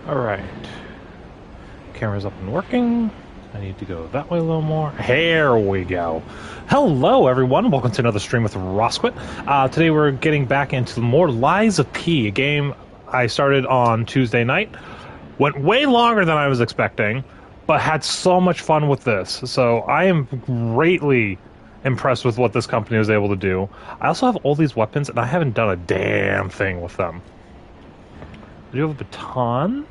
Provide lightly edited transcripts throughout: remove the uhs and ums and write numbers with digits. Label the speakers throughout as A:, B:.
A: Alright. Camera's up and working. I need to go that way a little more. Here we go. Hello, everyone. Welcome to another stream with Rosquit. Today we're getting back into more Lies of P, a game I started on Tuesday night. Went way longer than I was expecting, but had so much fun with this. So I am greatly impressed with what this company was able to do. I also have all these weapons, and I haven't done a damn thing with them. I do have a baton.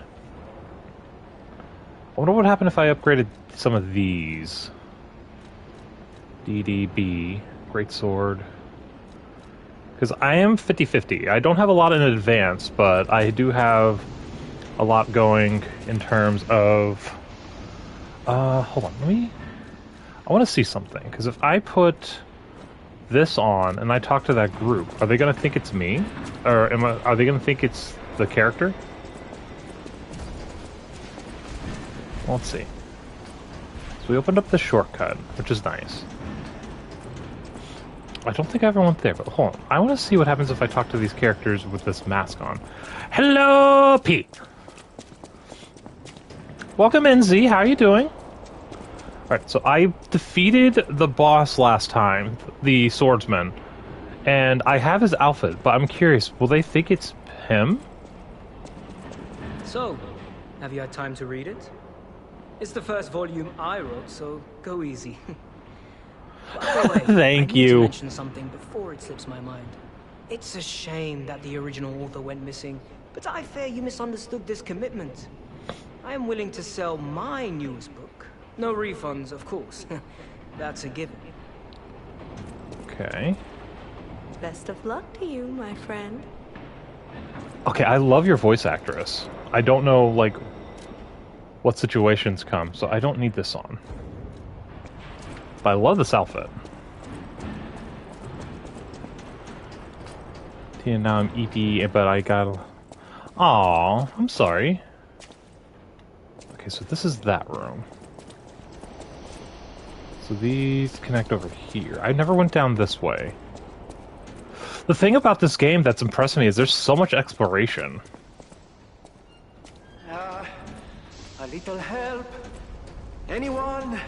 A: I wonder what would happen if I upgraded some of these. DDB, Greatsword. Because I am 50-50. I don't have a lot in advance, but I do have a lot going in terms of... hold on, I want to see something, because if I put this on and I talk to that group, are they going to think it's me? Or are they going to think it's the character? Let's see. So we opened up the shortcut, which is nice. I don't think I ever went there, but hold on. I want to see what happens if I talk to these characters with this mask on. Hello, Pete! Welcome in, Z. How are you doing? Alright, so I defeated the boss last time, the swordsman, and I have his outfit, but I'm curious, will they think it's him?
B: So, have you had time to read it? It's the first volume I wrote, so go easy. By the way,
A: Thank
B: I need
A: you.
B: to mention something before it slips my mind. It's a shame that the original author went missing, but I fear you misunderstood this commitment. I am willing to sell my newest book. No refunds, of course. That's a given.
A: Okay.
C: Best of luck to you, my friend.
A: Okay, I love your voice actress. I don't know, like, what situations come, so I don't need this on. But I love this outfit. And now I'm EP, but I got... Aww, I'm sorry. Okay, so this is that room. So these connect over here. I never went down this way. The thing about this game that's impressed me is there's so much exploration.
D: A little help? Anyone?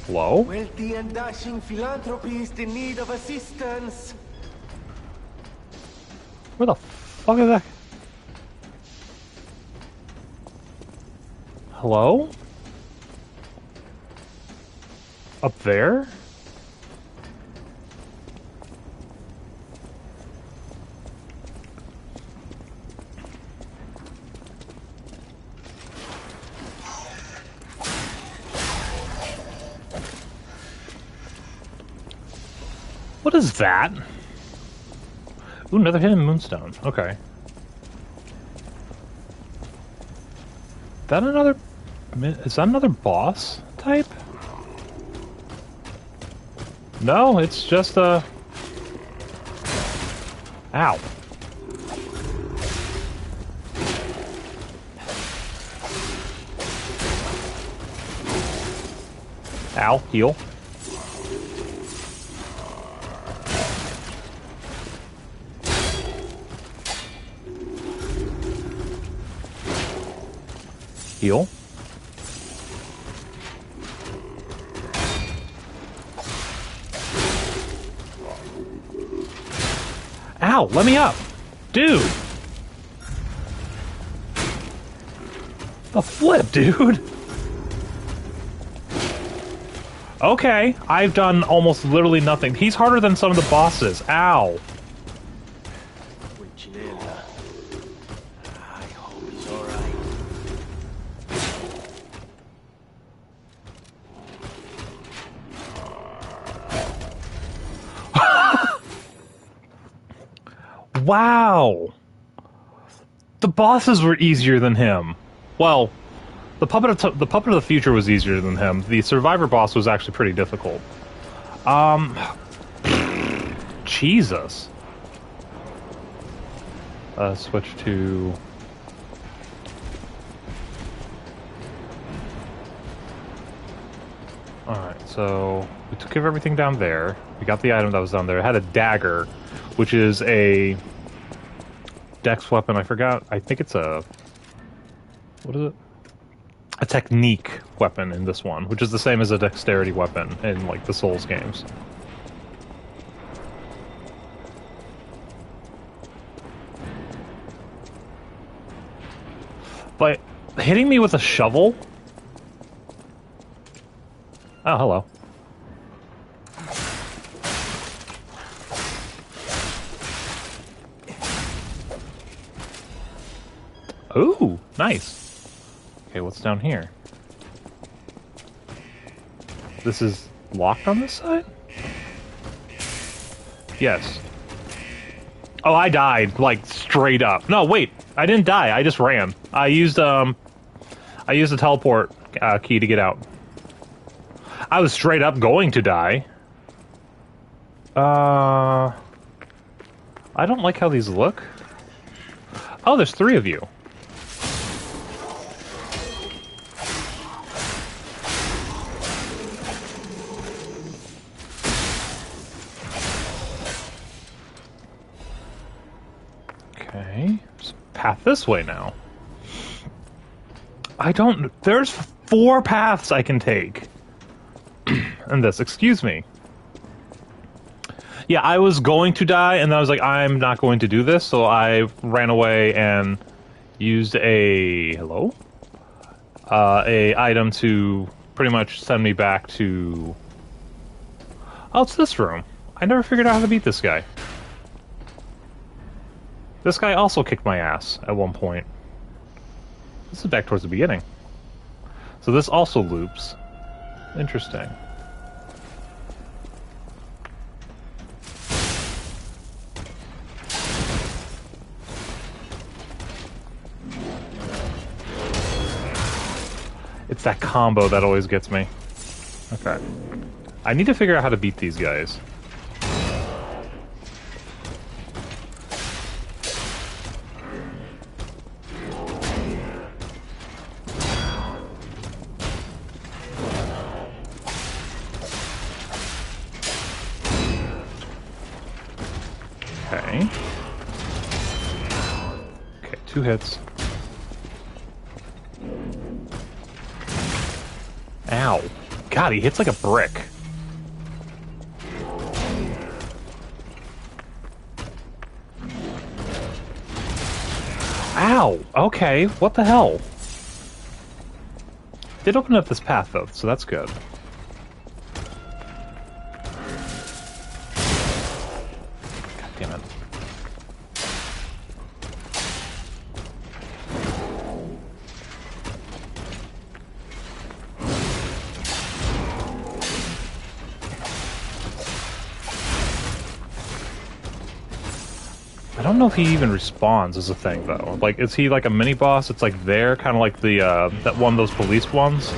A: Hello?
D: Wealthy and dashing philanthropist in need of assistance.
A: Where the fuck is that? Hello? Up there? What is that? Ooh, another hidden moonstone. Okay. Is that another boss type? No, it's just a... Ow. Ow, heal. Heal. Ow, let me up. Dude. The flip, dude. Okay, I've done almost literally nothing. He's harder than some of the bosses. Ow.
D: Pulcinella. I hope he's alright.
A: Wow. The bosses were easier than him. Well, the puppet of the future was easier than him. The survivor boss was actually pretty difficult. Jesus. Switch to... Alright, so we took care of everything down there. We got the item that was down there. It had a dagger, which is a dex weapon. I forgot. I think it's a What is it? A technique weapon in this one, which is the same as a dexterity weapon in like the Souls games. But hitting me with a shovel? Oh, hello. Ooh, nice. Okay, what's down here? This is locked on this side? Yes. Oh, I died, like, straight up. No, wait, I didn't die, I just ran. I used the teleport key to get out. I was straight up going to die. I don't like how these look. Oh, there's 3 of you. Okay, there's a path this way now. There's 4 paths I can take. And this, excuse me. Yeah, I was going to die, and then I was like, I'm not going to do this, so I ran away and used a... Hello? A item to pretty much send me back to... Oh, it's this room. I never figured out how to beat this guy. This guy also kicked my ass at one point. This is back towards the beginning. So this also loops. Interesting. It's that combo that always gets me. Okay. I need to figure out how to beat these guys. Okay. Okay, 2 hits. Ow. God, he hits like a brick. Ow! Okay, what the hell? Did open up this path, though, so that's good. God damn it. I don't know if he even respawns as a thing, though. Like, is he like a mini-boss? It's like there, kind of like the, that one of those police ones?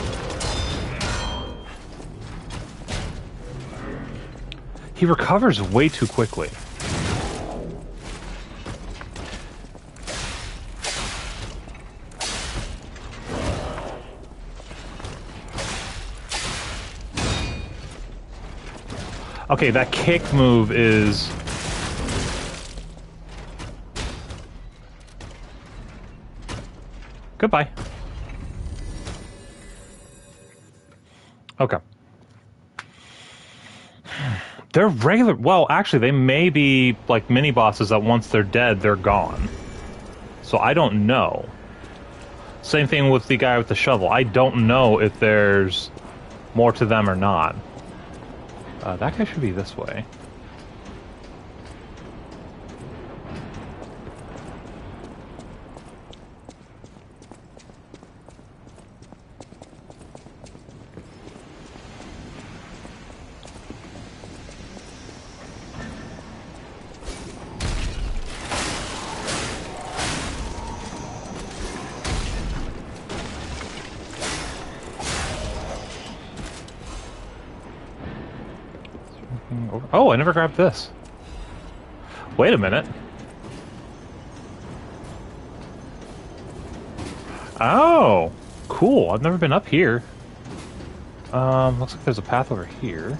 A: He recovers way too quickly. Okay, that kick move is... Goodbye. Okay. They're regular... Well, actually, they may be, like, mini-bosses that once they're dead, they're gone. So I don't know. Same thing with the guy with the shovel. I don't know if there's more to them or not. That guy should be this way. Oh, I never grabbed this. Wait a minute. Oh, cool. I've never been up here. Looks like there's a path over here.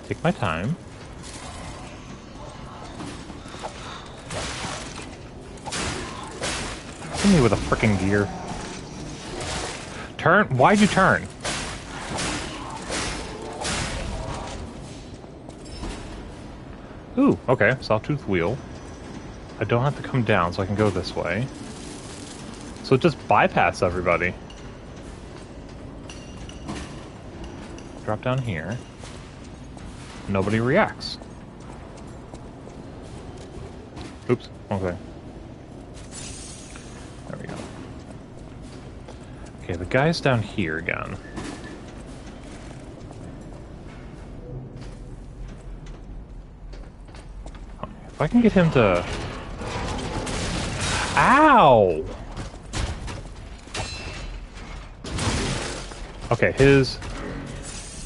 A: Take my time. Hit me with a frickin' gear. Turn? Why'd you turn? Ooh, okay. Sawtooth wheel. I don't have to come down, so I can go this way. So just bypass everybody. Drop down here. Nobody reacts. Oops. Okay. There we go. Okay, the guy's down here again. If I can get him to... Ow! Okay,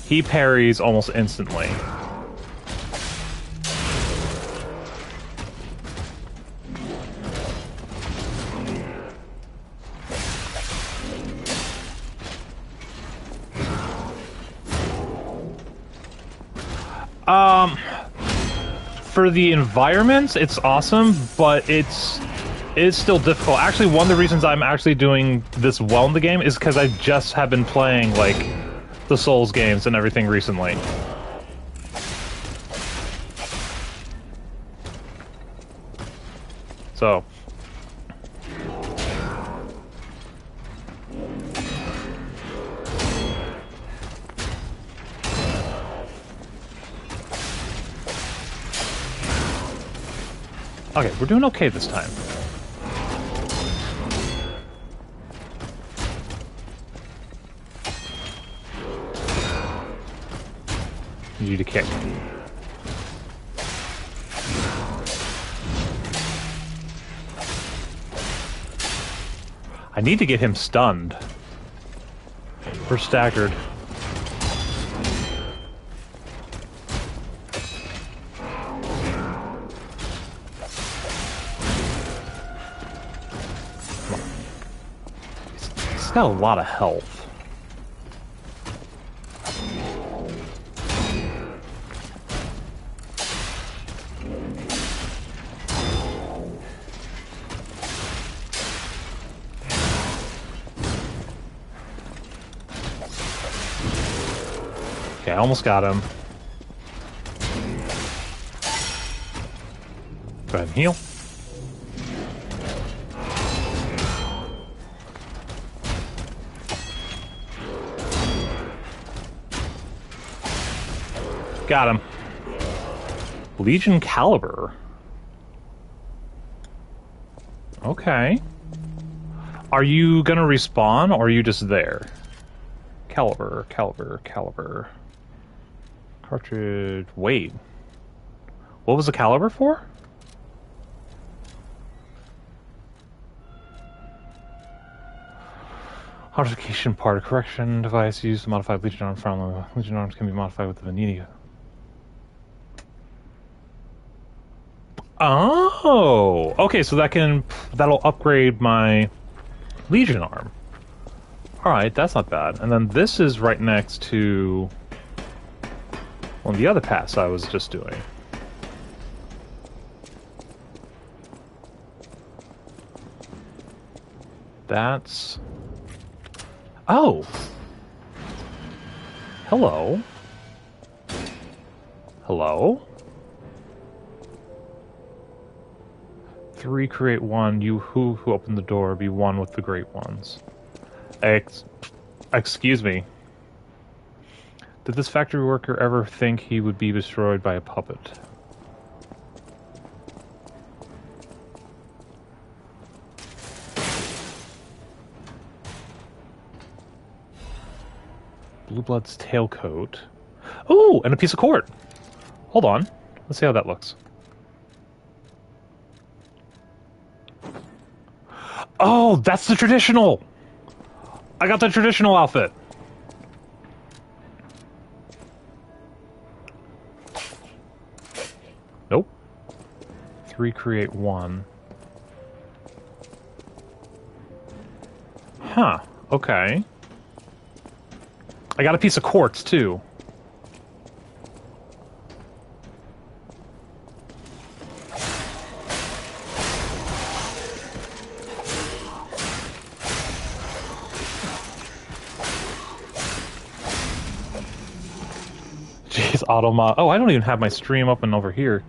A: he parries almost instantly. For the environments, it's awesome, but it's still difficult. Actually, one of the reasons I'm actually doing this well in the game is because I just have been playing, like, the Souls games and everything recently. So... Okay, we're doing okay this time. Need you to kick. I need to get him stunned. We're staggered. He's got a lot of health. Okay, I almost got him. Go ahead and heal. Got him. Legion Caliber. Okay. Are you gonna respawn, or are you just there? Caliber. Cartridge... Wait. What was the caliber for? Modification part. A correction device used to modify Legion arm from Legion arms can be modified with the Venenia. Oh! Okay, so that'll upgrade my Legion arm. Alright, that's not bad. And then this is right next to one of the other paths I was just doing. That's... Oh! Hello? Hello? 3 create 1, you who opened the door, be one with the great ones. Excuse me. Did this factory worker ever think he would be destroyed by a puppet? Blue Blood's tailcoat. Ooh, and a piece of cord. Hold on. Let's see how that looks. Oh, that's the traditional! I got the traditional outfit. Nope. 3 create 1. Huh. Okay. I got a piece of quartz, too. Automa. Oh, I don't even have my stream open over here.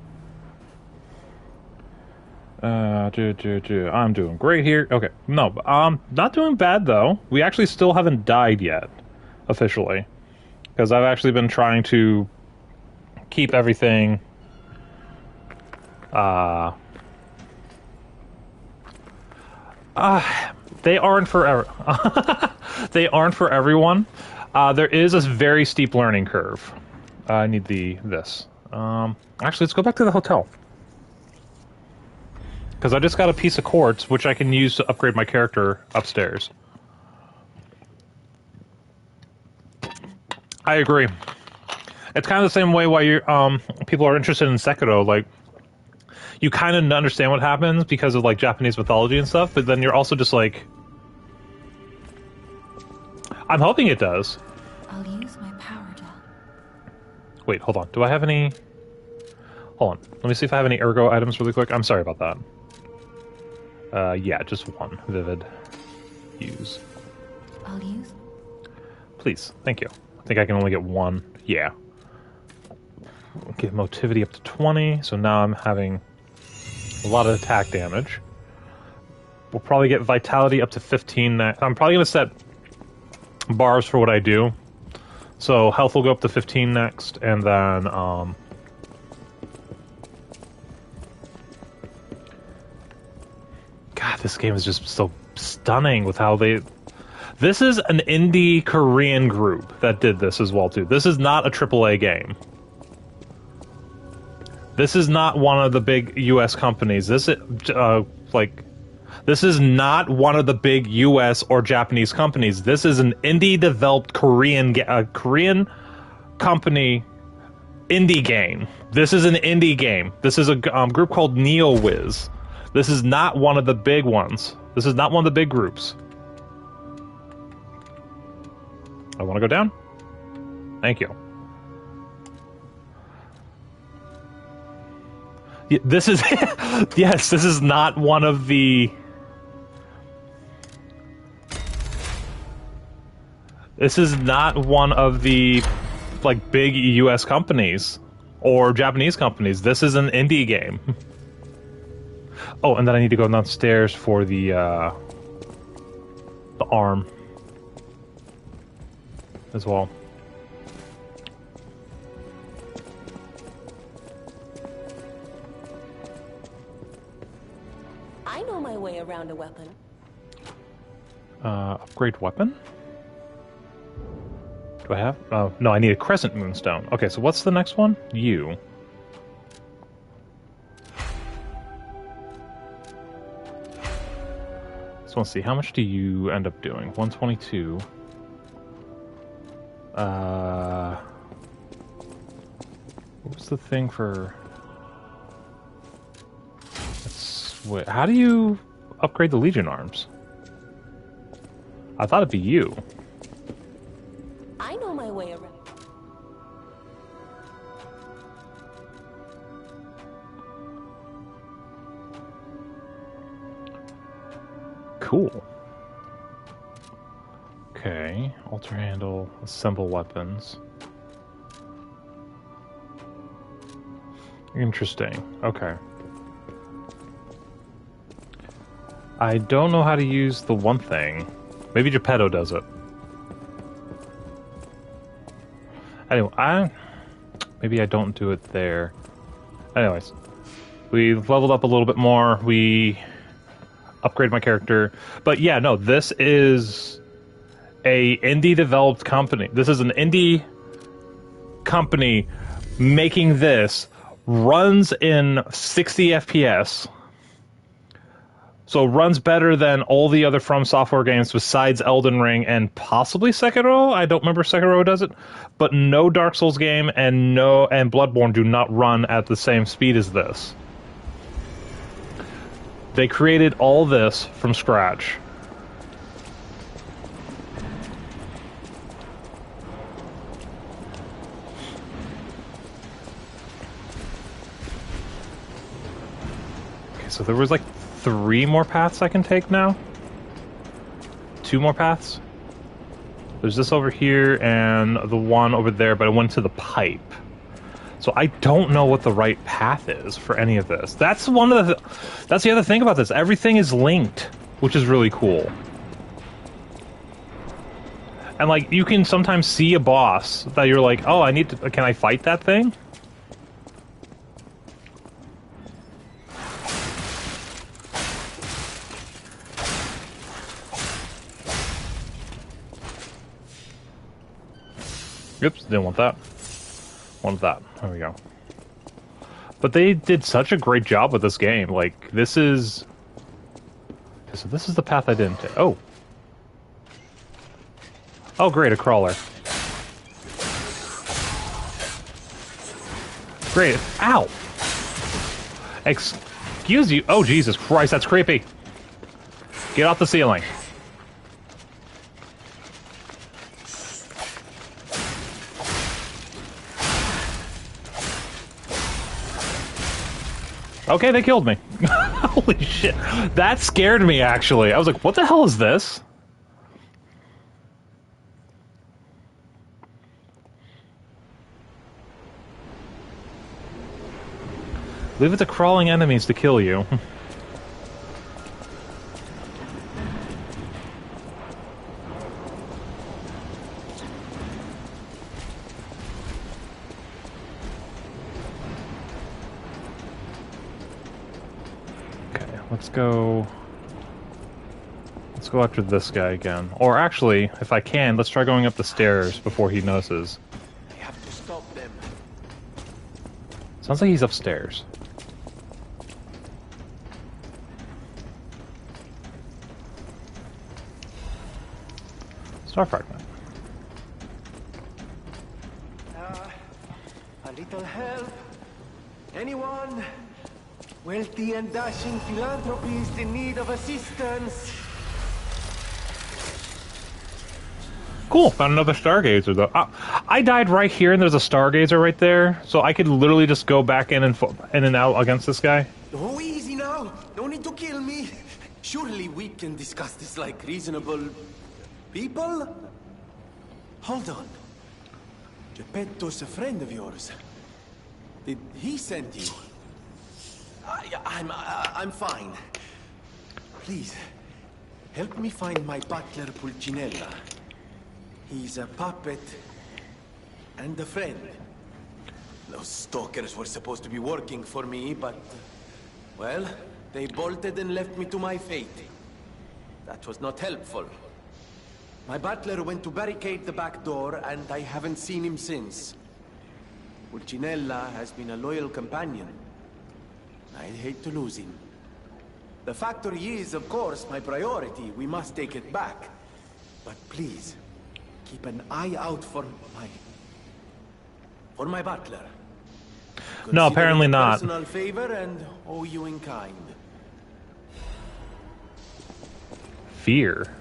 A: I'm doing great here. Okay, no, not doing bad though. We actually still haven't died yet, officially, because I've actually been trying to keep everything. They aren't for they aren't for everyone. There is a very steep learning curve. I need this. Actually, let's go back to the hotel. Because I just got a piece of quartz, which I can use to upgrade my character upstairs. I agree. It's kind of the same way why you people are interested in Sekiro. Like, you kind of understand what happens because of like Japanese mythology and stuff, but then you're also just like, I'm hoping it does.
C: I'll use my power gel.
A: Wait, hold on. Do I have any? Hold on. Let me see if I have any ergo items really quick. I'm sorry about that. Yeah, just one. Vivid. Use.
C: I'll use.
A: Please. Thank you. I think I can only get one. Yeah. Get motivity up to 20, so now I'm having a lot of attack damage. We'll probably get vitality up to 15 next. I'm probably going to set bars for what I do. So health will go up to 15 next, and then, God, this game is just so stunning with how they... This is an indie Korean group that did this as well, too. This is not a AAA game. This is not one of the big U.S. companies. This is, this is not one of the big U.S. or Japanese companies. This is an indie-developed Korean company indie game. This is an indie game. This is a group called NeoWiz. This is not one of the big ones. This is not one of the big groups. I want to go down. Thank you. This is... yes, this is not one of the... This is not one of the, like, big U.S. companies or Japanese companies. This is an indie game. Oh, and then I need to go downstairs for the arm as well.
C: I know my way around a weapon.
A: Upgrade weapon? Do I have? Oh, no, I need a crescent moonstone. Okay, so what's the next one? You. So let's see, how much do you end up doing? 122. What was the thing for... Wait, how do you upgrade the Legion arms? I thought it'd be you.
C: I know my way around.
A: Cool. Okay, alter handle, assemble weapons. Interesting. Okay. I don't know how to use the one thing. Maybe Geppetto does it. Anyway, maybe I don't do it there. Anyways, we leveled up a little bit more. We upgraded my character. But yeah, no, this is a indie developed company. This is an indie company making this. Runs in 60 FPS. So runs better than all the other From Software games besides Elden Ring and possibly Sekiro. I don't remember if Sekiro does it, but no Dark Souls game and Bloodborne do not run at the same speed as this. They created all this from scratch. Okay, so there was like 3 more paths I can take now? 2 more paths? There's this over here and the one over there, but I went to the pipe. So I don't know what the right path is for any of this. That's that's the other thing about this. Everything is linked, which is really cool. And like you can sometimes see a boss that you're like, "Oh, can I fight that thing?" Oops, didn't want that. Wanted that. There we go. But they did such a great job with this game. Like, this is... So this is the path I didn't take. Oh. Oh, great, a crawler. Great. Ow! Excuse you. Oh, Jesus Christ, that's creepy. Get off the ceiling. Okay, they killed me. Holy shit. That scared me, actually. I was like, what the hell is this? Leave it to crawling enemies to kill you. Let's go after this guy again. Or actually, if I can, let's try going up the stairs before he notices.
D: I have to stop them.
A: Sounds like he's upstairs. Star fragment.
D: A little help? Anyone? Wealthy and dashing philanthropist in need of assistance.
A: Cool, found another Stargazer though. I died right here and there's a Stargazer right there, so I could literally just go back in and out against this guy.
D: Oh, easy now. No need to kill me. Surely we can discuss this like reasonable people? Hold on. Geppetto's a friend of yours. Did he send you? I'm fine. Please, help me find my butler Pulcinella. He's a puppet and a friend. Those stalkers were supposed to be working for me, but... well, they bolted and left me to my fate. That was not helpful. My butler went to barricade the back door, and I haven't seen him since. Pulcinella has been a loyal companion. I'd hate to lose him. The factory is, of course, my priority. We must take it back. But please, keep an eye out for my butler.
A: No, apparently
D: Consider it a
A: not.
D: Personal favor and owe you in kind.
A: Fear.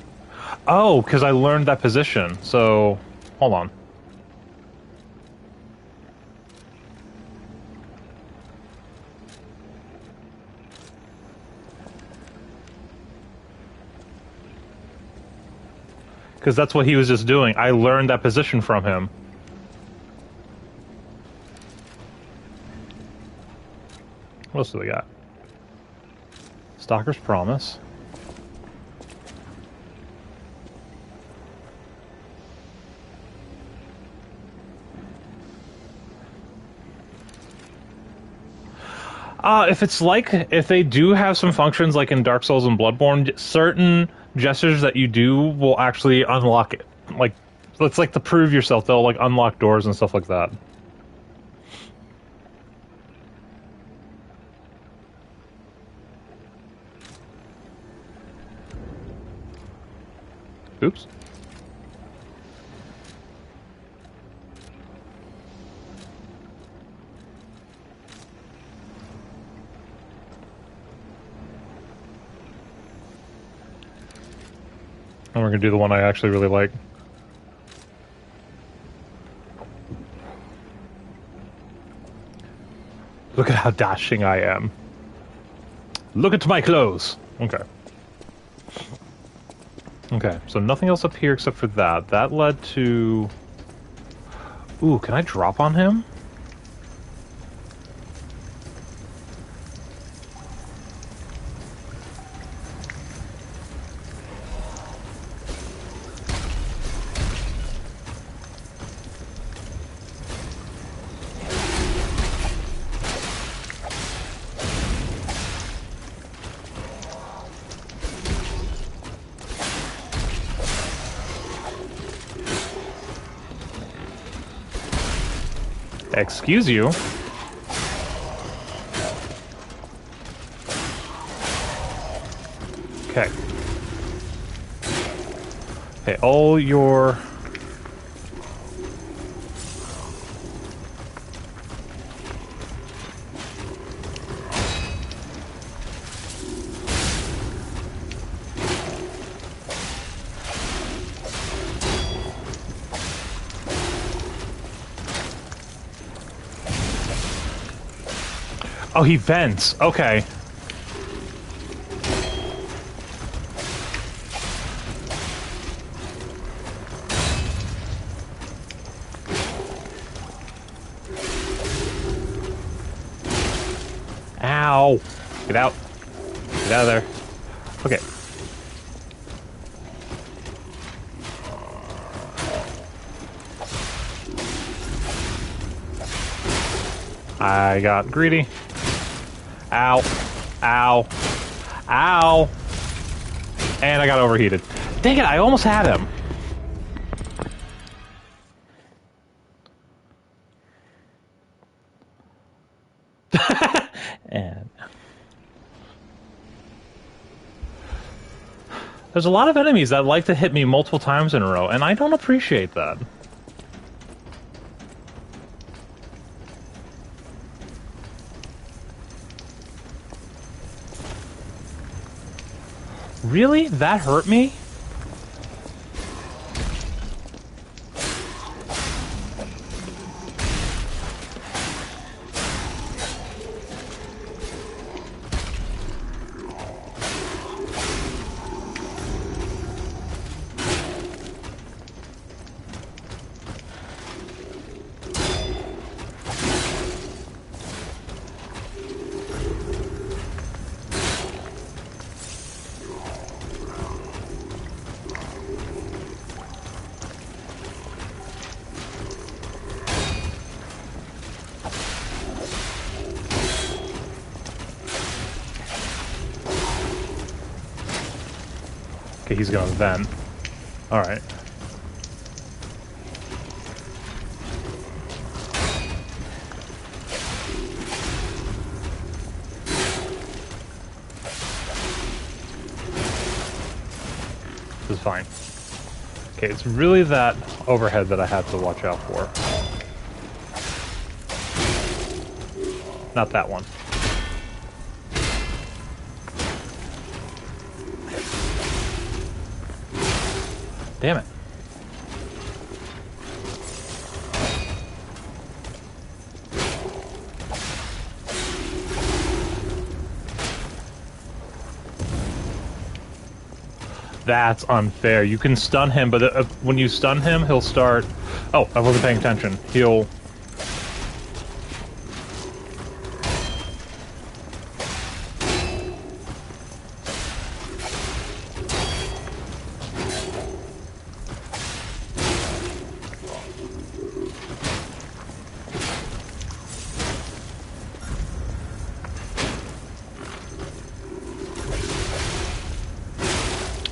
A: Oh, because I learned that position. So, hold on. Because that's what he was just doing. I learned that position from him. What else do we got? Stalker's Promise. If they do have some functions like in Dark Souls and Bloodborne, certain gestures that you do will actually unlock it. Like, it's like to prove yourself, they'll like unlock doors and stuff like that. Oops. And we're gonna do the one I actually really like. Look at how dashing I am. Look at my clothes. Okay. Okay, so nothing else up here except for that. That led to... Ooh, can I drop on him? Excuse you. Okay. Okay, all your... Oh, he vents. Okay. Ow. Get out. Get out of there. Okay. I got greedy. Ow. Ow. Ow. And I got overheated. Dang it, I almost had him. And there's a lot of enemies that like to hit me multiple times in a row, and I don't appreciate that. Really? That hurt me? Okay, he's gonna vent. Alright. This is fine. Okay, it's really that overhead that I have to watch out for. Not that one. Damn it. That's unfair. You can stun him, but when you stun him, he'll start... Oh, I wasn't paying attention. He'll...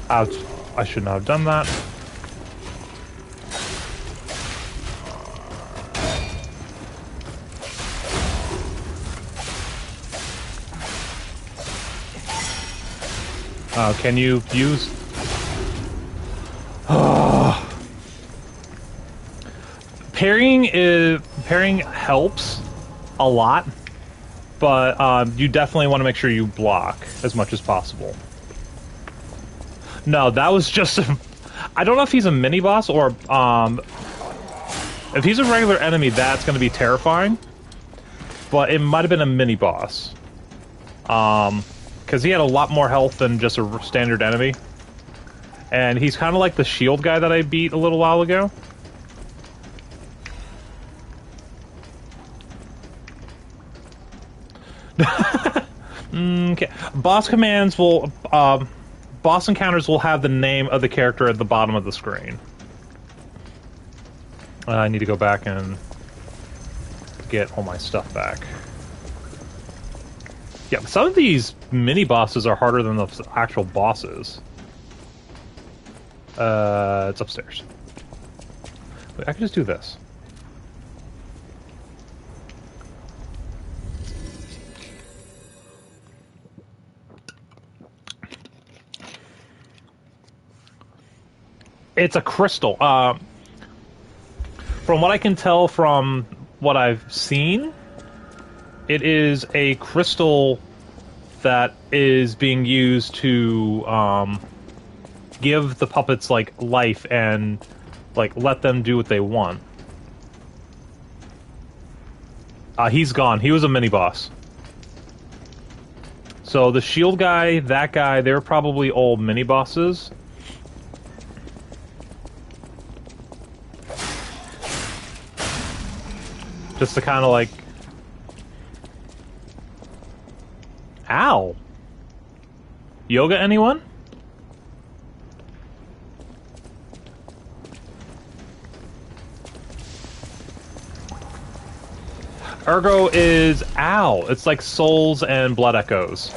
A: Ouch. I should not have done that. Can you use... Parrying helps a lot, but you definitely want to make sure you block as much as possible. No, that was just a... I don't know if he's a mini-boss or... if he's a regular enemy, that's going to be terrifying. But it might have been a mini-boss. Because he had a lot more health than just a standard enemy. And he's kind of like the shield guy that I beat a little while ago. Okay. Boss commands will... boss encounters will have the name of the character at the bottom of the screen. I need to go back and get all my stuff back. Yeah, some of these mini-bosses are harder than the actual bosses. It's upstairs. Wait, I can just do this. It's a crystal. From what I can tell from what I've seen, it is a crystal that is being used to give the puppets like life and like let them do what they want. He's gone. He was a mini boss. So the shield guy, that guy, they're probably old mini bosses. Just to kind of like... Ow! Yoga, anyone? Ergo is ow. It's like souls and blood echoes.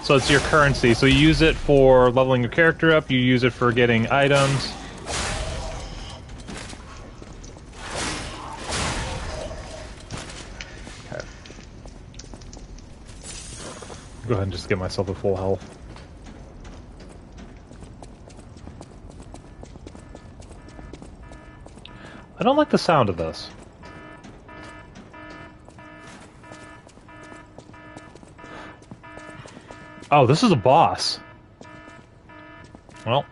A: So it's your currency. So you use it for leveling your character up, you use it for getting items. Okay. Go ahead and just get myself a full health. I don't like the sound of this. Oh, this is a boss. Well,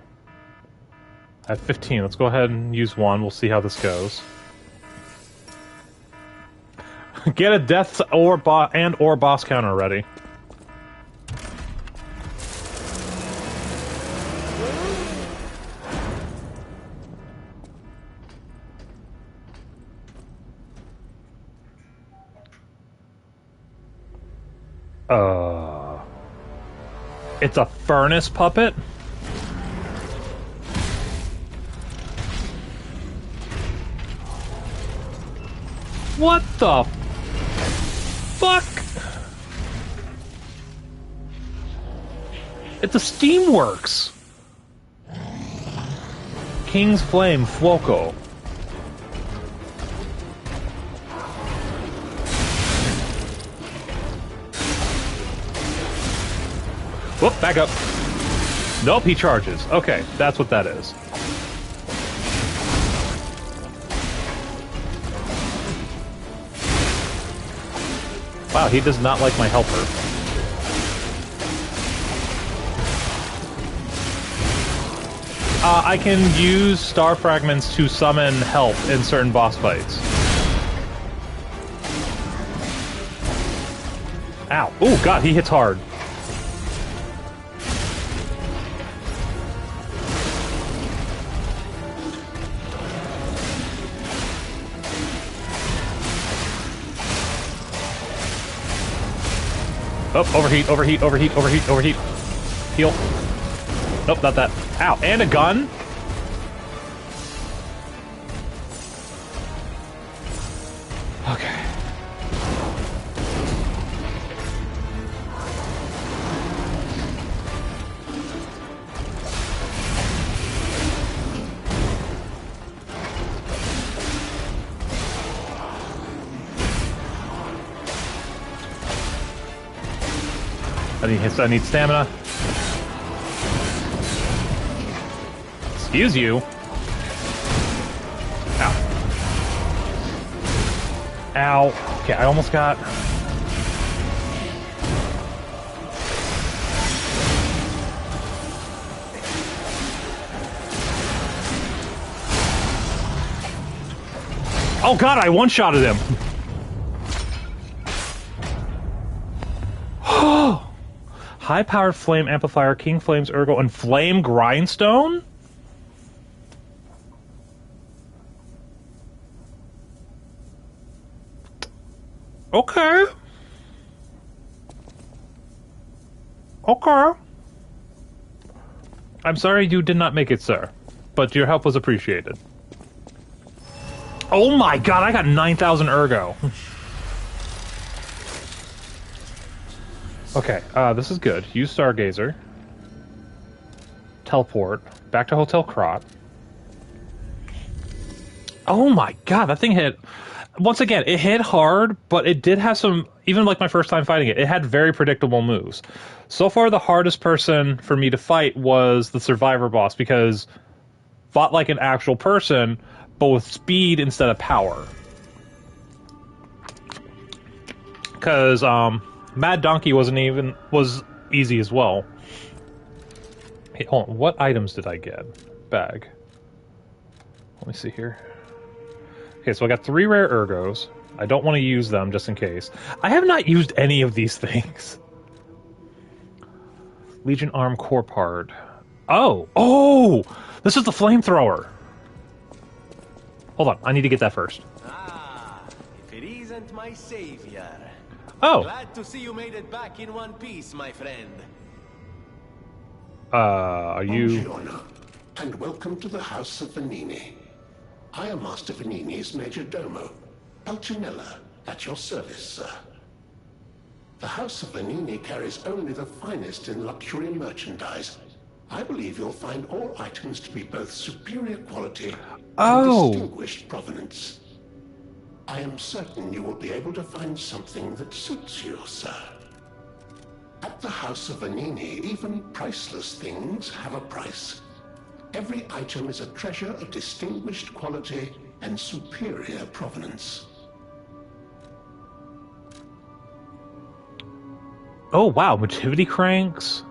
A: I have 15. Let's go ahead and use one. We'll see how this goes. Get a death or boss counter ready. It's a furnace puppet? What the fuck? It's a Steamworks. King's Flame Fuoco. Whoop, back up. Nope, he charges. Okay, that's what that is. Wow, he does not like my helper. I can use star fragments to summon help in certain boss fights. Ow. Oh god, he hits hard. Oh, overheat, overheat, overheat, overheat, overheat. Heal. Nope, not that. Ow, and a gun? Okay. I need stamina. Excuse you. Ow. Ow. Okay, I almost got... Oh god, I one-shotted him! High-powered flame amplifier, King Flames Ergo, and Flame Grindstone? Okay. Okay. I'm sorry you did not make it, sir. But your help was appreciated. Oh my god, I got 9,000 Ergo. Okay, this is good. Use Stargazer. Teleport. Back to Hotel Krat. Oh my god, that thing hit... Once again, it hit hard, but it did have some... Even like my first time fighting it, it had very predictable moves. So far, the hardest person for me to fight was the Survivor boss, because fought like an actual person, but with speed instead of power. Because Mad Donkey was easy as well. Hey, hold on, what items did I get? Bag. Let me see here. Okay, so I got 3 rare ergos. I don't want to use them just in case. I have not used any of these things. Legion Arm Core Part. Oh! Oh! This is the flamethrower! Hold on, I need to get that first.
D: Ah, if it isn't my savior.
A: Oh!
D: Glad to see you made it back in one piece, my friend.
A: Are you...
E: Buongiorno, and welcome to the House of Venini. I am Master Venini's Major Domo, Pulcinella, at your service, sir. The House of Venini carries only the finest in luxury merchandise. I believe you'll find all items to be both superior quality and distinguished provenance. I am certain you will be able to find something that suits you, sir. At the House of Venini, even priceless things have a price. Every item is a treasure of distinguished quality and superior provenance.
A: Oh, wow. Motivity cranks.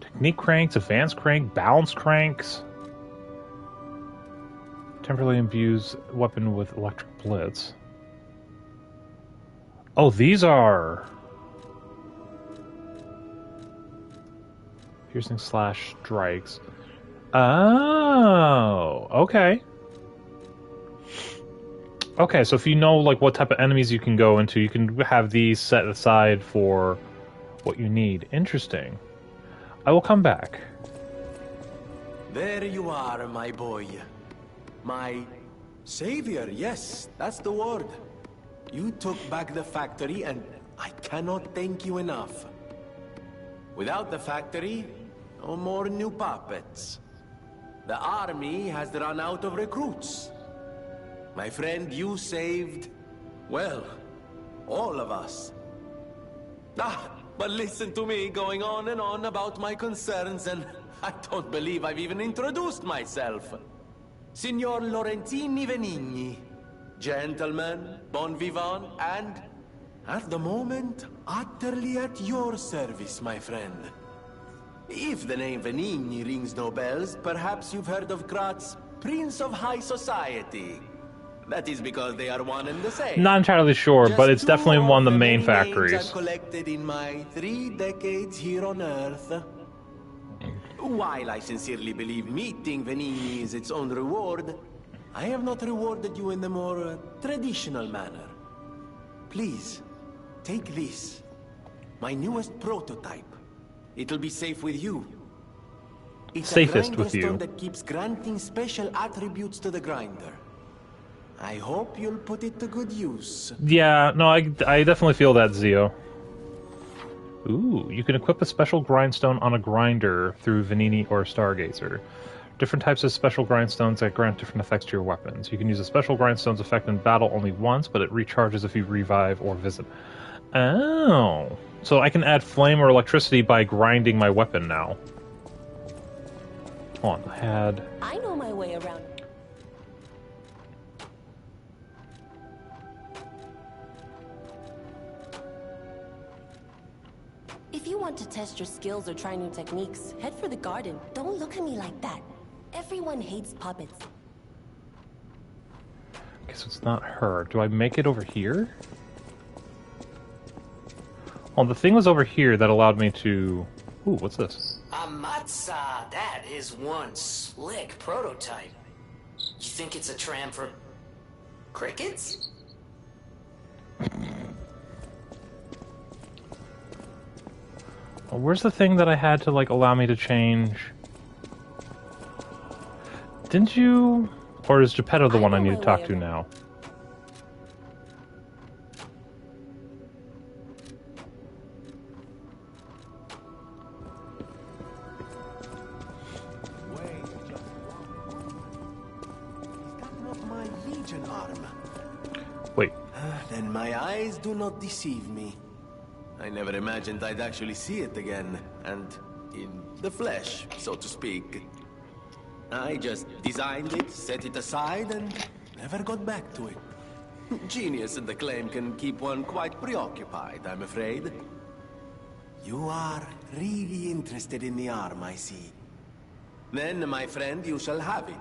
A: Technique cranks, advanced crank, balance cranks. Temporarily imbues weapon with electric blitz. Oh, these are... piercing slash strikes. Oh, okay. Okay, so if you know like what type of enemies you can go into, you can have these set aside for what you need. Interesting. I will come back.
D: There you are, my boy. My savior, yes, that's the word. You took back the factory and I cannot thank you enough. Without the factory, no more new puppets. The army has run out of recruits. My friend, you saved, well, all of us. But listen to me going on and on about my concerns, and I don't believe I've even introduced myself. Signor Lorenzini Venigni, gentleman, bon vivant, and, at the moment, utterly at your service, my friend. If the name Venigni rings no bells, perhaps you've heard of Graz's Prince of High Society. That is because they are one and the same.
A: Not entirely sure, but it's
D: Just
A: definitely
D: two
A: one of the
D: the
A: main
D: many names
A: factories.
D: I've collected in my 3 decades here on Earth. While I sincerely believe meeting Venigni is its own reward, I have not rewarded you in the more traditional manner. Please, take this. My newest prototype. It'll be safe with you. It's
A: Safest
D: a
A: with
D: grinder
A: you.
D: stone that keeps granting special attributes to the grinder. I hope you'll put it to good use.
A: Yeah, no, I definitely feel that, Zio. Ooh, you can equip a special grindstone on a grinder through Venini or Stargazer. Different types of special grindstones that grant different effects to your weapons. You can use a special grindstone's effect in battle only once, but it recharges if you revive or visit. Oh, so I can add flame or electricity by grinding my weapon now. Hold on,
C: I know my way around. If you want to test your skills or try new techniques, head for the garden. Don't look at me like that. Everyone hates puppets.
A: Okay, so it's not her. Do I make it over here? Well, the thing was over here that allowed me to... Ooh, what's this?
F: Amatsa, that is one slick prototype. You think it's a tram for crickets?
A: Oh, where's the thing that I had to, like, allow me to change? Didn't you... Or is Geppetto the one I need to talk to now? Wait.
D: Then my eyes do not deceive me. I never imagined I'd actually see it again, and in the flesh, so to speak. I just designed it, set it aside, and never got back to it. Genius in the claim can keep one quite preoccupied, I'm afraid. You are really interested in the arm, I see. Then, my friend, you shall have it.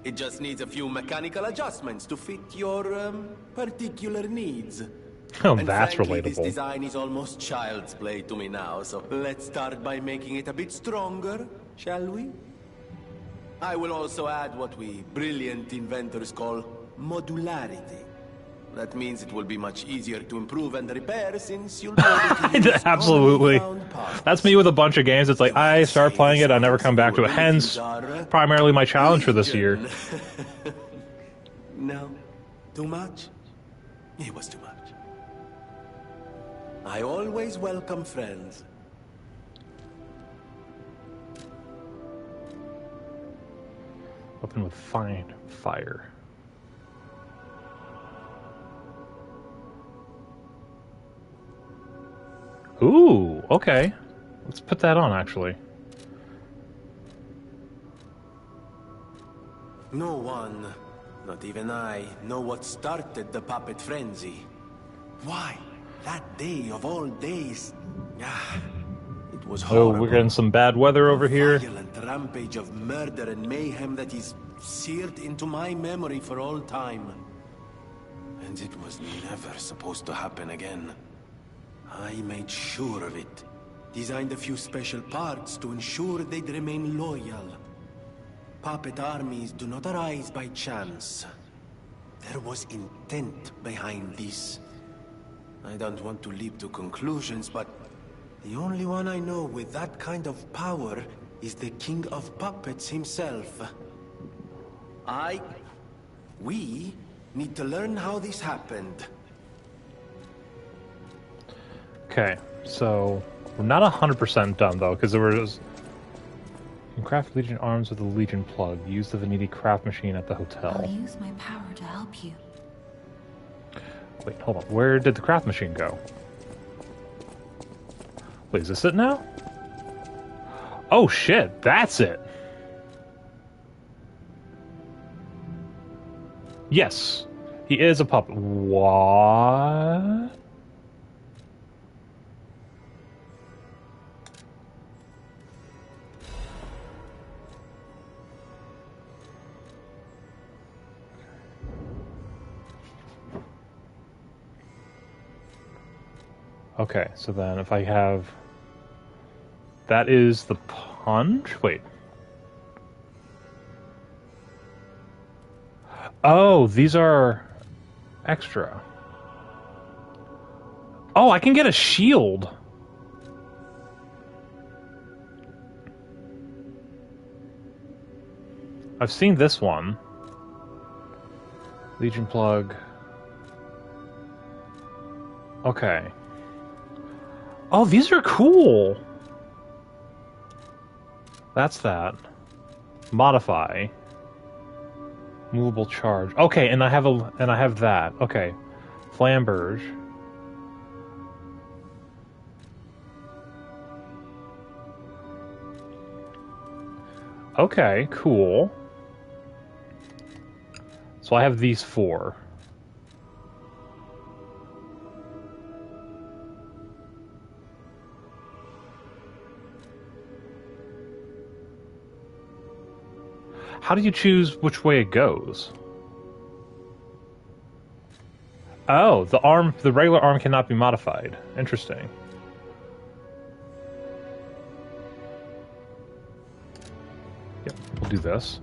D: It just needs a few mechanical adjustments to fit your, particular needs.
A: Oh,
D: And
A: that's
D: frankly, this
A: relatable.
D: design is almost child's play to me now, so let's start by making it a bit stronger, shall we? I will also add what we brilliant inventors call modularity. That means it will be much easier to improve and repair since you'll be able to use
A: Absolutely.
D: commonly found parts.
A: That's me with a bunch of games. It's like, I start playing it, I never come back to it. Hence, primarily my challenge for this year.
D: No? Too much? It was too much. I always welcome friends.
A: Open with fine fire. Ooh, okay. Let's put that on, actually.
D: No one, not even I, know what started the puppet frenzy. Why? That day of all days. It was
A: Oh,
D: horrible.
A: we're getting some bad weather over here.
D: Violent rampage of murder and mayhem that is seared into my memory for all time. And it was never supposed to happen again. I made sure of it. Designed a few special parts to ensure they'd remain loyal. Puppet armies do not arise by chance. There was intent behind this. I don't want to leap to conclusions, but the only one I know with that kind of power is the King of Puppets himself. We need to learn how this happened.
A: Okay, so we're not 100% done though, because there was. You can craft Legion arms with the Legion plug. Use the Veneti craft machine at the hotel.
G: I'll use my power to help you.
A: Wait, hold on. Where did the craft machine go? Wait, is this it now? Oh shit, that's it. Yes, he is a puppet. What? Okay, so then if I have... That is the punch? Wait. Oh, these are extra. Oh, I can get a shield. I've seen this one. Legion plug. Okay. Oh, these are cool. That's that. Modify. Movable charge. Okay, and I have that. Okay. Flamberge. Okay, cool. So I have these four. How do you choose which way it goes? Oh, the regular arm cannot be modified. Interesting. Yep, we'll do this.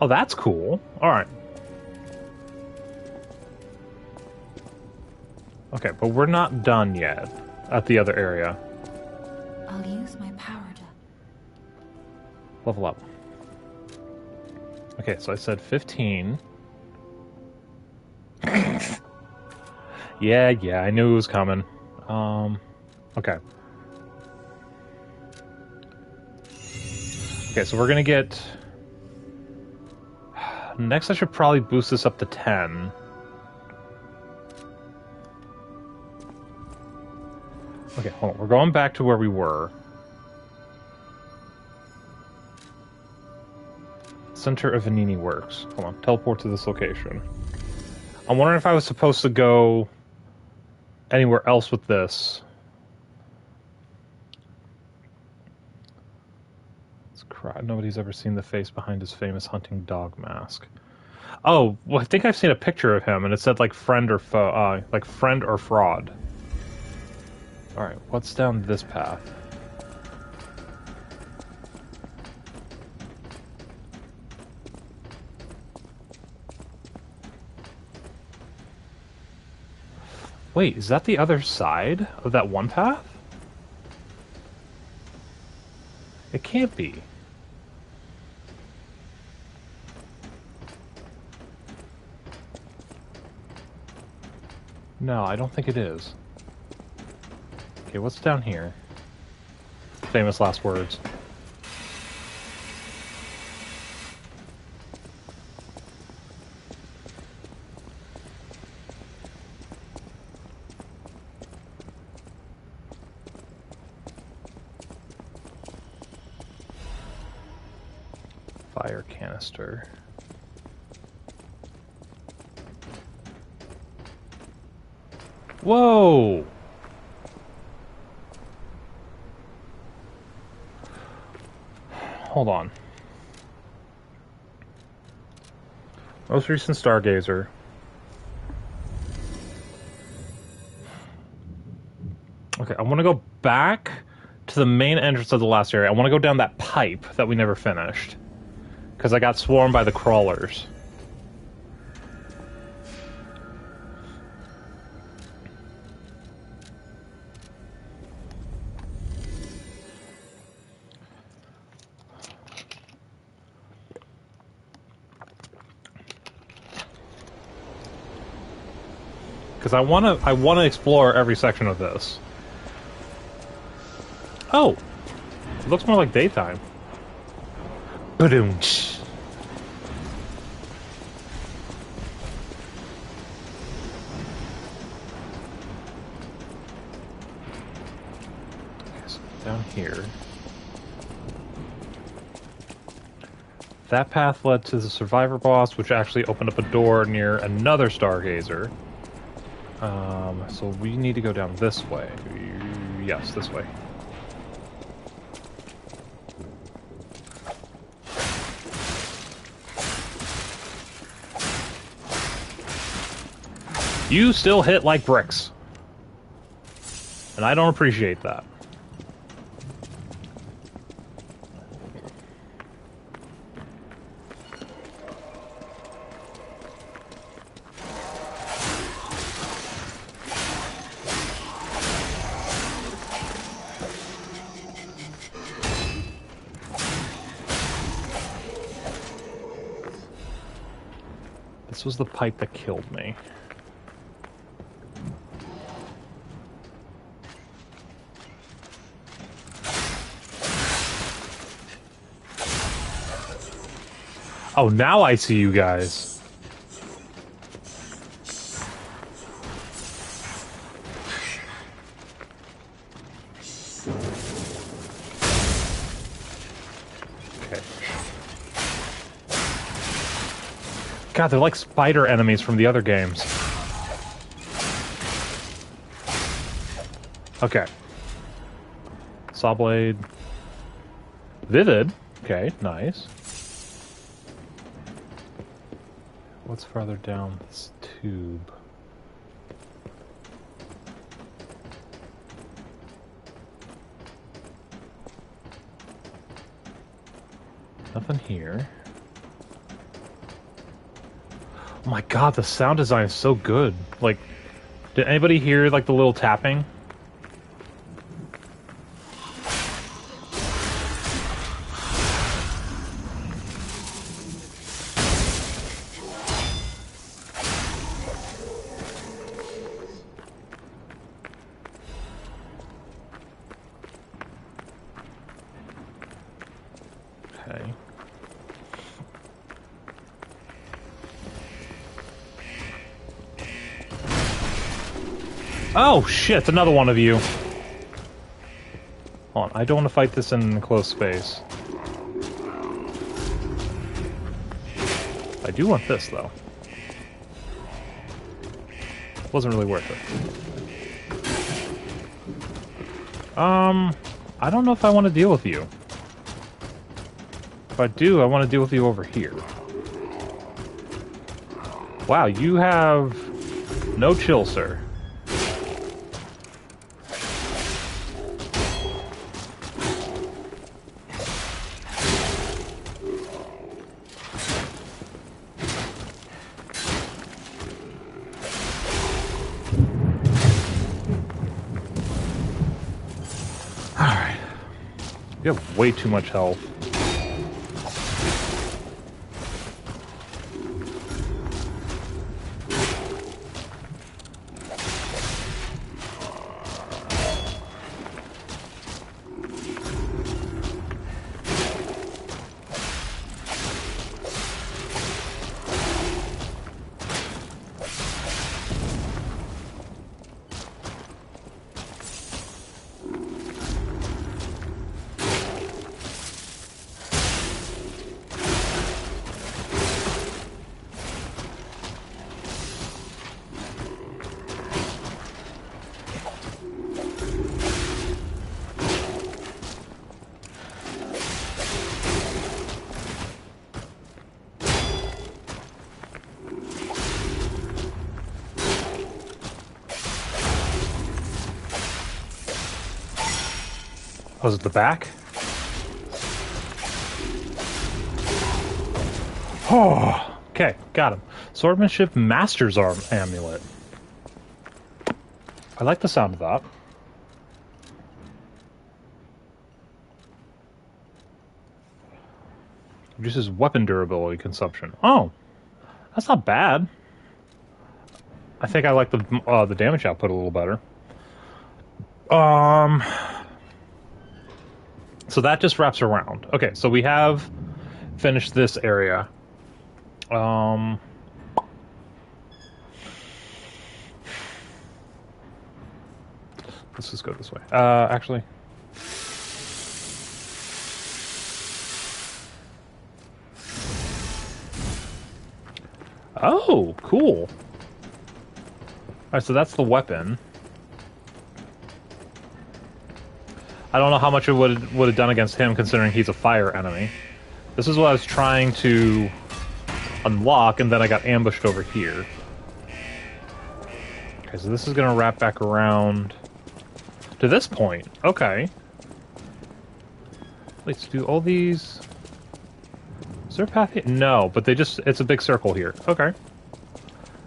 A: Oh, that's cool. Alright. Okay, but we're not done yet at the other area.
G: I'll use my power to...
A: Level up. Okay, so I said 15. Yeah, I knew it was coming. Okay. Okay, so we're gonna get... Next I should probably boost this up to 10. Okay, hold on. We're going back to where we were. Center of Venini Works. Hold on. Teleport to this location. I'm wondering if I was supposed to go anywhere else with this. It's nobody's ever seen the face behind his famous hunting dog mask. Oh, well, I think I've seen a picture of him, and it said like friend or foe, like friend or fraud. All right, what's down this path? Wait, is that the other side of that one path? It can't be. No, I don't think it is. Okay, what's down here? Famous last words. Fire canister. Whoa! Hold on. Most recent Stargazer. Okay, I want to go back to the main entrance of the last area. I want to go down that pipe that we never finished. Because I got swarmed by the crawlers. Because I want to explore every section of this. Oh, it looks more like daytime. Ba-doom-tsh. Okay, so down here. That path led to the Survivor boss, which actually opened up a door near another Stargazer. So we need to go down this way. Yes, this way. You still hit like bricks. And I don't appreciate that. This was the pipe that killed me. Oh, now I see you guys. Okay. God, they're like spider enemies from the other games. Okay. Sawblade. Vivid. Okay, nice. What's farther down this tube? Nothing here. Oh my god, the sound design is so good. Like, did anybody hear like the little tapping? Okay. Oh shit, another one of you. Hold on, I don't want to fight this in an enclosed space. I do want this, though. Wasn't really worth it. I don't know if I want to deal with you. If I do, I want to deal with you over here. Wow, you have no chill, sir. Alright. You have way too much health. Was it the back? Oh, okay, got him. Swordsmanship Master's Arm Amulet. I like the sound of that. Reduces weapon durability consumption. Oh, that's not bad. I think I like the damage output a little better. So that just wraps around. Okay, so we have finished this area. Let's just go this way. Actually. Oh, cool. Alright, so that's the weapon. I don't know how much it would have done against him, considering he's a fire enemy. This is what I was trying to unlock, and then I got ambushed over here. Okay, so this is going to wrap back around to this point. Okay. Let's do all these... Is there a path here? No, but it's a big circle here. Okay.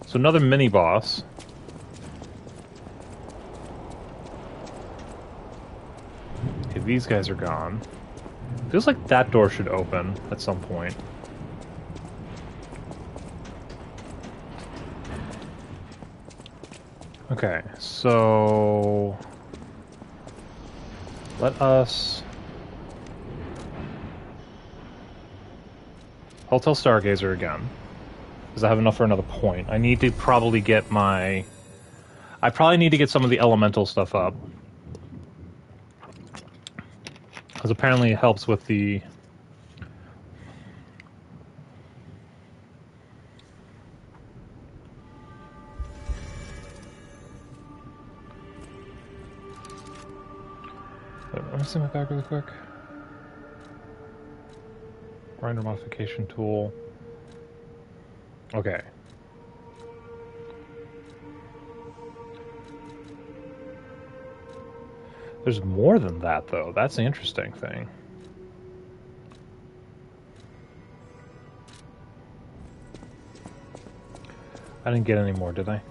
A: So another mini-boss. Okay, these guys are gone. Feels like that door should open at some point. Okay, so... let us... Hotel Stargazer again. Because I have enough for another point. I need to probably get my... I probably need to get some of the elemental stuff up. Because apparently it helps with the... Let me see my bag really quick. Grinder modification tool. Okay. There's more than that, though. That's the interesting thing. I didn't get any more, did I?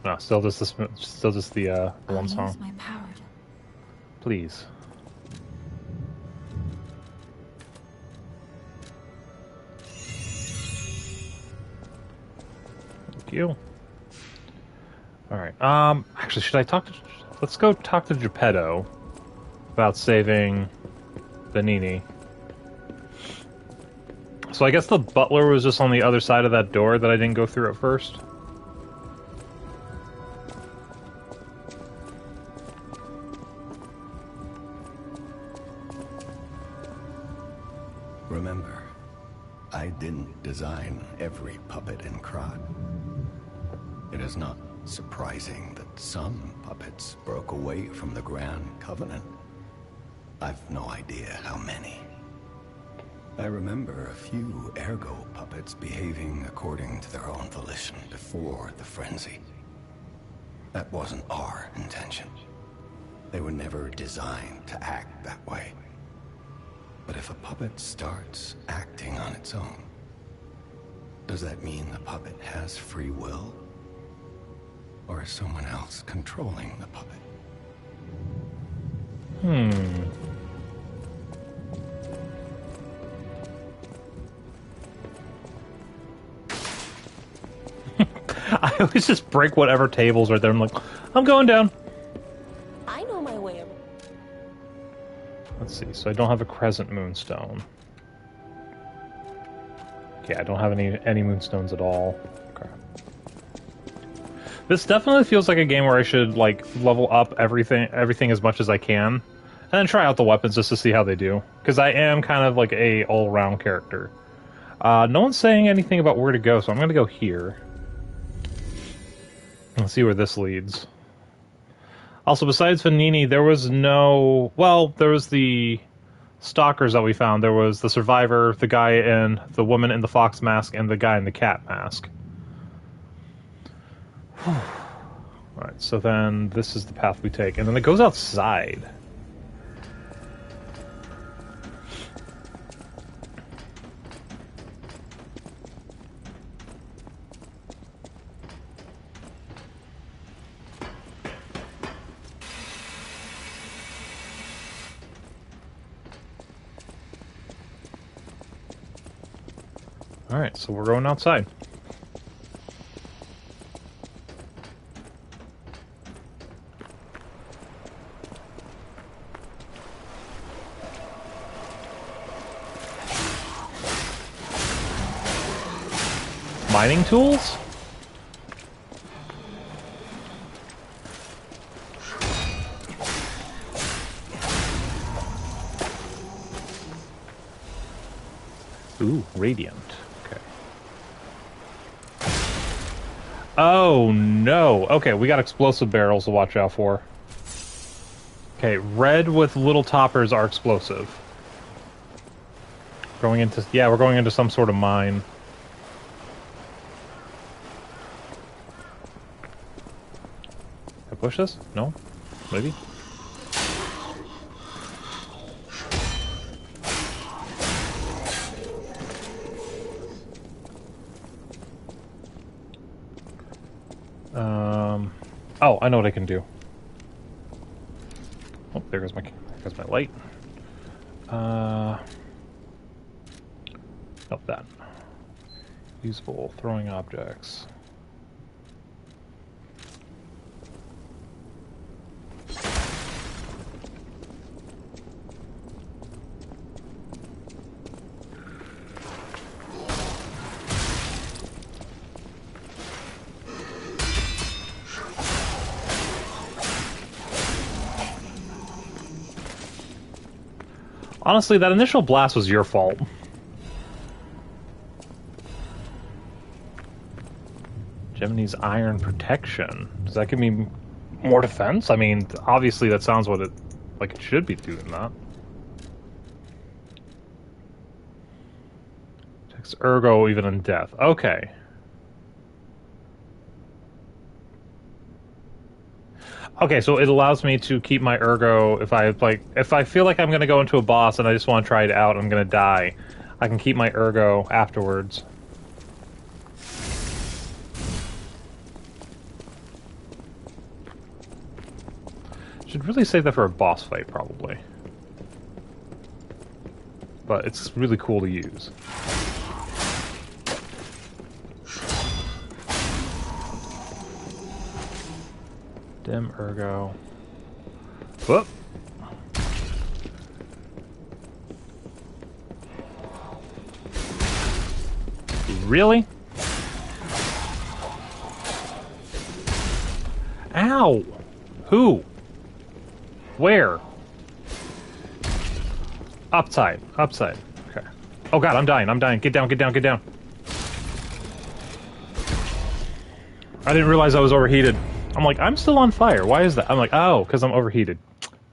A: No, still just the one song.
G: Use my power to...
A: Please. Thank you. Alright, actually, should I talk to... Let's go talk to Geppetto about saving Venigni. So I guess the butler was just on the other side of that door that I didn't go through at first.
H: Remember, I didn't design every puppet in Krat. It is not surprising that some puppets broke away from the Grand Covenant. I've no idea how many. I remember a few Ergo puppets behaving according to their own volition before the frenzy. That wasn't our intention. They were never designed to act that way. But if a puppet starts acting on its own, does that mean the puppet has free will? Or is someone else controlling the puppet?
A: I always just break whatever tables are there. I'm like, I'm going down.
C: I know my way around.
A: Let's see. So I don't have a Crescent Moonstone. Yeah, I don't have any Moonstones at all. Okay. This definitely feels like a game where I should like level up everything as much as I can, and then try out the weapons just to see how they do. Because I am kind of like a all-round character. No one's saying anything about where to go, so I'm going to go here. Let's see where this leads. Also, besides Venigni, there was no... Well, there was the stalkers that we found. There was the survivor, the guy in the woman in the fox mask, and the guy in the cat mask. Alright, so then this is the path we take. And then it goes outside. Alright, so we're going outside. Mining tools? Ooh, radiant. Okay. Oh no. Okay, we got explosive barrels to watch out for. Okay, red with little toppers are explosive. We're going into some sort of mine. Can I push this? No? Maybe? Oh, I know what I can do. Oh, there goes my light. Oh, that. Useful throwing objects. Honestly, that initial blast was your fault. Gemini's iron protection. Does that give me more defense? I mean, obviously that sounds what it should be doing that. Protects Ergo even in death. Okay. Okay, so it allows me to keep my Ergo if I feel like I'm gonna go into a boss and I just want to try it out, I'm gonna die. I can keep my Ergo afterwards. Should really save that for a boss fight, probably. But it's really cool to use. Dim Ergo. Whoop. Really? Ow! Who? Where? Upside. Upside. Okay. Oh god, I'm dying, I'm dying. Get down, get down, get down. I didn't realize I was overheated. I'm like, I'm still on fire. Why is that? I'm like, oh, because I'm overheated.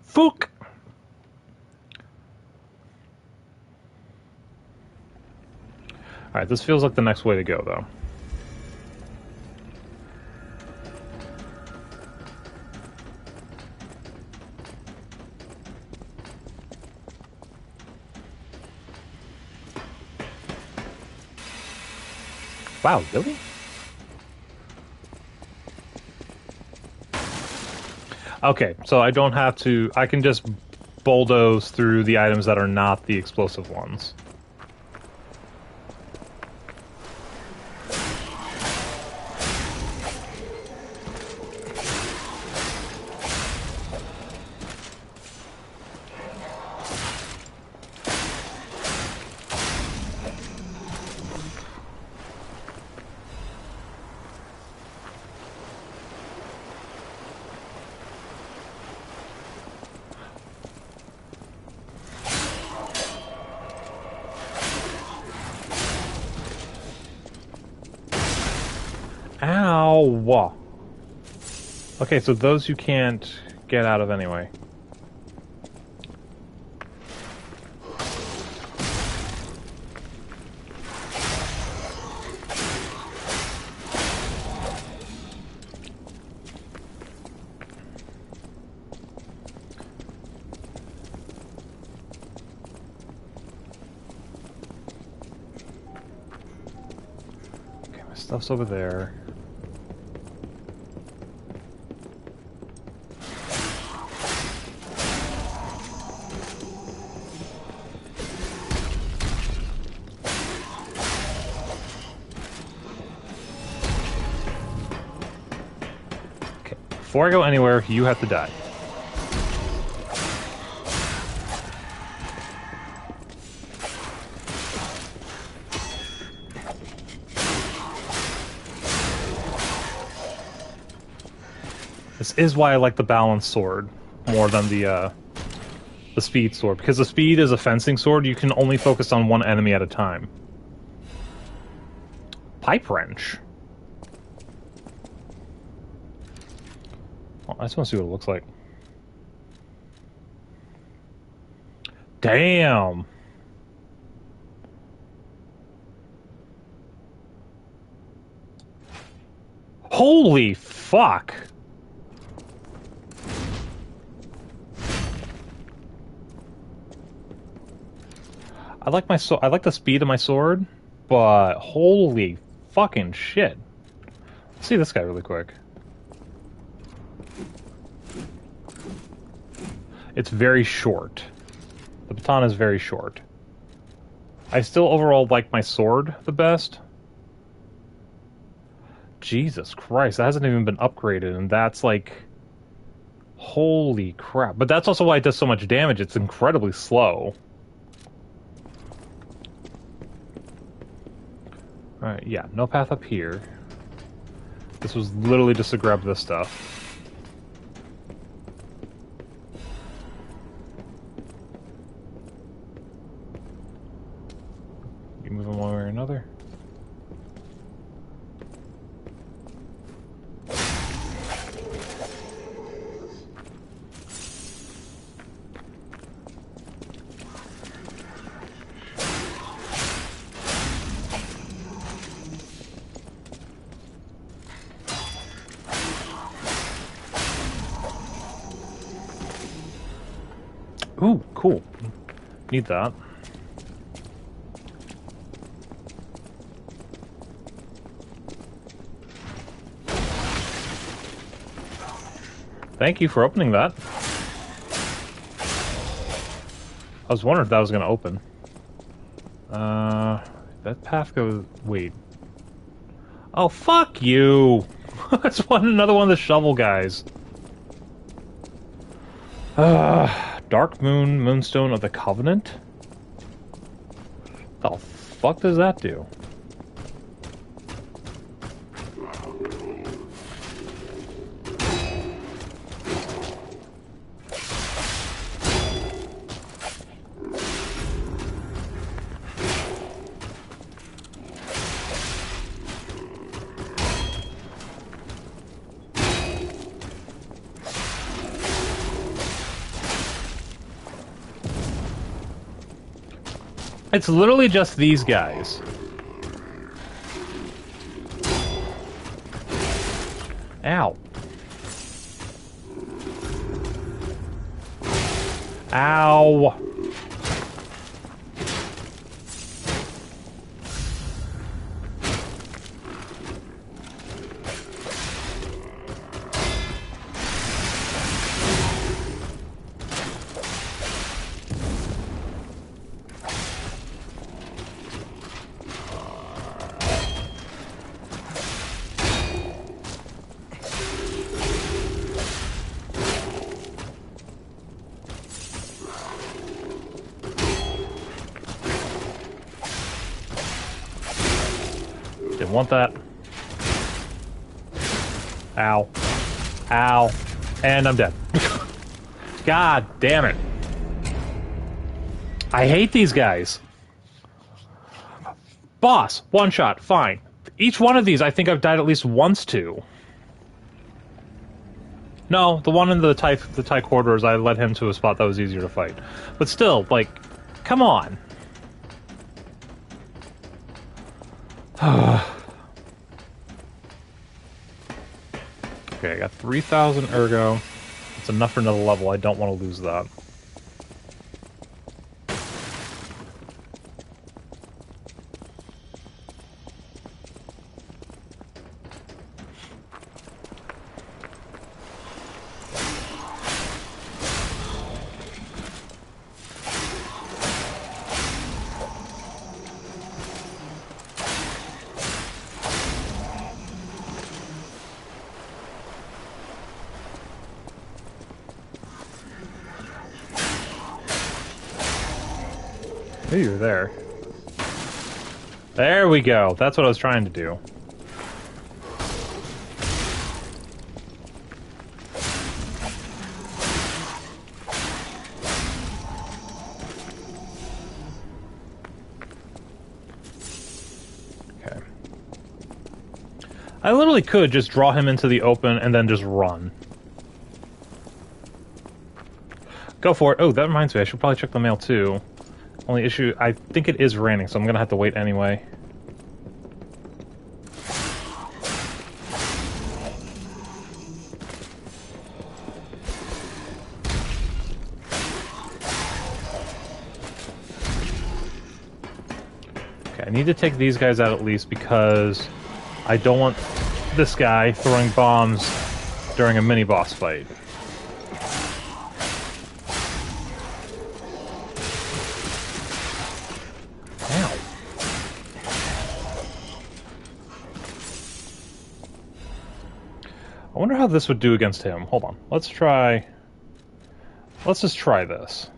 A: Fook! Alright, this feels like the next way to go, though. Wow, really? Okay, so I don't have to... I can just bulldoze through the items that are not the explosive ones. Ow! Okay, so those you can't get out of anyway. Okay, my stuff's over there. Before I go anywhere, you have to die. This is why I like the balanced sword more than the speed sword, because the speed is a fencing sword. You can only focus on one enemy at a time. Pipe wrench. I just want to see what it looks like. Damn! Holy fuck! I like my I like the speed of my sword, but holy fucking shit! Let's see this guy really quick. It's very short. The baton is very short. I still overall like my sword the best. Jesus Christ, that hasn't even been upgraded, and that's like... Holy crap. But that's also why it does so much damage. It's incredibly slow. Alright, yeah, no path up here. This was literally just to grab this stuff. Moving one way or another. Ooh, cool. Need that. Thank you for opening that. I was wondering if that was going to open. That path goes... Wait. Oh, fuck you! That's another one of the shovel guys. Dark Moon, Moonstone of the Covenant? What the fuck does that do? It's literally just these guys. Ow. Ow. Didn't want that. Ow. Ow. And I'm dead. God damn it. I hate these guys. Boss, one shot, fine. Each one of these I think I've died at least once to. No, the one in the Thai corridors, I led him to a spot that was easier to fight. But still, like, come on. Okay, I got 3,000 ergo. It's enough for another level. I don't want to lose that. Ooh, you're there. There we go. That's what I was trying to do. Okay. I literally could just draw him into the open and then just run. Go for it. Oh, that reminds me. I should probably check the mail too. Only issue, I think it is raining, so I'm gonna have to wait anyway. Okay, I need to take these guys out at least because I don't want this guy throwing bombs during a mini-boss fight. I wonder how this would do against him. Hold on. Let's just try this.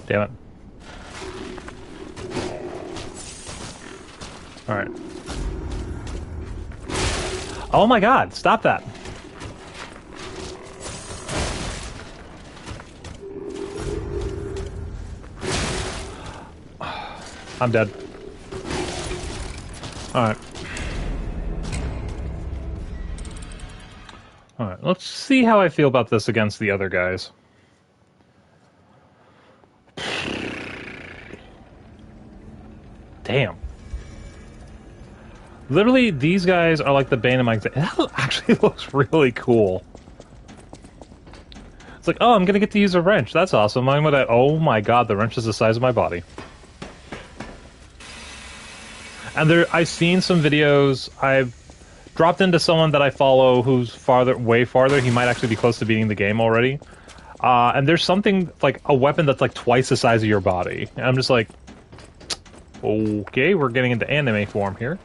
A: Damn it. Alright. Oh my god, stop that. I'm dead. Alright. Alright, let's see how I feel about this against the other guys. Damn. Literally, these guys are like the bane of my existence. That actually looks really cool. It's like, oh, I'm gonna get to use a wrench. That's awesome. I'm gonna... Oh my god, the wrench is the size of my body. And I've seen some videos. I've dropped into someone that I follow who's way farther. He might actually be close to beating the game already. And there's something like a weapon that's like twice the size of your body. And I'm just like, okay, we're getting into anime form here.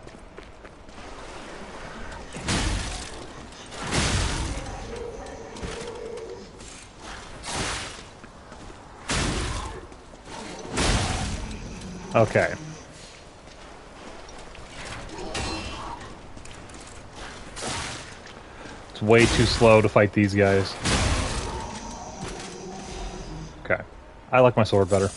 A: Okay. It's way too slow to fight these guys. Okay. I like my sword better.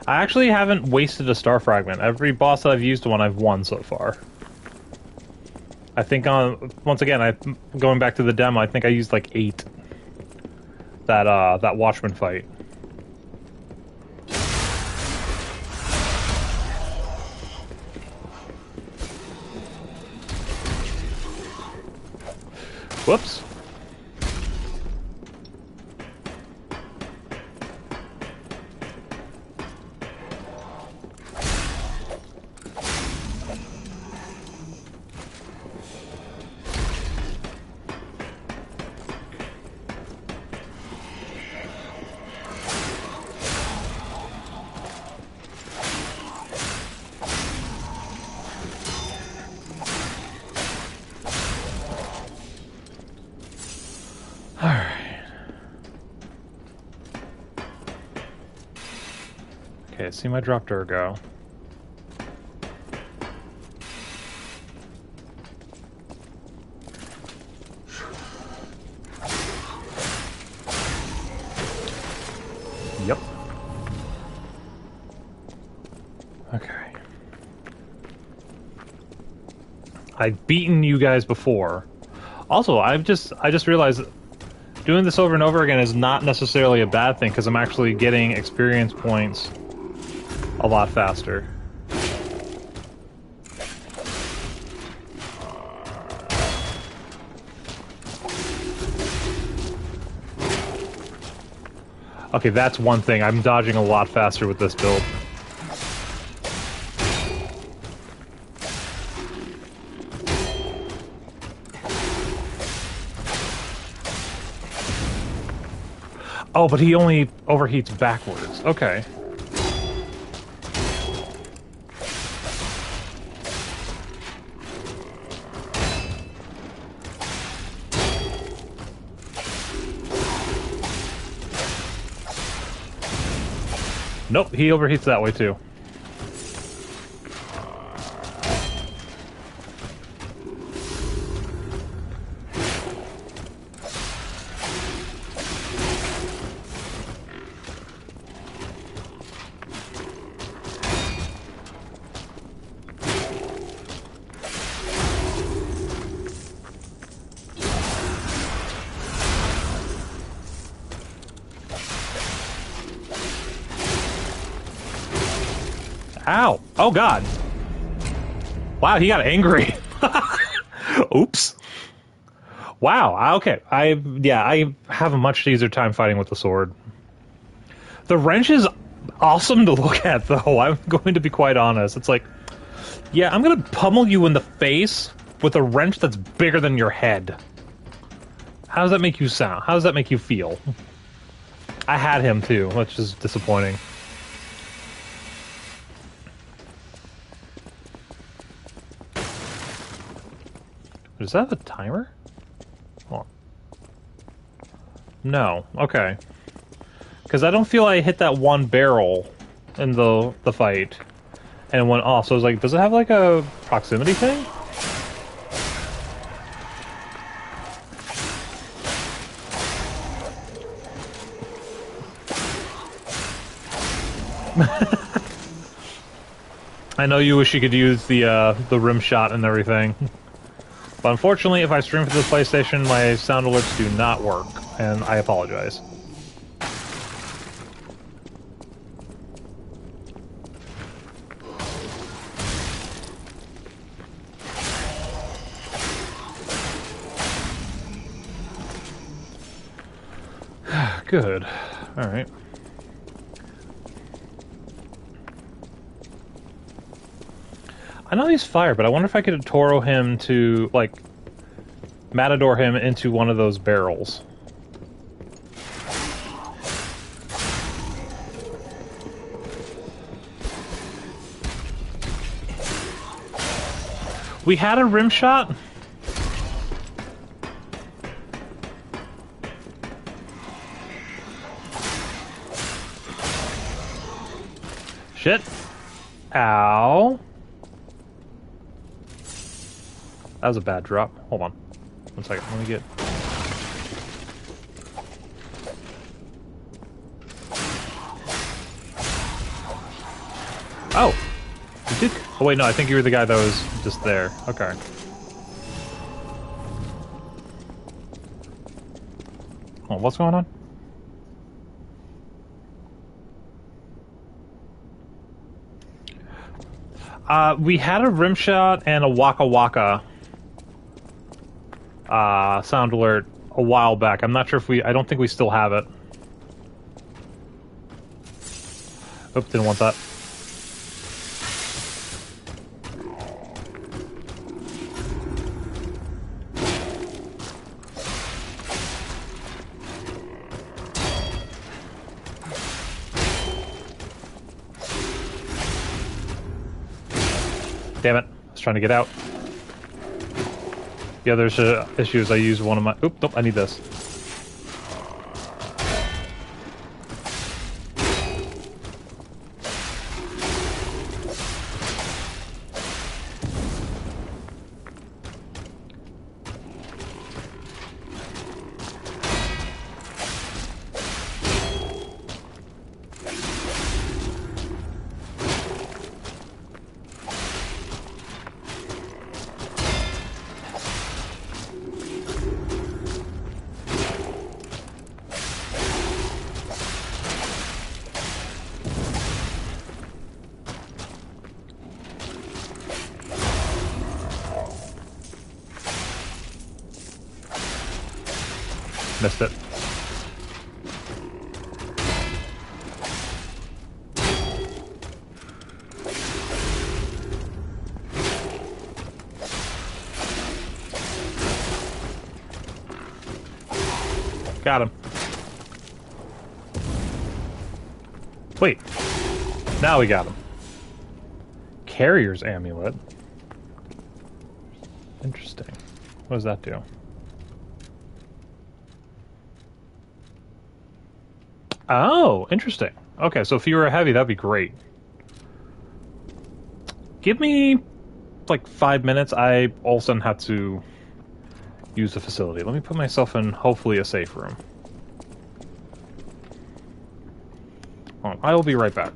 A: I actually haven't wasted a star fragment. Every boss that I've used one, I've won so far. I think once again, going back to the demo, I think I used like 8. That Watchman fight. Whoops. Okay, see my drop door go. Yep. Okay. I've beaten you guys before. Also, I just realized doing this over and over again is not necessarily a bad thing, because I'm actually getting experience points a lot faster. Okay, that's one thing. I'm dodging a lot faster with this build. Oh, but he only overheats backwards. Okay. Nope, he overheats that way too. Ow! Oh god! Wow, he got angry. Oops. Wow. Okay. I have a much easier time fighting with the sword. The wrench is awesome to look at, though. I'm going to be quite honest. It's like, yeah, I'm gonna pummel you in the face with a wrench that's bigger than your head. How does that make you sound? How does that make you feel? I had him too, which is disappointing. Does that have a timer? Hold on. No. Okay. Because I don't feel I hit that one barrel in the fight and it went off. So I was like, does it have like a proximity thing? I know you wish you could use the rim shot and everything. But unfortunately, if I stream for the PlayStation, my sound alerts do not work, and I apologize. Good. Alright. I know he's fire, but I wonder if I could Toro him to, like, Matador him into one of those barrels. We had a rim shot? Shit. Ow. That was a bad drop. Hold on. 1 second. Let me get... Oh! You did... Oh wait, no, I think you were the guy that was just there. Okay. Oh, what's going on? We had a rim shot and a Waka Waka sound alert a while back. I'm not sure if we... I don't think we still have it. Oops, didn't want that. Damn it. I was trying to get out. The other issue is I used one of my... Oop, nope, I need this. Missed it. Got him. Wait. Now we got him. Carrier's amulet. Interesting. What does that do? Oh, interesting. Okay, so if you were a heavy, that'd be great. Give me, like, 5 minutes. I all of a sudden have to use the facility. Let me put myself in, hopefully, a safe room. Hold on, I will be right back.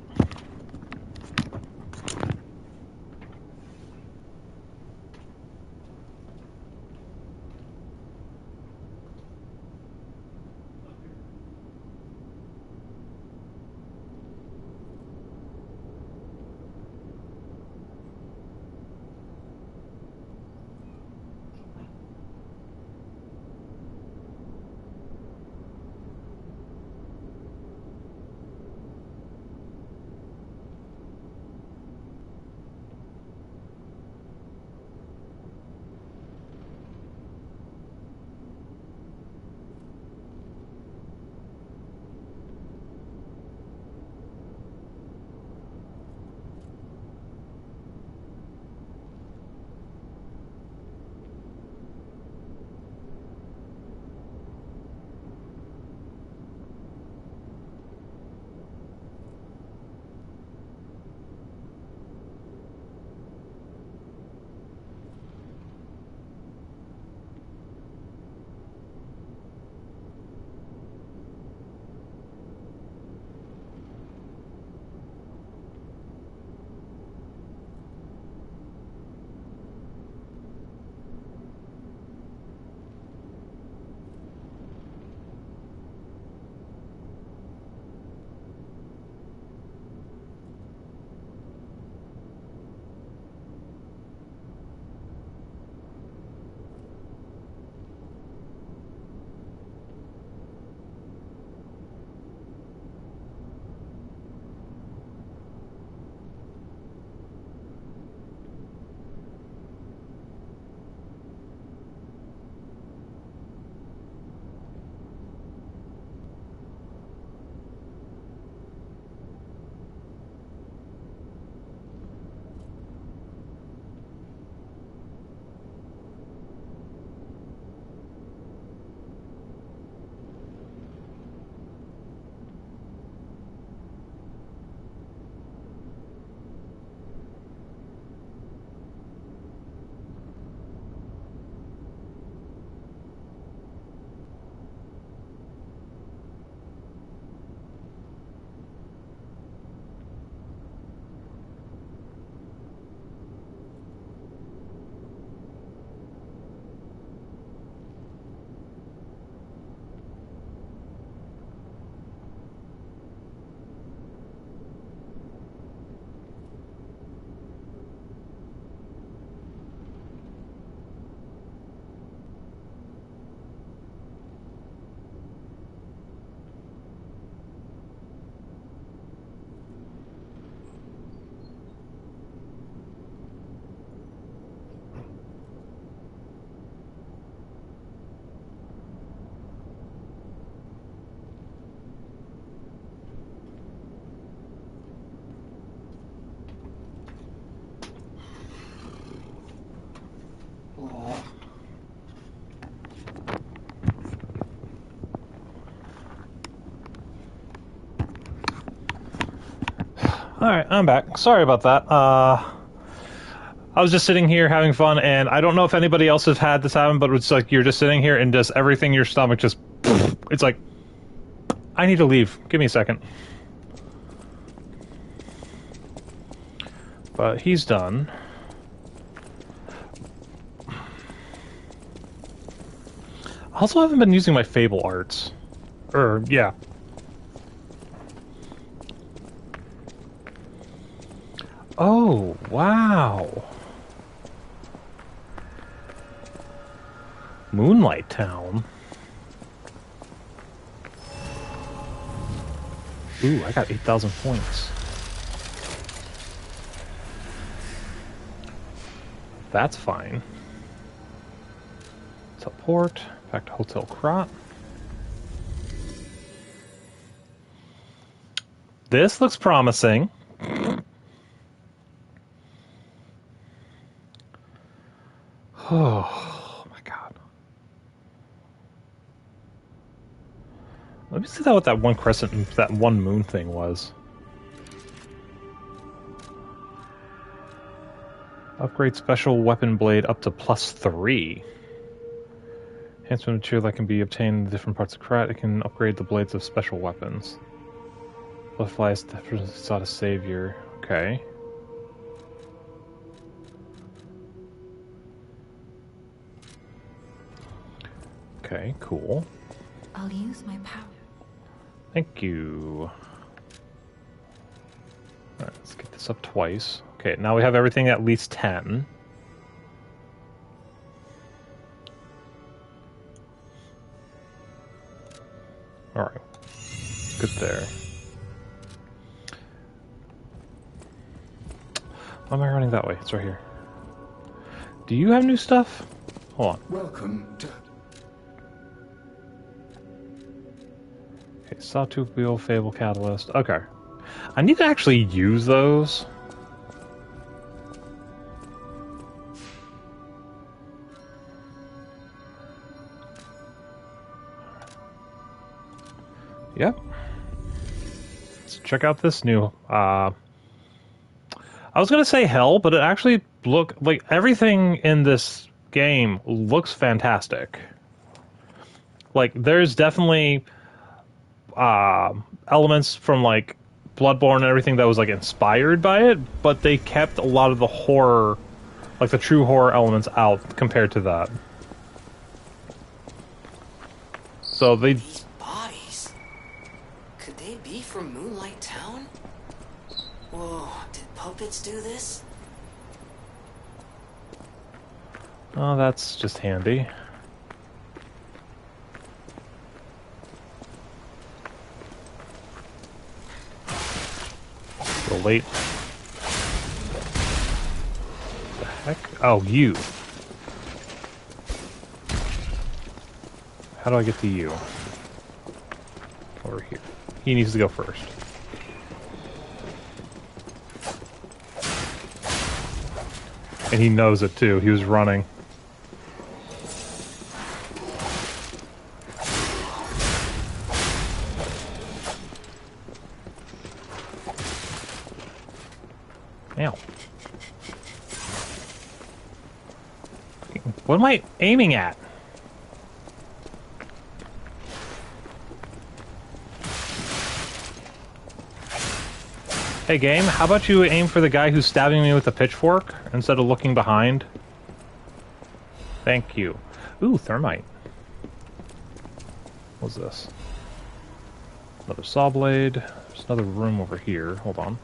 A: Alright, I'm back. Sorry about that. I was just sitting here having fun, and I don't know if anybody else has had this happen, but it's like you're just sitting here and just everything in your stomach just... It's like, I need to leave. Give me a second. But he's done. I also haven't been using my Fable arts. Yeah. Oh, wow. Moonlight Town. Ooh, I got 8,000 points. That's fine. Teleport. Back to Hotel Krat. This looks promising. Oh my god. Let me see what that one crescent, that one moon thing was. Upgrade special weapon blade up to +3. Enhancement material that can be obtained in different parts of Krat. It can upgrade the blades of special weapons. Butterflies sought a savior. Okay. Okay, cool.
G: I'll use my power.
A: Thank you. Alright, let's get this up twice. Okay, now we have everything at least 10. Alright. Good there. Why am I running that way? It's right here. Do you have new stuff? Hold on.
I: Welcome to...
A: Okay, Sawtooth Wheel, Fable Catalyst. Okay. I need to actually use those. Yep. Let's check out this new, I was gonna say hell, but it actually like everything in this game looks fantastic. Like, there's definitely, elements from, like, Bloodborne and everything that was, like, inspired by it, but they kept a lot of the horror, like, the true horror elements out compared to that. So they...
F: From Moonlight Town? Whoa, did puppets do this?
A: Oh, that's just handy. A little late. The heck? Oh, you. How do I get to you? Over here. He needs to go first. And he knows it too. He was running. Ow. What am I aiming at? Hey game, how about you aim for the guy who's stabbing me with a pitchfork instead of looking behind? Thank you. Ooh, thermite. What's this? Another saw blade. There's another room over here. Hold on.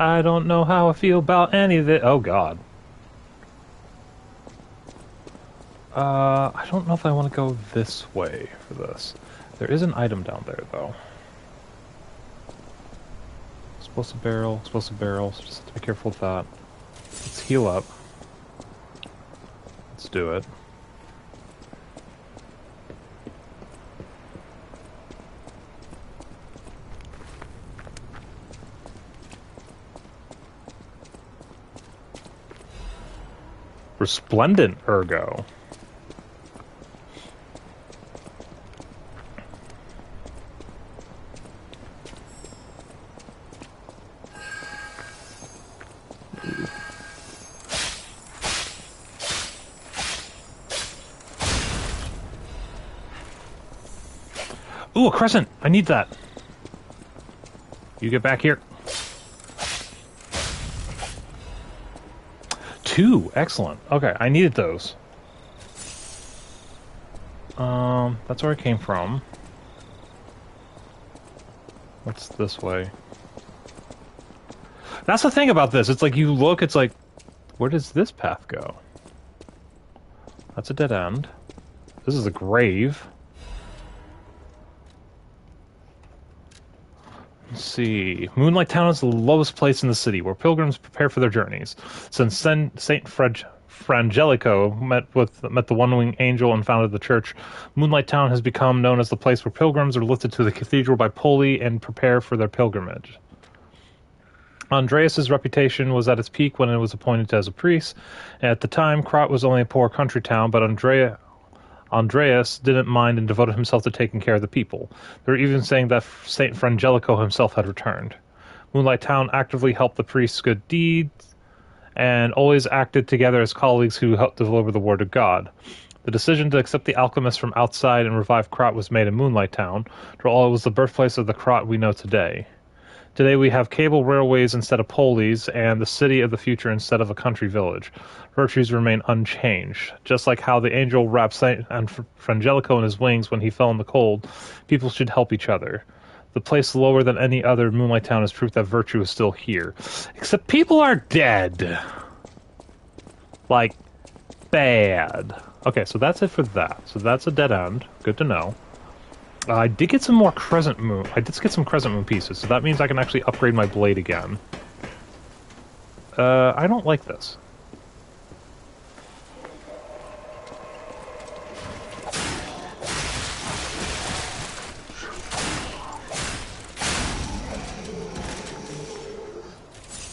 A: I don't know how I feel about any of it. Oh, God. I don't know if I want to go this way for this. There is an item down there, though. Explosive barrel, so just have to be careful with that. Let's heal up. Let's do it. Resplendent Ergo. Ooh, a crescent! I need that. You get back here. 2! Excellent. Okay, I needed those. That's where I came from. What's this way? That's the thing about this. It's like you look, it's like, where does this path go? That's a dead end. This is a grave. Let's see. Moonlight Town is the lowest place in the city, where pilgrims prepare for their journeys. Since Saint Frangelico met the one-winged angel and founded the church, Moonlight Town has become known as the place where pilgrims are lifted to the cathedral by Poli and prepare for their pilgrimage. Andreas' reputation was at its peak when it was appointed as a priest. At the time, Krat was only a poor country town, but Andreas didn't mind and devoted himself to taking care of the people. They were even saying that Saint Frangelico himself had returned. Moonlight Town actively helped the priest's good deeds and always acted together as colleagues who helped deliver the word of God. The decision to accept the alchemist from outside and revive Krat was made in Moonlight Town. After all, it was the birthplace of the Krat we know today. Today we have cable railways instead of polis, and the city of the future instead of a country village. Virtues remain unchanged. Just like how the angel wrapped Saint Frangelico in his wings when he fell in the cold, people should help each other. The place lower than any other Moonlight Town is proof that virtue is still here. Except people are dead. Like, bad. Okay, so that's it for that. So that's a dead end. Good to know. I did get some more Crescent Moon. I did get some Crescent Moon pieces, so that means I can actually upgrade my blade again. I don't like this.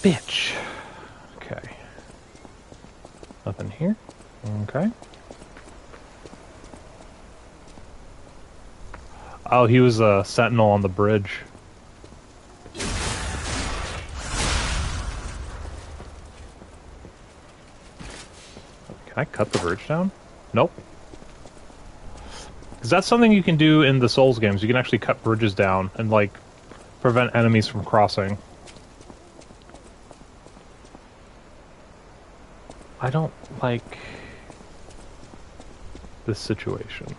A: Bitch. Okay. Nothing here. Okay. Oh, he was a sentinel on the bridge. Can I cut the bridge down? Nope. Because that's something you can do in the Souls games. You can actually cut bridges down and, like, prevent enemies from crossing. I don't like this situation.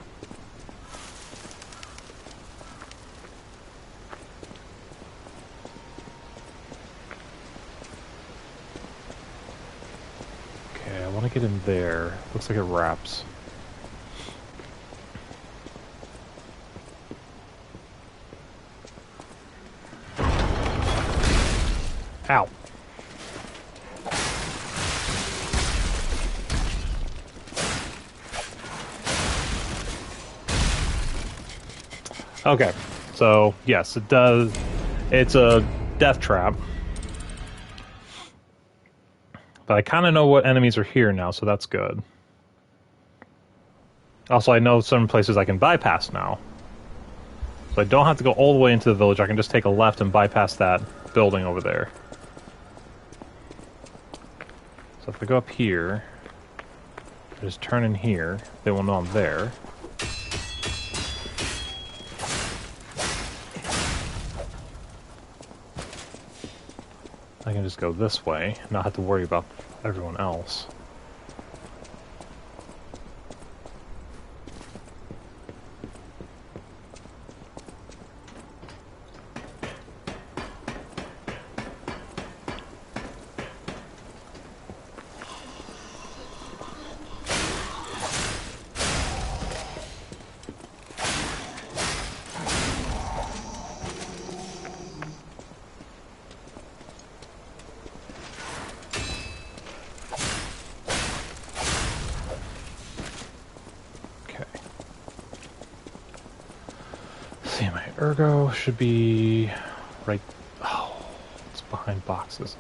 A: I want to get in there. Looks like it wraps. Ow. Okay, so yes, it does. It's a death trap. But I kind of know what enemies are here now, so that's good. Also, I know some places I can bypass now. So I don't have to go all the way into the village, I can just take a left and bypass that building over there. So if I go up here, I just turn in here, they will know I'm there. I can just go this way, and not have to worry about everyone else. Ergo should be right. Oh, it's behind boxes.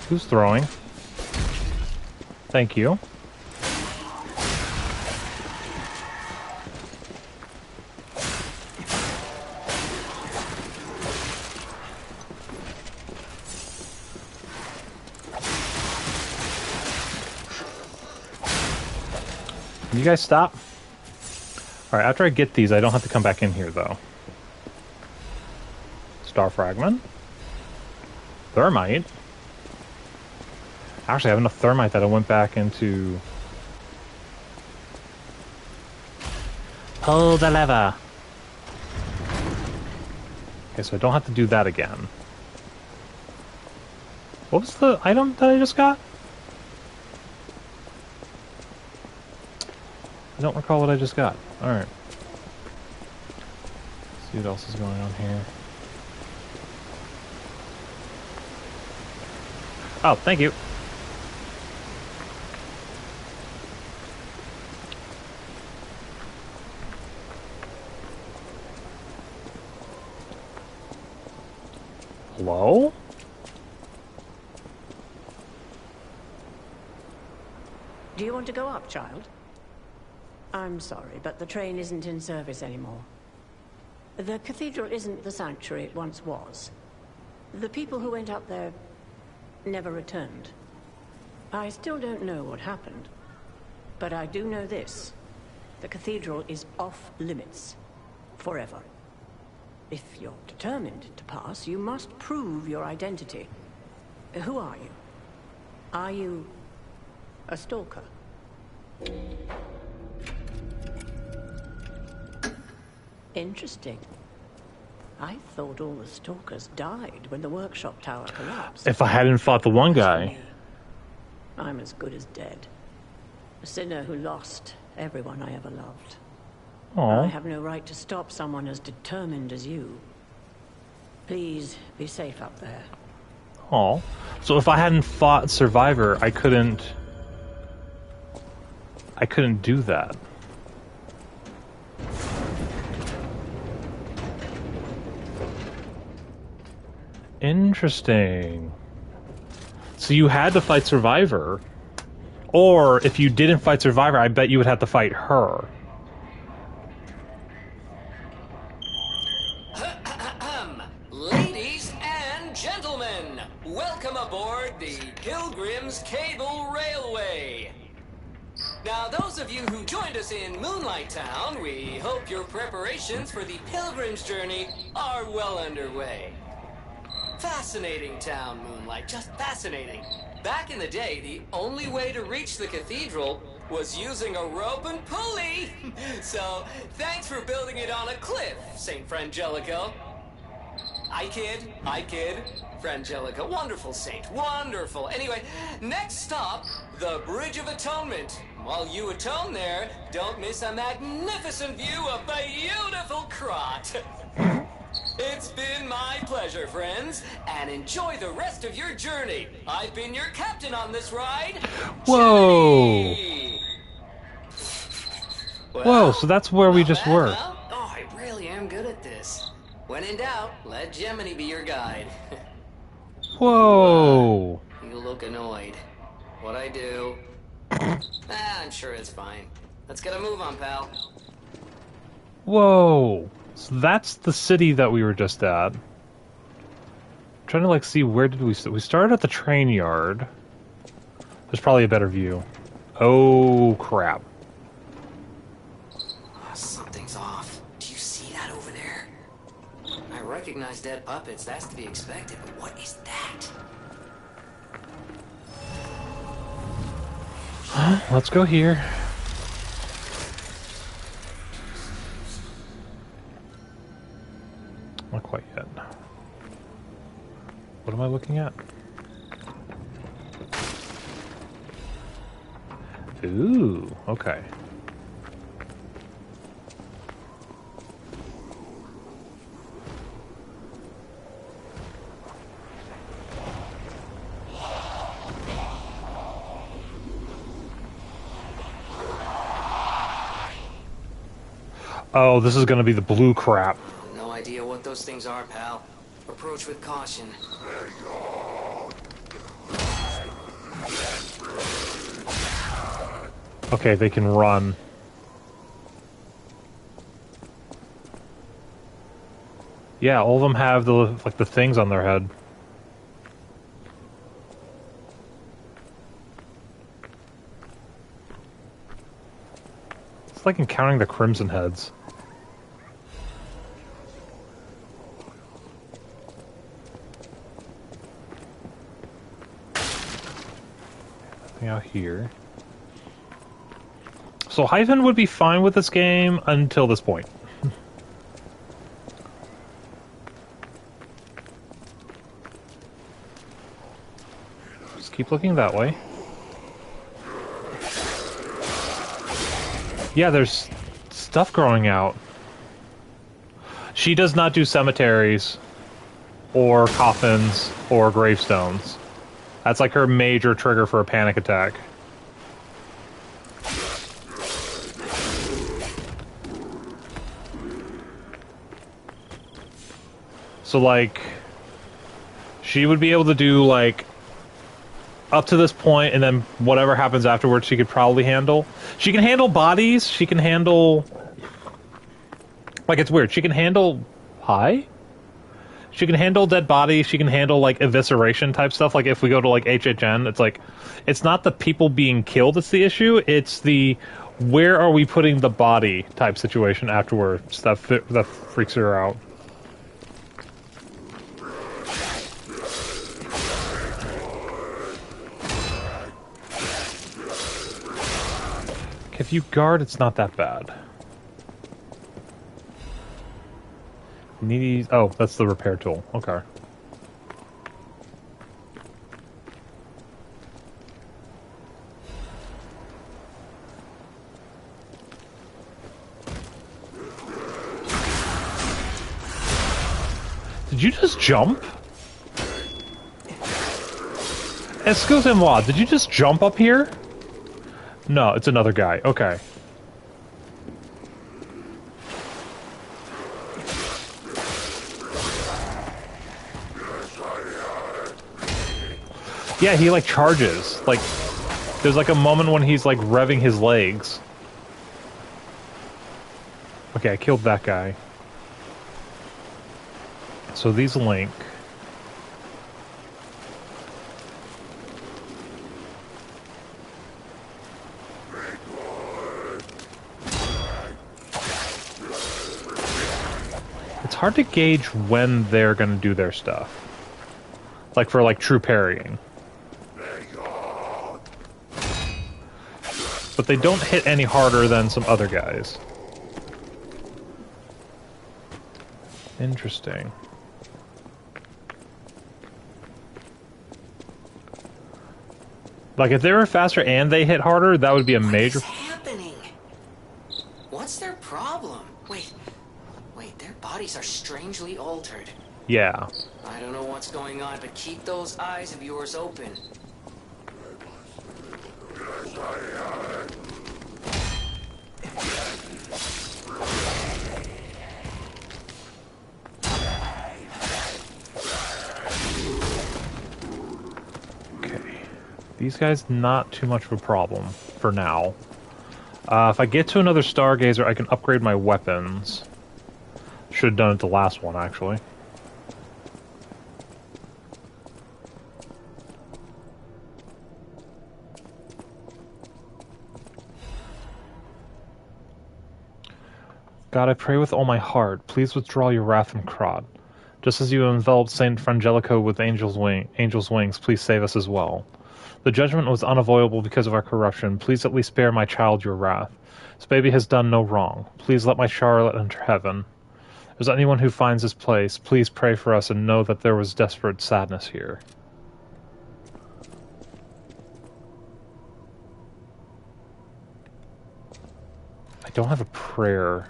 A: Who's throwing? Thank you. Can you guys stop? Alright, after I get these, I don't have to come back in here, though. Star fragment. Thermite. Actually, I have enough thermite that I went back into... Pull the lever! Okay, so I don't have to do that again. What was the item that I just got? I don't recall what I just got. Alright. See what else is going on here. Oh, thank you. Hello?
I: Do you want to go up, child? I'm sorry, but the train isn't in service anymore. The cathedral isn't the sanctuary it once was. The people who went up there never returned. I still don't know what happened, but I do know this. The cathedral is off limits. Forever. If you're determined to pass, you must prove your identity. Who are you? Are you a stalker? Interesting. I thought all the stalkers died when the workshop tower collapsed.
A: If I hadn't fought the one guy.
I: I'm as good as dead. A sinner who lost everyone I ever loved.
A: Aww.
I: I have no right to stop someone as determined as you. Please be safe up there.
A: Oh, so if I hadn't fought Survivor, I couldn't do that. Interesting. So you had to fight Survivor, or if you didn't fight Survivor, I bet you would have to fight her.
F: Ladies and gentlemen, welcome aboard the Pilgrim's Cable Railway. Now, those of you who joined us in Moonlight Town, we hope your preparations for the Pilgrim's journey are well underway. Fascinating town, Moonlight, just fascinating. Back in the day, the only way to reach the cathedral was using a rope and pulley. So, thanks for building it on a cliff, St. Frangelico. I kid. Frangelica, wonderful saint, wonderful. Anyway, next stop, the Bridge of Atonement. While you atone there, don't miss a magnificent view of beautiful Krat. It's been my pleasure, friends, and enjoy the rest of your journey. I've been your captain on this ride.
A: Whoa!
F: Well,
A: Whoa, so that's where we just were.
F: Huh? Oh, I really am good at this. When in doubt, let Gemini be your guide.
A: Whoa!
F: You look annoyed. What I do? I'm sure it's fine. Let's get a move on, pal.
A: Whoa! So that's the city that we were just at. I'm trying to see where did we start? We started at the train yard. There's probably a better view. Oh crap.
F: Something's off. Do you see that over there? I recognize dead puppets, that's to be expected, but what is that?
A: Let's go here. Not quite yet. What am I looking at? Ooh, okay. Oh, this is gonna be the blue crap.
F: No idea what those things are, pal. Approach with caution.
A: Okay, they can run. Yeah, all of them have the things on their head. It's like encountering the Crimson Heads. Nothing out here. So Hyphen would be fine with this game until this point. Just keep looking that way. Yeah, there's stuff growing out. She does not do cemeteries or coffins or gravestones. That's like her major trigger for a panic attack. So like, she would be able to do like up to this point, and then whatever happens afterwards she could probably handle. She can handle bodies, she can handle... Like, it's weird. She can handle... She can handle dead bodies, she can handle, like, evisceration type stuff. Like, if we go to, like, HHN, it's like... It's not the people being killed that's the issue, it's the... Where are we putting the body type situation afterwards that freaks her out. If you guard, it's not that bad. Needy... Oh, that's the repair tool. Okay. Did you just jump? Excusez-moi, did you just jump up here? No, it's another guy. Okay. Yeah, he like charges. Like, there's like a moment when he's like revving his legs. Okay, I killed that guy. So these link. It's hard to gauge when they're gonna do their stuff. Like for like true parrying. But they don't hit any harder than some other guys. Interesting. Like if they were faster and they hit harder, that would be a major...
F: What's happening? What's their problem? Wait, their bodies are strangely altered.
A: Yeah.
F: I don't know what's going on, but keep those eyes of yours open.
A: Okay. These guys, not too much of a problem for now. If I get to another Stargazer, I can upgrade my weapons. Should have done it the last one, actually. God, I pray with all my heart, please withdraw your wrath from Krod. Just as you enveloped Saint Frangelico with angel's wings, please save us as well. The judgment was unavoidable because of our corruption. Please at least spare my child your wrath. This baby has done no wrong. Please let my Charlotte enter heaven. If there's anyone who finds this place, please pray for us and know that there was desperate sadness here. I don't have a prayer.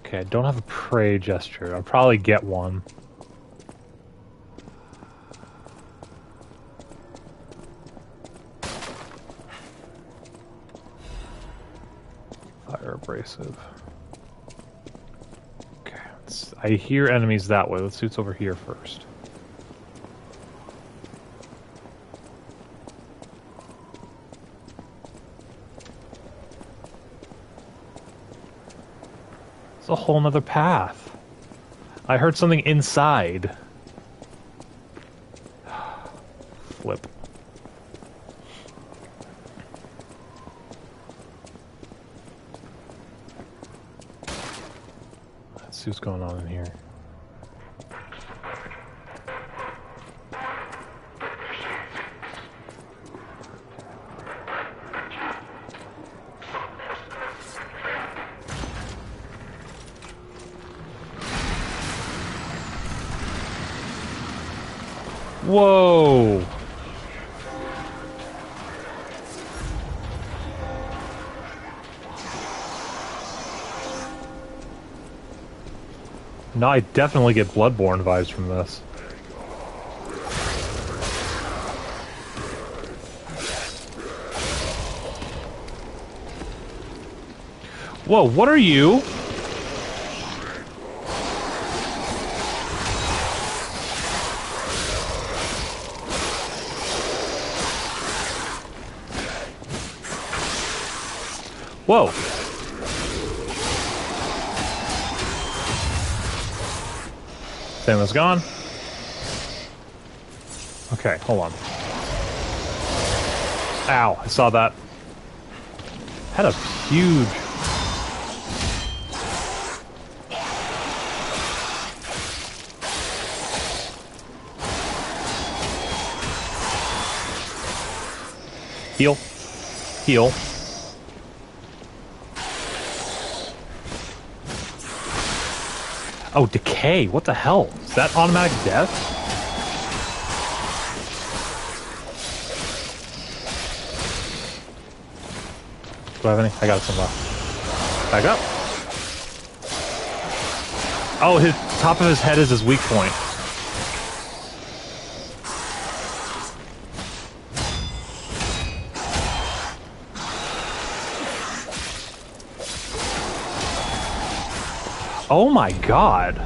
A: Okay, I don't have a pray gesture. I'll probably get one. Fire abrasive. Okay, I hear enemies that way. Let's see what's over here first. It's a whole nother path. I heard something inside. Flip. Let's see what's going on in here. Whoa! No, I definitely get Bloodborne vibes from this. Whoa, what are you? Whoa. Thing was gone. Okay, hold on. Ow, I saw that. Had a huge... Heal. Heal. Oh, decay. What the hell? Is that automatic death? Do I have any? I got some left. Back up. Oh, his top of his head is his weak point. Oh my god.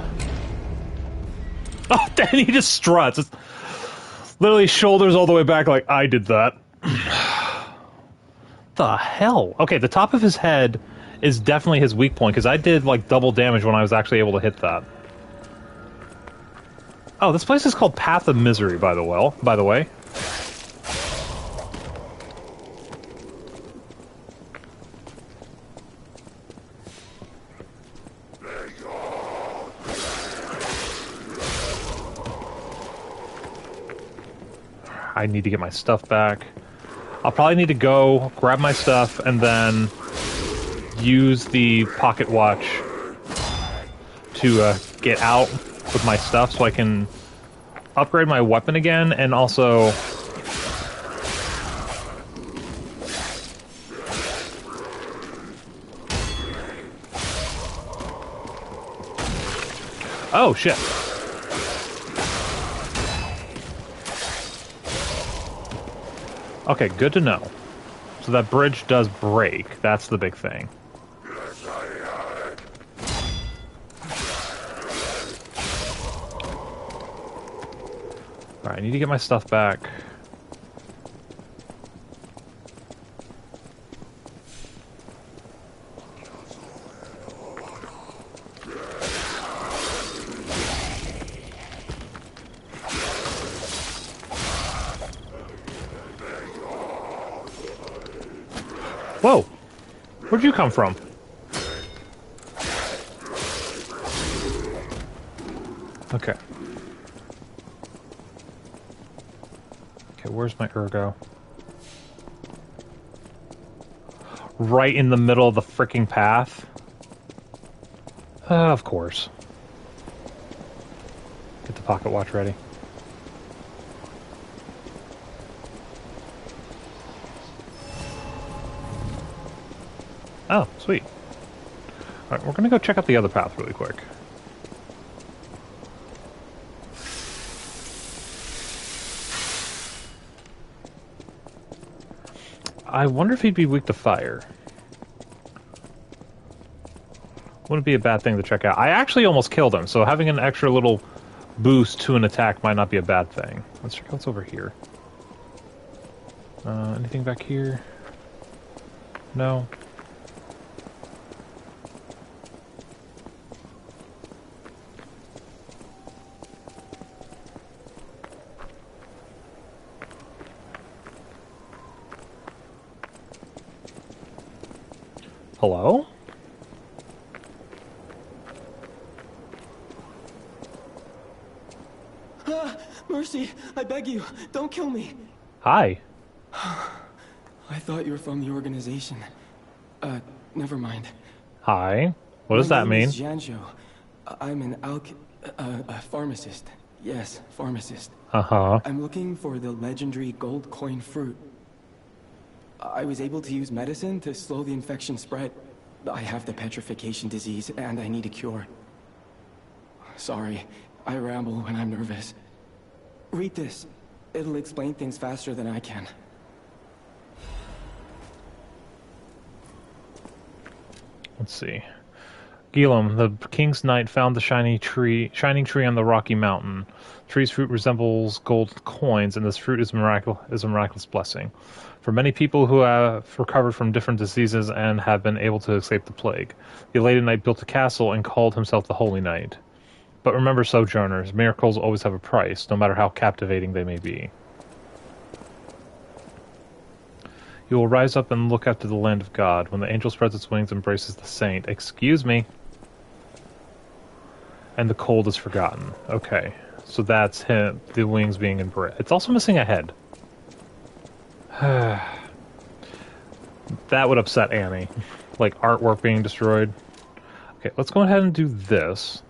A: Oh, then he just struts. It's literally shoulders all the way back like, I did that. The hell? Okay, the top of his head is definitely his weak point, because I did like double damage when I was actually able to hit that. Oh, this place is called Path of Misery, by the way. I need to get my stuff back. I'll probably need to go grab my stuff and then use the pocket watch to get out with my stuff so I can upgrade my weapon again and also... Oh, shit. Okay, good to know. So that bridge does break. That's the big thing. Alright, I need to get my stuff back. Whoa! Where'd you come from? Okay. Okay, where's my ergo? Right in the middle of the frickin' path? Of course. Get the pocket watch ready. Oh, sweet. Alright, we're gonna go check out the other path really quick. I wonder if he'd be weak to fire. Wouldn't be a bad thing to check out. I actually almost killed him, so having an extra little boost to an attack might not be a bad thing. Let's check out what's over here. Anything back here? No. Hello?
J: Mercy, I beg you, don't kill me.
A: Hi.
J: I thought you were from the organization. Never mind.
A: Hi. What does that mean?
J: My name is Janjo. I'm an a pharmacist. Yes, pharmacist.
A: Uh-huh.
J: I'm looking for the legendary gold coin fruit. I was able to use medicine to slow the infection spread. I have the petrification disease, and I need a cure. Sorry, I ramble when I'm nervous. Read this. It'll explain things faster than I can.
A: Let's see. Gilum, the king's knight, found the shining tree on the rocky mountain. The tree's fruit resembles gold coins, and this fruit is a miraculous blessing for many people who have recovered from different diseases and have been able to escape the plague. The elated knight built a castle and called himself the Holy Knight. But remember, sojourners, miracles always have a price, no matter how captivating they may be. You will rise up and look up to the land of God. When the angel spreads its wings and embraces the saint, excuse me, and the cold is forgotten. Okay, so that's him, the wings being embraced. It's also missing a head. That would upset Annie. Like artwork being destroyed. Okay, let's go ahead and do this.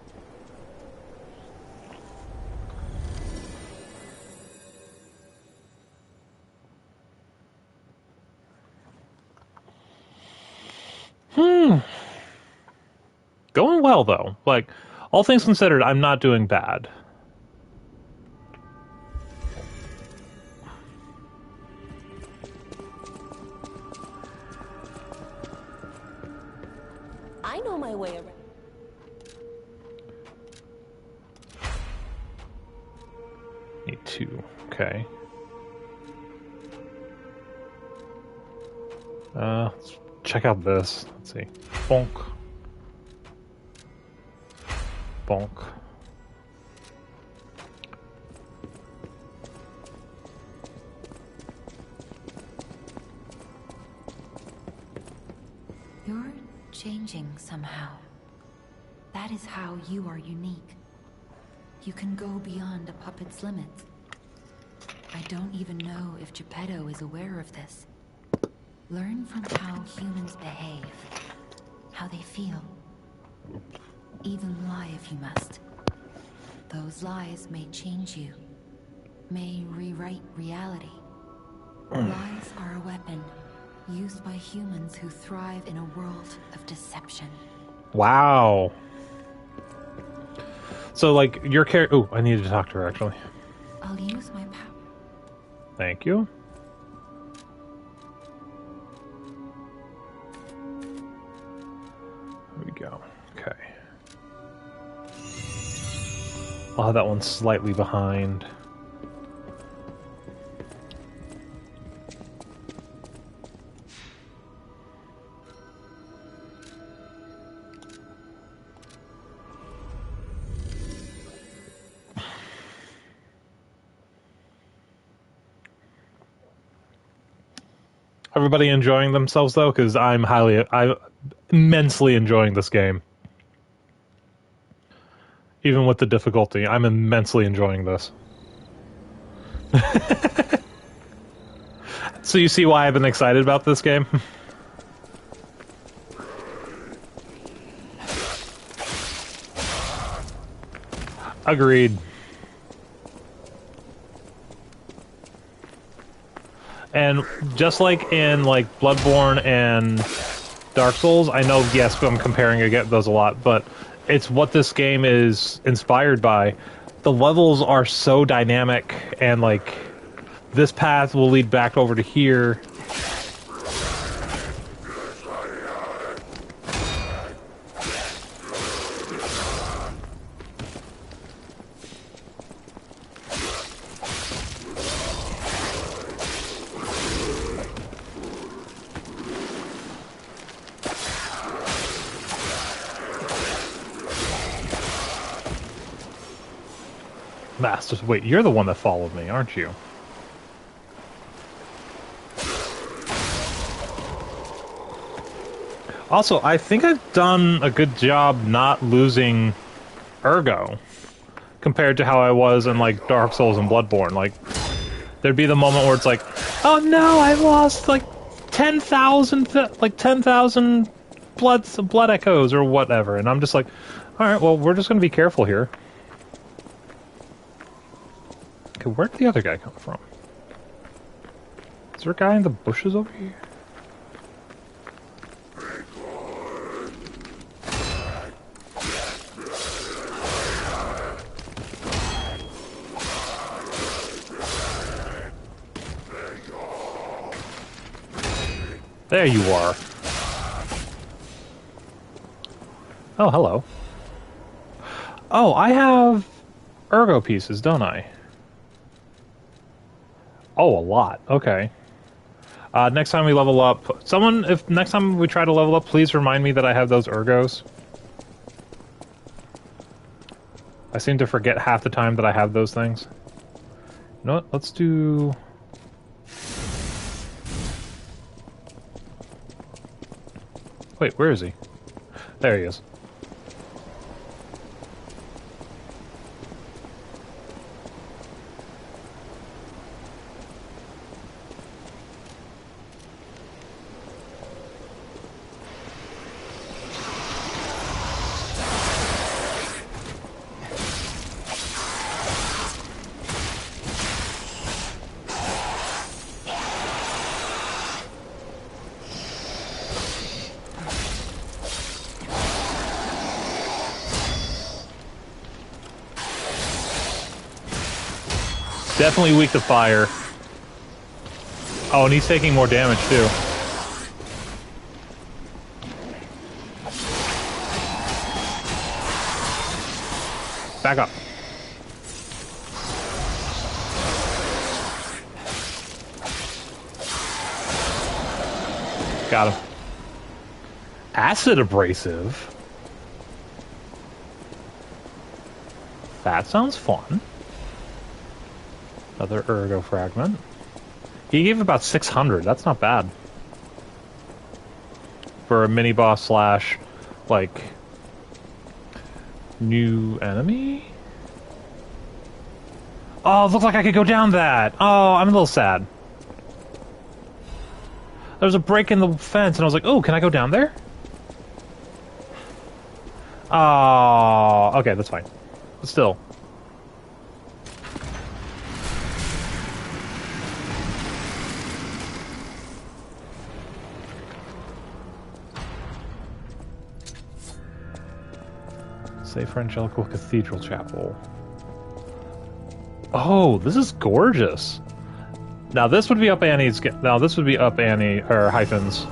A: Going well, though. Like, all things considered, I'm not doing bad.
C: I know my way around.
A: Need two. Okay. Let's check out this. Let's see. Bonk. Bonk.
G: You're changing somehow. That is how you are unique. You can go beyond a puppet's limits. I don't even know if Geppetto is aware of this. Learn from how humans behave, how they feel. Even lie if you must. Those lies may change you, may rewrite reality. Lies are a weapon used by humans who thrive in a world of deception.
A: Wow. So, like, your character... Oh, I needed to talk to her, actually.
G: I'll use my power.
A: Thank you. There we go. Okay. I'll have that one slightly behind. Everybody enjoying themselves, though? Because I'm immensely enjoying this game. Even with the difficulty, I'm immensely enjoying this. So you see why I've been excited about this game? Agreed. And just like in like Bloodborne and Dark Souls, I know, yes, I'm comparing those a lot, but it's what this game is inspired by. The levels are so dynamic, and like this path will lead back over to here. Masters, wait, you're the one that followed me, aren't you? Also, I think I've done a good job not losing Ergo compared to how I was in, like, Dark Souls and Bloodborne. Like, there'd be the moment where it's like, oh no, I lost, like, 10,000 blood echoes or whatever. And I'm just like, alright, well, we're just gonna be careful here. Okay, where'd the other guy come from? Is there a guy in the bushes over here? There you are. Oh, hello. Oh, I have Ergo pieces, don't I? Oh, a lot. Okay. Next time we level up... if next time we try to level up, please remind me that I have those Ergos. I seem to forget half the time that I have those things. You know what? Let's do... Wait, where is he? There he is. Definitely weak to fire. Oh, and he's taking more damage too. Back up. Got him. Acid abrasive. That sounds fun. Another Ergo fragment. He gave about 600. That's not bad. For a mini-boss slash, like, new enemy? Oh, it looks like I could go down that. Oh, I'm a little sad. There's a break in the fence, and I was like, oh, can I go down there? Oh, okay, that's fine. But still. Say for Angelical Cathedral Chapel. Oh, this is gorgeous. Now this would be up Annie's. Now this would be up Annie or Hyphen's.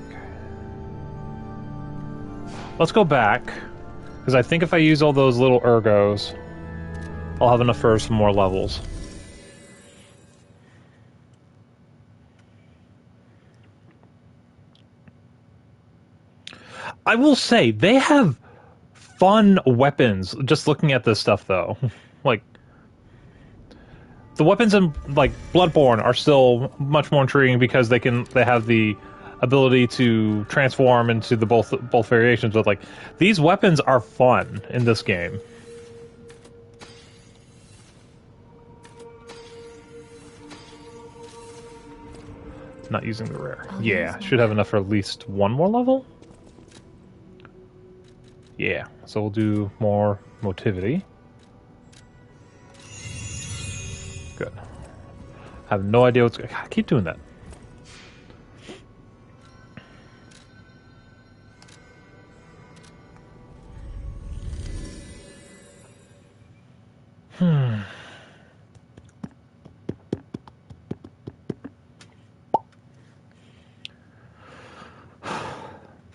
A: Okay. Let's go back because I think if I use all those little Ergos, I'll have enough for some more levels. I will say, they have fun weapons, just looking at this stuff, though. Like, the weapons in, like, Bloodborne are still much more intriguing because they have the ability to transform into the both variations, but, like, these weapons are fun in this game. Not using the rare. Yeah, should have enough for at least one more level? Yeah, so we'll do more motivity. Good. I have no idea what's going on. Keep doing that.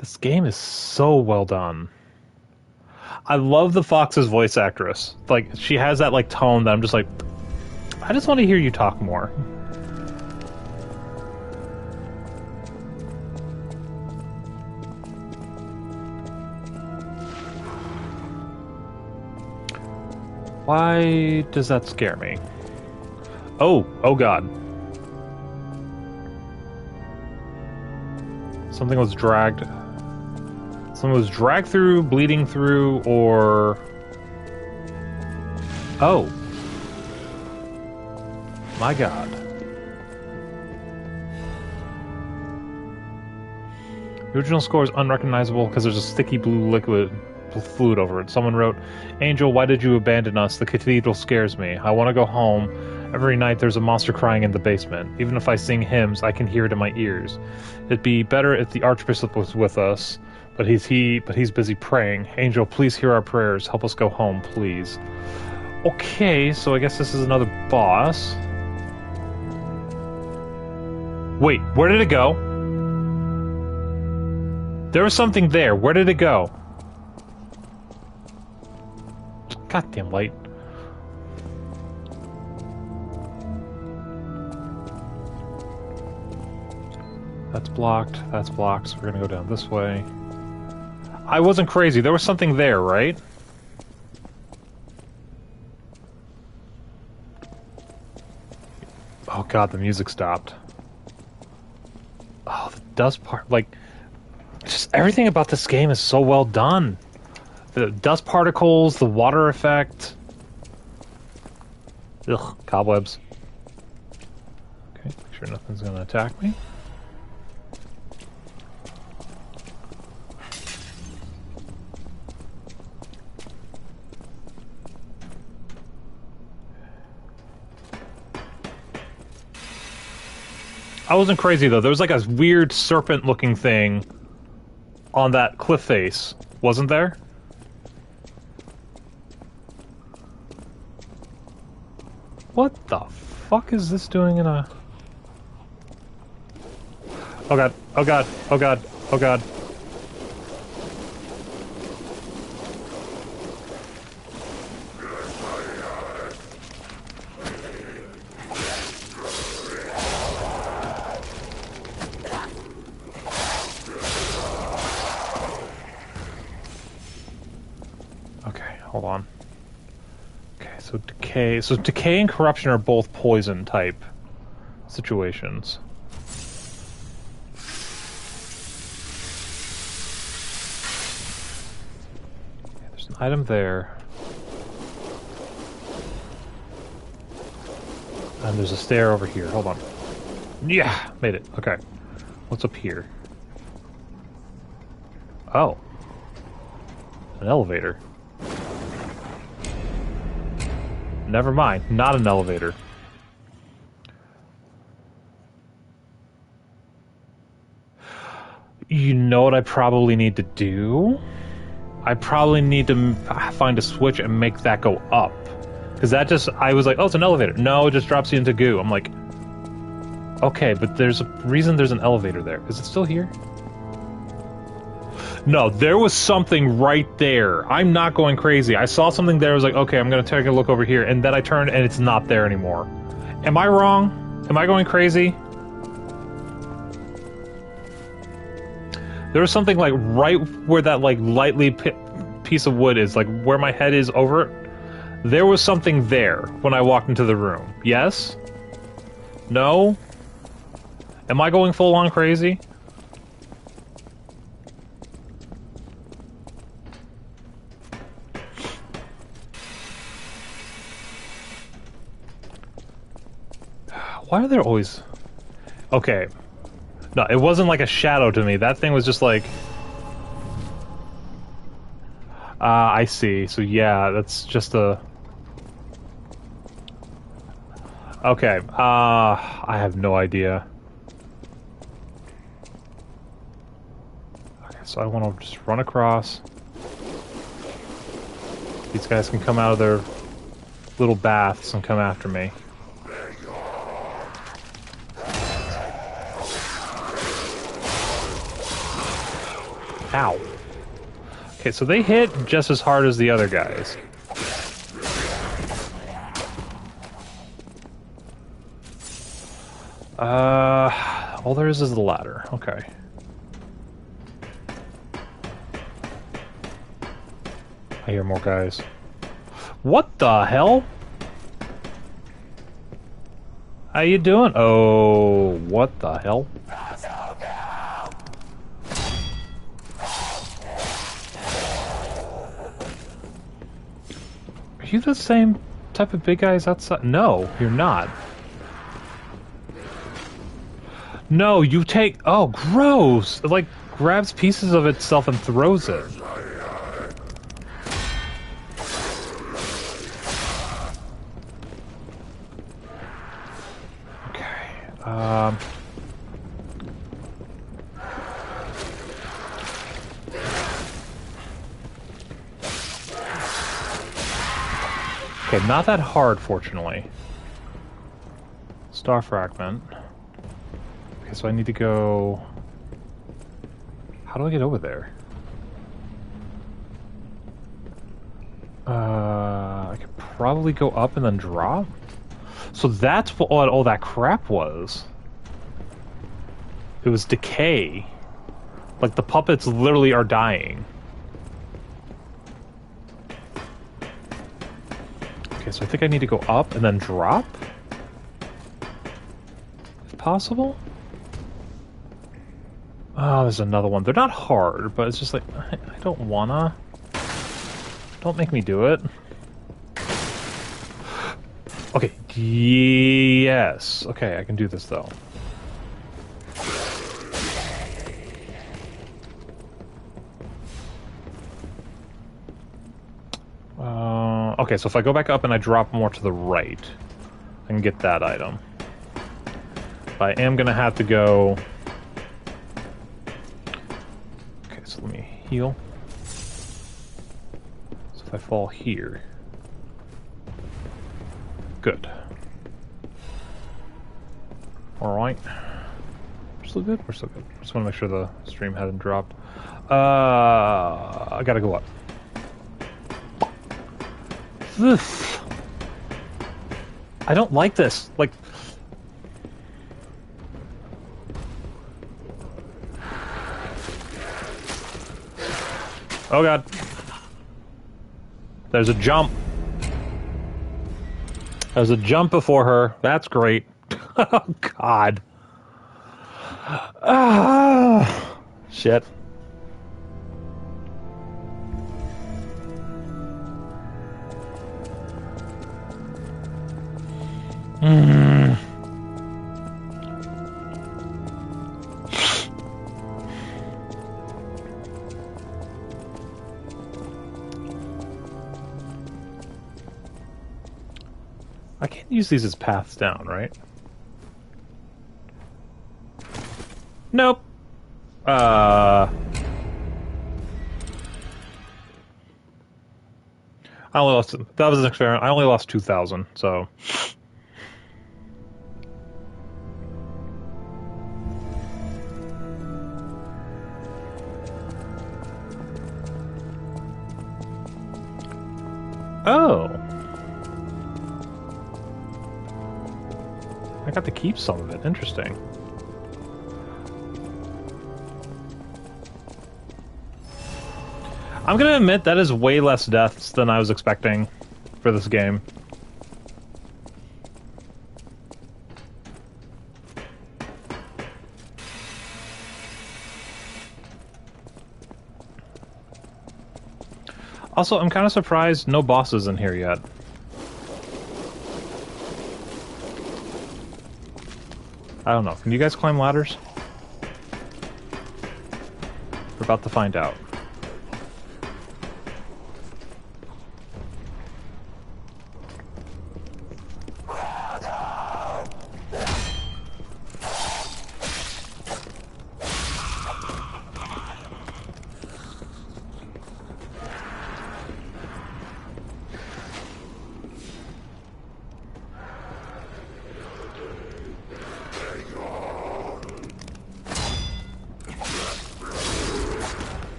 A: This game is so well done. I love the Fox's voice actress. Like, she has that, like, tone that I'm just like, I just want to hear you talk more. Why does that scare me? Oh god. Something was dragged. Something was dragged through, bleeding through, or... Oh. My god. The original score is unrecognizable because there's a sticky blue liquid fluid over it. Someone wrote, "Angel, why did you abandon us? The cathedral scares me. I want to go home. Every night there's a monster crying in the basement. Even if I sing hymns, I can hear it in my ears. It'd be better if the Archbishop was with us, but he's busy praying. Angel, please hear our prayers. Help us go home, please." Okay, so I guess this is another boss. Wait, where did it go? There was something there. Where did it go? Goddamn light. That's blocked. That's blocked. So we're gonna go down this way. I wasn't crazy. There was something there, right? Oh god, the music stopped. Oh, the dust part, like, just everything about this game is so well done. The dust particles, the water effect. Ugh, cobwebs. Okay, make sure nothing's gonna attack me. I wasn't crazy though. There was like a weird serpent-looking thing on that cliff face, wasn't there? What the fuck is this doing in a... Oh god, oh god, oh god, oh god. Hold on. Okay, so decay. So decay and corruption are both poison type situations. Okay, there's an item there. And there's a stair over here. Hold on. Yeah! Made it. Okay. What's up here? Oh. An elevator. Never mind, not an elevator. You know what I probably need to do? I probably need to find a switch and make that go up. Because that just, I was like, oh, it's an elevator. No, it just drops you into goo. I'm like, okay, but there's a reason there's an elevator there. Is it still here? No, there was something right there. I'm not going crazy. I saw something there. I was like, okay, I'm going to take a look over here. And then I turned and it's not there anymore. Am I wrong? Am I going crazy? There was something like right where that like lightly piece of wood is, like where my head is over it. There was something there when I walked into the room. Yes? No? Am I going full on crazy? Why are there always... Okay. No, it wasn't like a shadow to me. That thing was just like... I see. So yeah, that's just a... Okay. I have no idea. Okay, so I want to just run across. These guys can come out of their little baths and come after me. Ow. Okay, so they hit just as hard as the other guys. All there is the ladder. Okay. I hear more guys. What the hell? How you doing? Oh, what the hell? Are you the same type of big guys outside? No, you're not. No, you take... Oh, gross! It, like, grabs pieces of itself and throws it. Okay. Okay, not that hard, fortunately. Star fragment. Okay, so I need to go... How do I get over there? I could probably go up and then drop? So that's what all that crap was. It was decay. Like, the puppets literally are dying. Okay, so I think I need to go up and then drop? If possible? Oh, there's another one. They're not hard, but it's just like, I don't wanna. Don't make me do it. Okay, yes. Okay, I can do this, though. Okay, so if I go back up and I drop more to the right, I can get that item. But I am gonna have to go... Okay, so let me heal. So if I fall here... Good. Alright. We're still good? We're still good. Just want to make sure the stream hasn't dropped. I gotta go up. Ugh. I don't like this. Like... Oh god. There's a jump. There's a jump before her. That's great. Oh god. Ah, shit. I can't use these as paths down, right? Nope. I only lost... That was an experiment. I only lost 2,000, so... Oh. I got to keep some of it. Interesting. I'm gonna admit that is way less deaths than I was expecting for this game. Also, I'm kind of surprised no bosses in here yet. I don't know. Can you guys climb ladders? We're about to find out.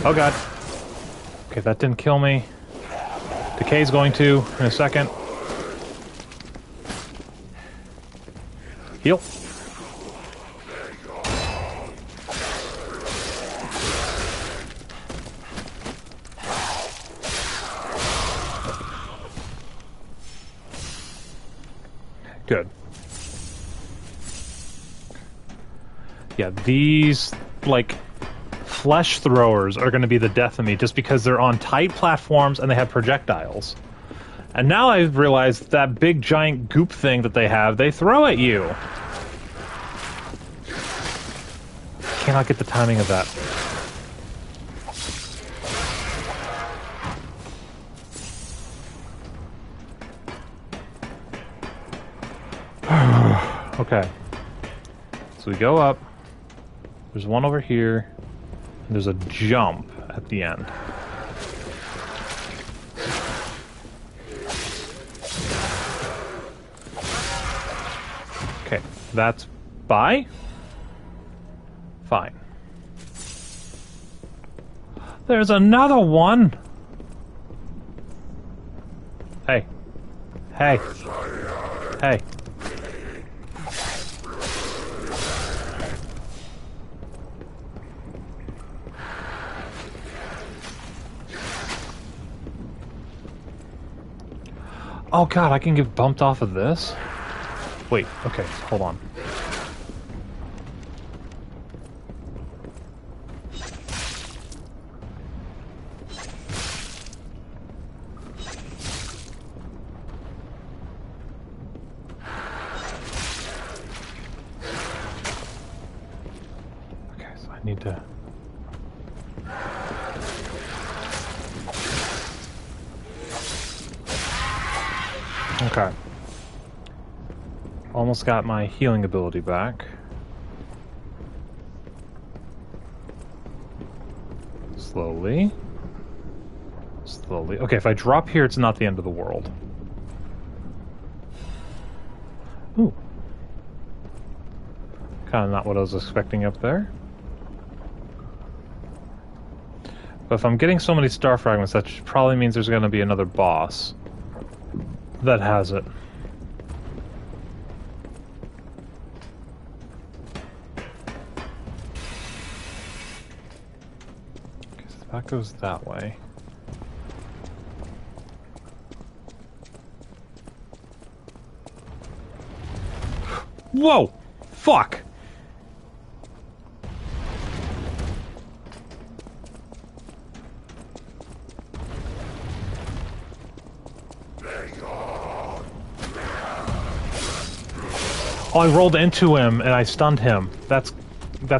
A: Oh god. Okay, that didn't kill me. Decay's going to in a second. Heal. Good. Yeah, these, like, flesh throwers are going to be the death of me just because they're on tight platforms and they have projectiles. And now I've realized that big giant goop thing that they have, they throw at you. Cannot get the timing of that. Okay. So we go up. There's one over here. And there's a jump at the end. Okay, that's by. Fine. There's another one. Hey. Hey. Hey. Oh god, I can get bumped off of this? Wait, okay, hold on. Okay, so I need to... Okay. Almost got my healing ability back. Slowly. Slowly. Okay, if I drop here, it's not the end of the world. Ooh. Kind of not what I was expecting up there. But if I'm getting so many star fragments, that probably means there's going to be another boss that has it. Okay, so that goes that way. Whoa! Fuck! Oh, I rolled into him and I stunned him. That's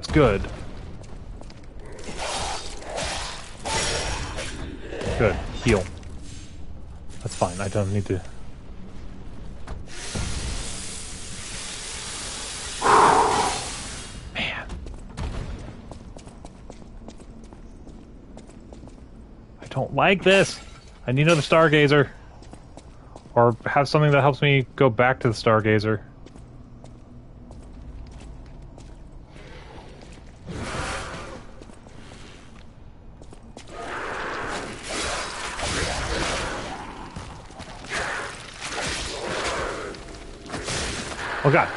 A: good. Good. Heal. That's fine. I don't need to... Man. I don't like this. I need another Stargazer. Or have something that helps me go back to the Stargazer. Oh god.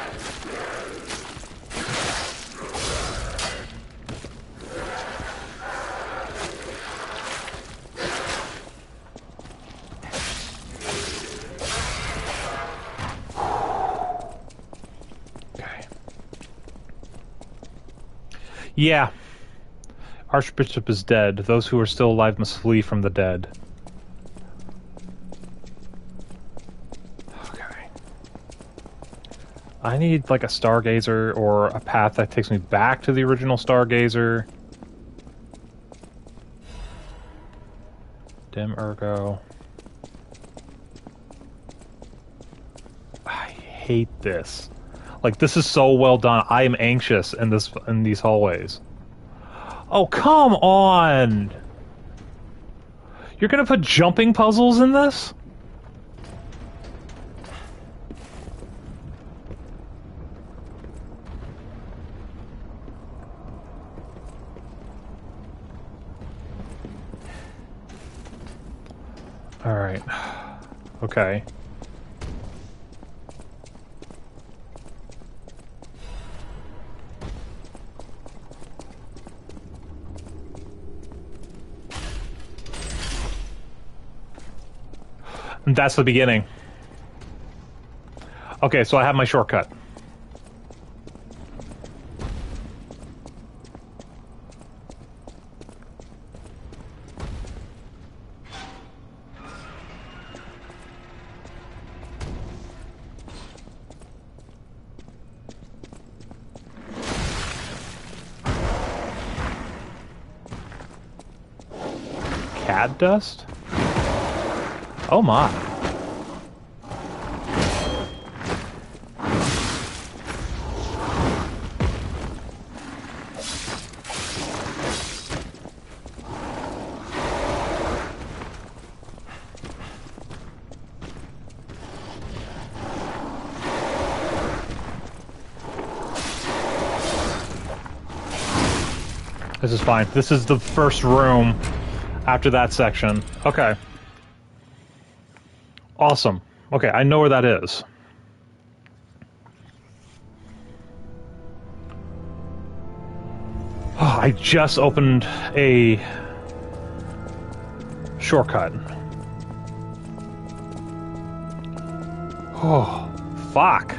A: Okay. Yeah. Archbishop is dead. Those who are still alive must flee from the dead. I need, like, a Stargazer or a path that takes me back to the original Stargazer. Dim Ergo. I hate this. Like, this is so well done. I am anxious in these hallways. Oh, come on! You're gonna put jumping puzzles in this? Alright. Okay. And that's the beginning. Okay, so I have my shortcut. Cat dust? Oh my. This is fine. This is the first room after that section. Okay. Awesome. Okay, I know where that is. Oh, I just opened a shortcut. Oh, fuck.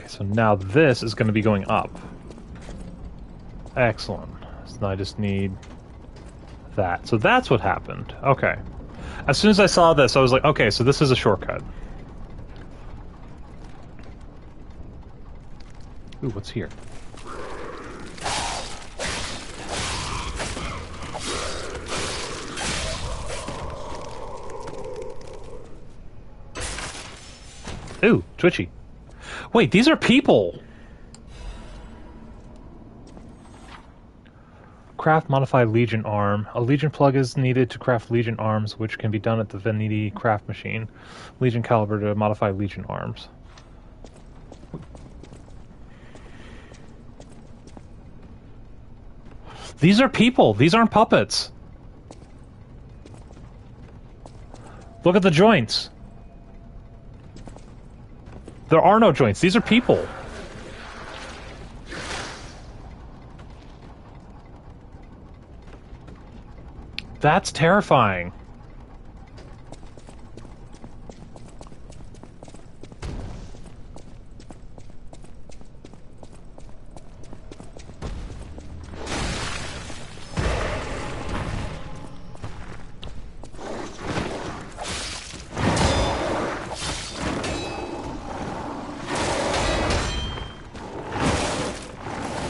A: So now this is going to be going up. Excellent. So now I just need that. So that's what happened. Okay. As soon as I saw this, I was like, okay, so this is a shortcut. Ooh, what's here? Ooh, twitchy. Wait, these are people! Craft modified Legion arm. A Legion plug is needed to craft Legion arms, which can be done at the Veniti craft machine. Legion caliber to modify Legion arms. These are people! These aren't puppets! Look at the joints! There are no joints. These are people. That's terrifying.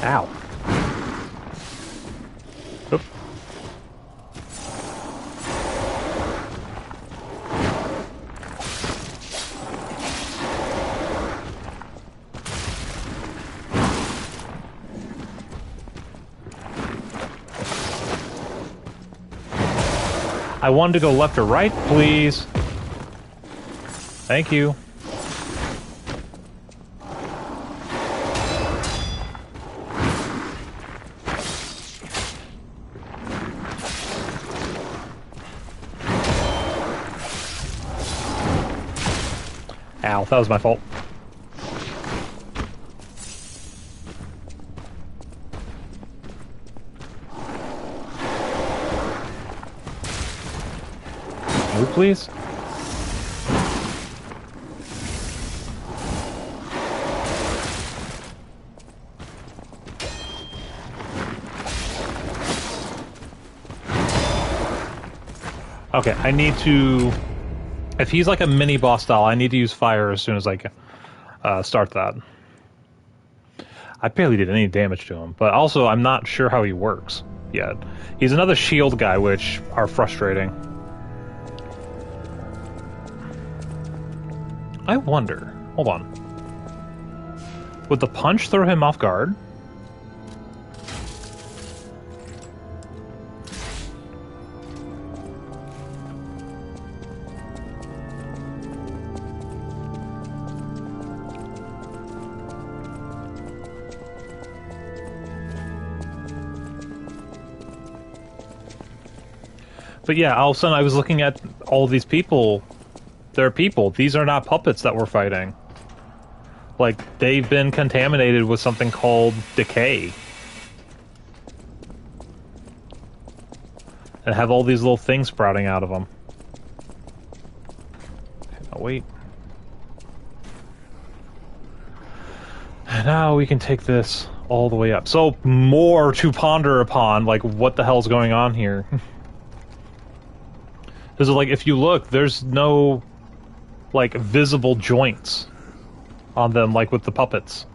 A: Ow. Oop. I wanted to go left or right, please. Thank you. Ow, that was my fault. Move, please. Okay, I need to... If he's like a mini boss style, I need to use fire as soon as I can start that. I barely did any damage to him, but also I'm not sure how he works yet. He's another shield guy, which are frustrating. I wonder... Hold on. Would the punch throw him off guard? But yeah, all of a sudden I was looking at all these people. They're people. These are not puppets that we're fighting. Like, they've been contaminated with something called decay. And have all these little things sprouting out of them. Oh, wait. And now we can take this all the way up. So, more to ponder upon, like, what the hell's going on here. Because, like, if you look, there's no, like, visible joints on them, like with the puppets.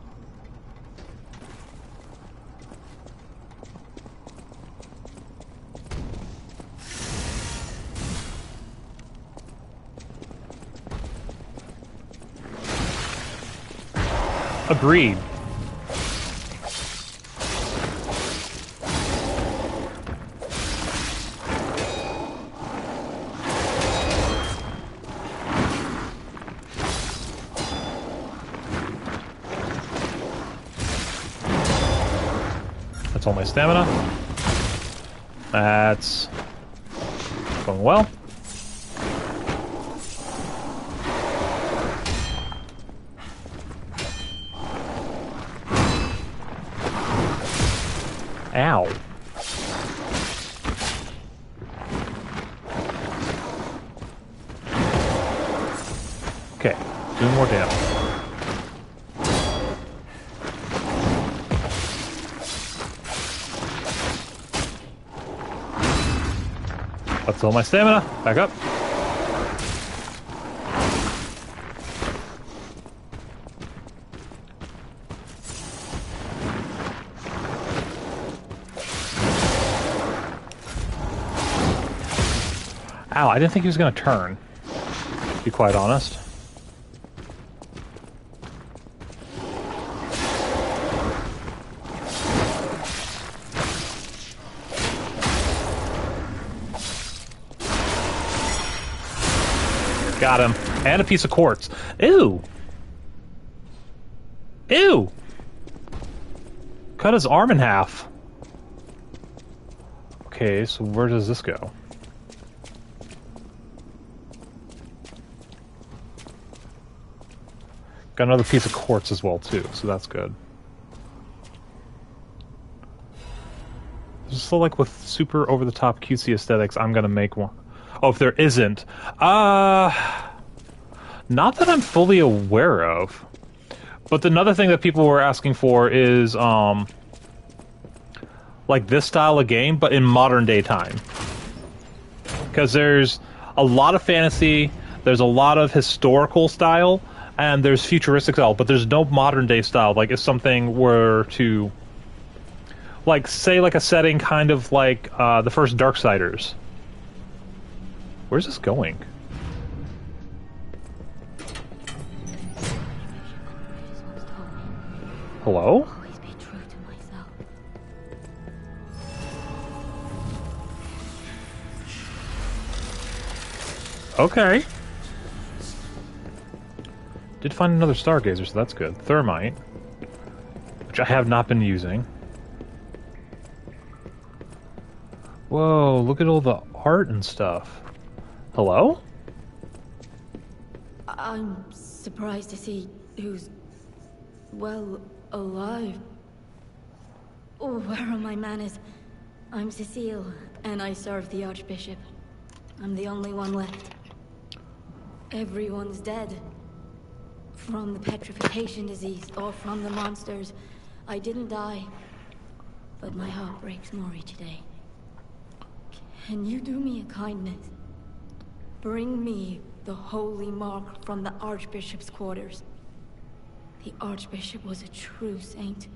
A: Agreed. That's all my stamina. That's going well. Ow. Okay, doing more damage. That's all my stamina. Back up. Ow, I didn't think he was going to turn, to be quite honest. Got him. And a piece of quartz. Ew! Ew! Cut his arm in half. Okay, so where does this go? Got another piece of quartz as well, too, so that's good. Just so, like, with super over-the-top cutesy aesthetics, I'm gonna make one. Oh, if there isn't. Not that I'm fully aware of. But another thing that people were asking for is, like, this style of game, but in modern-day time. Because there's a lot of fantasy, there's a lot of historical style, and there's futuristic style, but there's no modern-day style. Like, if something were to, like, say, like, a setting kind of like the first Darksiders. Where's this going? Hello?
G: Always be true to myself.
A: Okay. Did find another Stargazer, so that's good. Thermite, which I have not been using. Whoa, look at all the art and stuff. Hello?
G: I'm surprised to see who's, well, alive. Oh, where are my manners? I'm Cecile, and I serve the Archbishop. I'm the only one left. Everyone's dead. From the petrification disease, or from the monsters. I didn't die. But my heart breaks more each day. Can you do me a kindness? Bring me the holy mark from the Archbishop's quarters. The Archbishop was a true saint.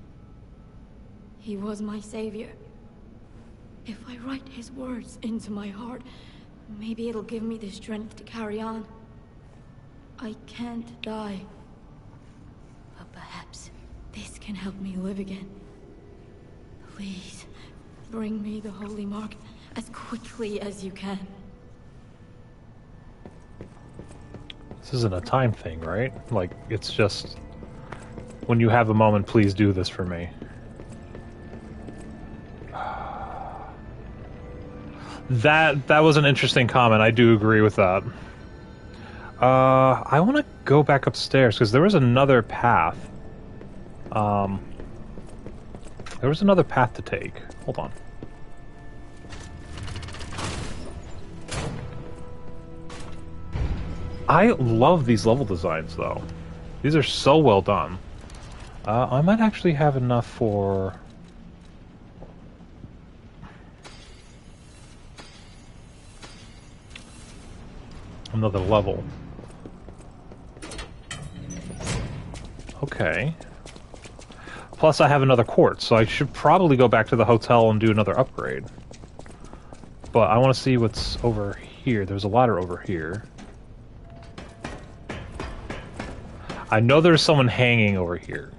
G: He was my savior. If I write his words into my heart, maybe it'll give me the strength to carry on. I can't die. But perhaps this can help me live again. Please, bring me the holy mark as quickly as you can.
A: This isn't a time thing, right? Like, it's just... when you have a moment, please do this for me. That was an interesting comment. I do agree with that. I want to go back upstairs because there was another path. There was another path to take. Hold on. I love these level designs, though. These are so well done. I might actually have enough for... another level. Okay. Plus I have another quartz, so I should probably go back to the hotel and do another upgrade. But I want to see what's over here. There's a ladder over here. I know there's someone hanging over here.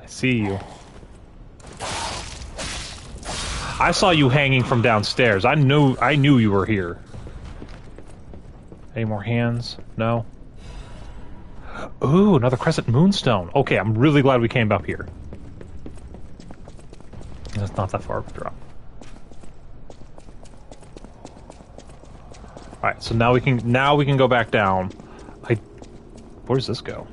A: I see you. I saw you hanging from downstairs. I knew you were here. Any more hands? No? Ooh, another Crescent Moonstone. Okay, I'm really glad we came up here. It's not that far of a drop. Alright, so now we can go back down. Where does this go?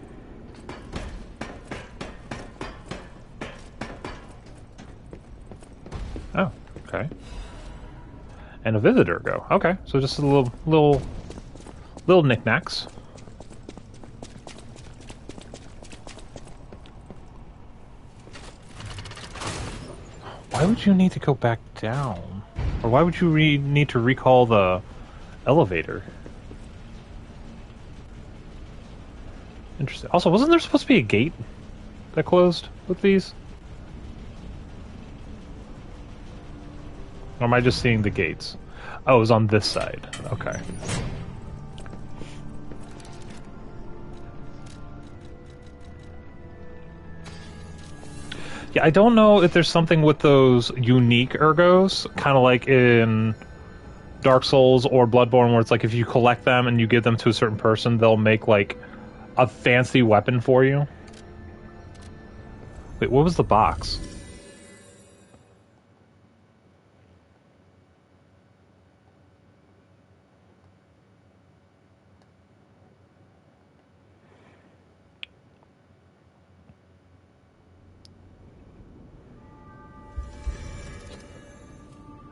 A: Oh, okay. And a visitor go. Okay, so just a little knickknacks. Why would you need to go back down? Or why would you need to recall the elevator? Interesting. Also, wasn't there supposed to be a gate that closed with these? Or am I just seeing the gates? Oh, it was on this side. Okay. Yeah, I don't know if there's something with those unique ergos, kind of like in Dark Souls or Bloodborne, where it's like if you collect them and you give them to a certain person, they'll make like a fancy weapon for you. Wait, what was the box?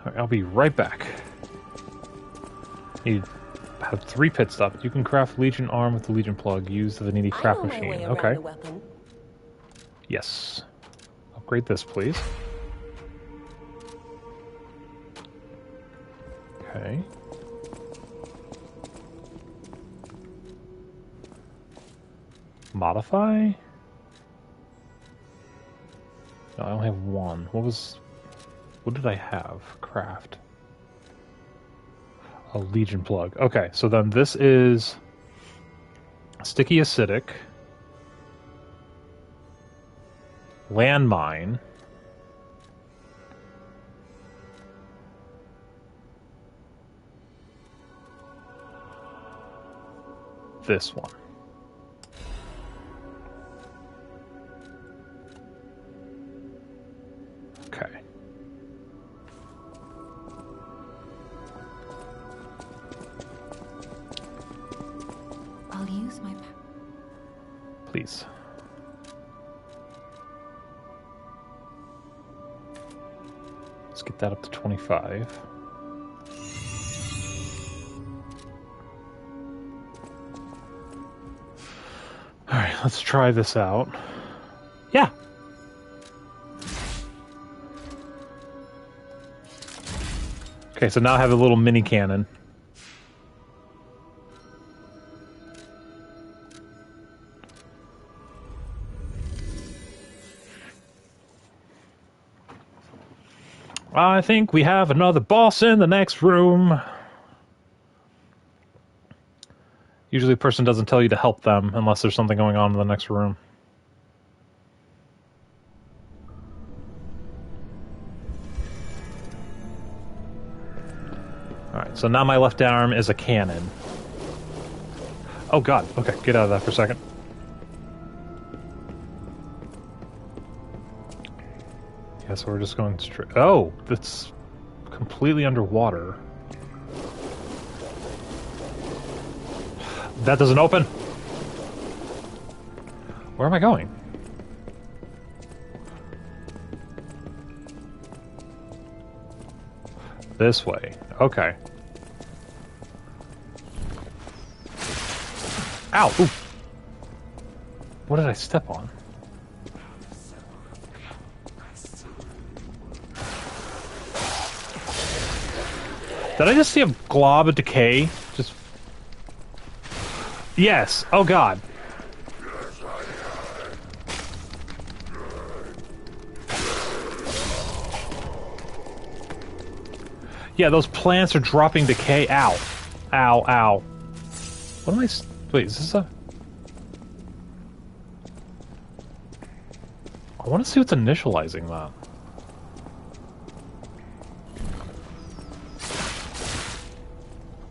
A: Alright, I'll be right back. You have 3 pit stops. You can craft Legion arm with the Legion plug. Use the Vanini craft machine. Okay. Yes. Upgrade this, please. Okay. Modify? No, I only have 1. What did I have? Craft. A Legion plug. Okay, so then this is sticky acidic, landmine, this one. Okay.
G: I'll use my...
A: Please. Let's get that up to 25. Alright, let's try this out. Yeah! Okay, so now I have a little mini cannon. I think we have another boss in the next room. Usually a person doesn't tell you to help them unless there's something going on in the next room. Alright, so now my left arm is a cannon. Oh god, okay, get out of that for a second. Yeah, Okay, so we're just going straight. Oh, that's completely underwater. That doesn't open. Where am I going? This way. Okay. Ow! Ooh. What did I step on? Did I just see a glob of decay? Just... Yes! Oh god. Yeah, those plants are dropping decay. Ow. Ow, ow. What am I... Wait, is this a... I want to see what's initializing that.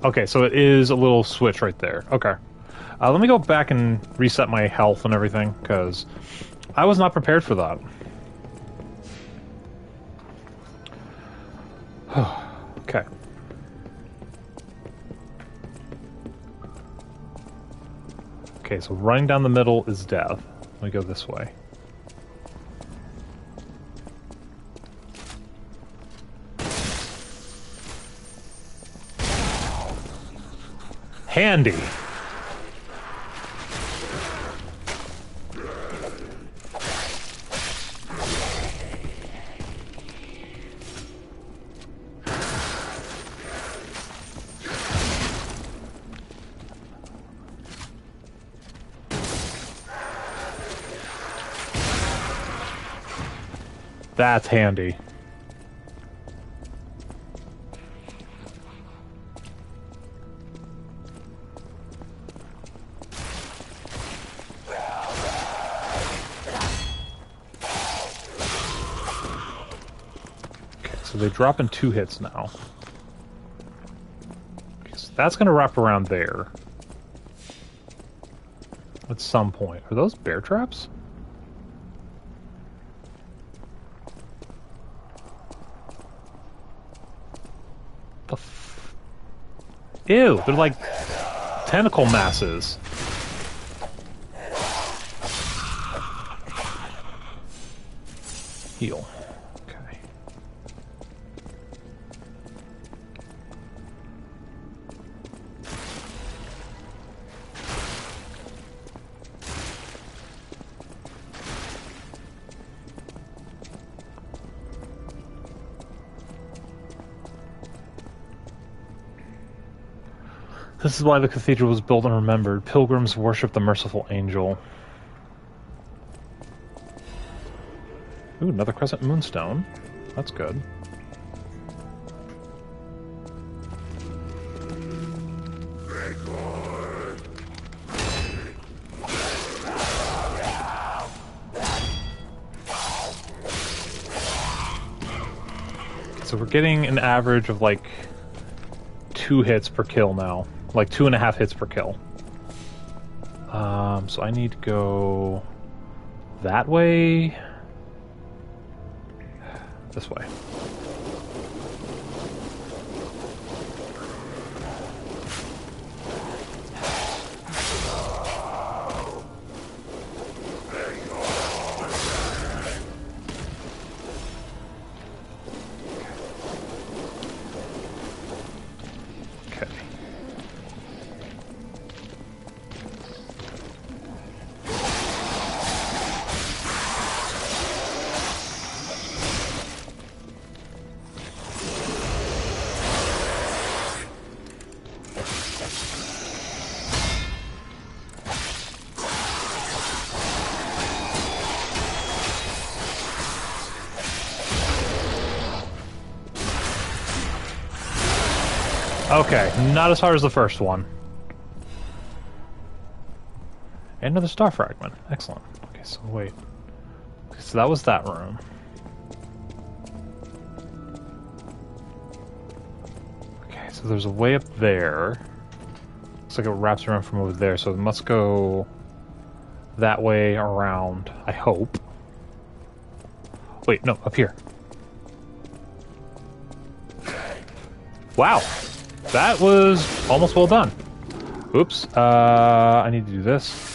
A: Okay, so it is a little switch right there. Okay. Let me go back and reset my health and everything, because I was not prepared for that. Okay. Okay, so running down the middle is death. Let me go this way. Handy. That's handy. So they drop in 2 hits now. Okay, so that's going to wrap around there. At some point. Are those bear traps? The f... Ew, they're like tentacle masses. Heal. This is why the cathedral was built and remembered. Pilgrims worship the merciful angel. Ooh, another crescent moonstone. That's good. So we're getting an average of like 2 hits per kill now. Like 2.5 hits per kill. So I need to go that way. This way. Okay, not as hard as the first one. And another star fragment. Excellent. Okay, so wait. Okay, so that was that room. Okay, so there's a way up there. Looks like it wraps around from over there, so it must go that way around, I hope. Wait, no, up here. Wow. That was almost well done. Oops. I need to do this.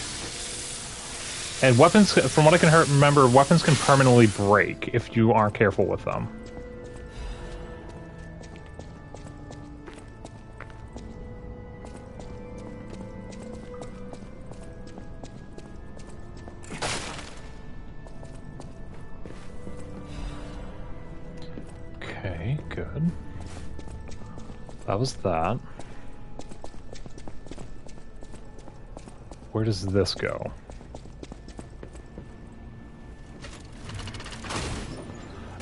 A: And weapons, from what I can remember, weapons can permanently break if you aren't careful with them. Okay, good. That was that. Where does this go?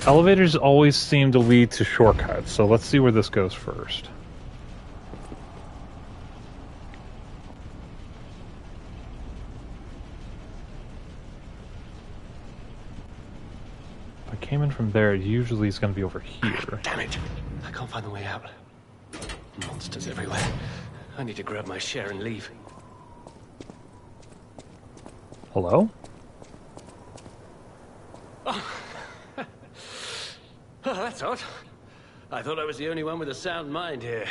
A: Elevators always seem to lead to shortcuts, so let's see where this goes first. If I came in from there, usually it's going to be over here.
K: Damn it! I can't find the way out. Monsters everywhere. I need to grab my share and leave.
A: Hello?
K: Oh, that's odd. I thought I was the only one with a sound mind here.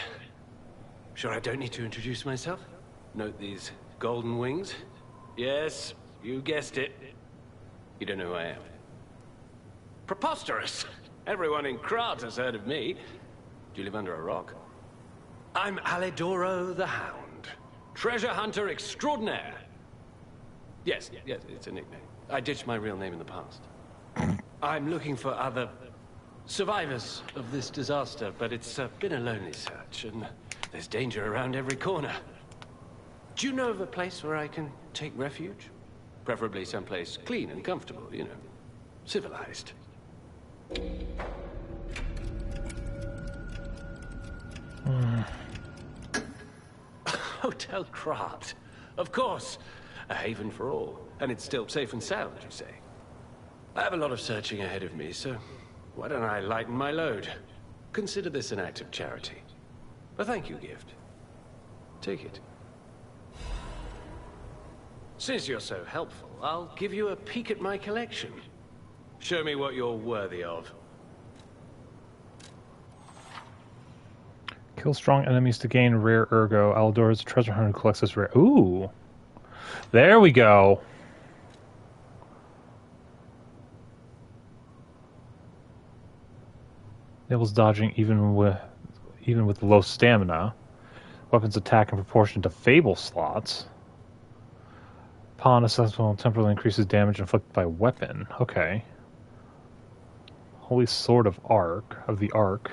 K: Sure I don't need to introduce myself? Note these golden wings? Yes, you guessed it. You don't know who I am. Preposterous! Everyone in Krat has heard of me. Do you live under a rock? I'm Alidoro the Hound. Treasure hunter extraordinaire. Yes, it's a nickname. I ditched my real name in the past. I'm looking for other survivors of this disaster, but it's been a lonely search, and there's danger around every corner. Do you know of a place where I can take refuge? Preferably someplace clean and comfortable, you know, civilized. Hotel Krat. Of course. A haven for all. And it's still safe and sound, you say? I have a lot of searching ahead of me, so why don't I lighten my load? Consider this an act of charity. A thank you gift. Take it. Since you're so helpful, I'll give you a peek at my collection. Show me what you're worthy of.
A: Kill strong enemies to gain rare ergo. Alidoro is a treasure hunter who collects this rare. Ooh. There we go. Enables dodging even with low stamina. Weapons attack in proportion to Fable slots. Upon assessment, temporarily increases damage inflicted by weapon. Okay. Holy Sword of the Ark.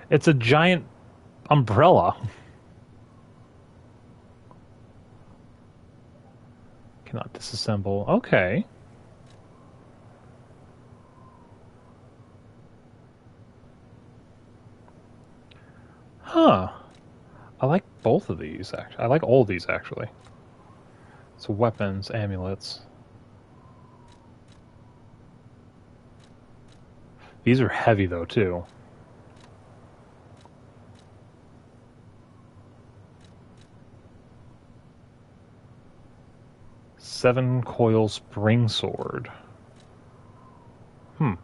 A: It's a giant umbrella. Cannot disassemble. Okay. Huh. I like both of these, actually. I like all of these, actually. So weapons, amulets. These are heavy, though, too. Seven coil spring sword. What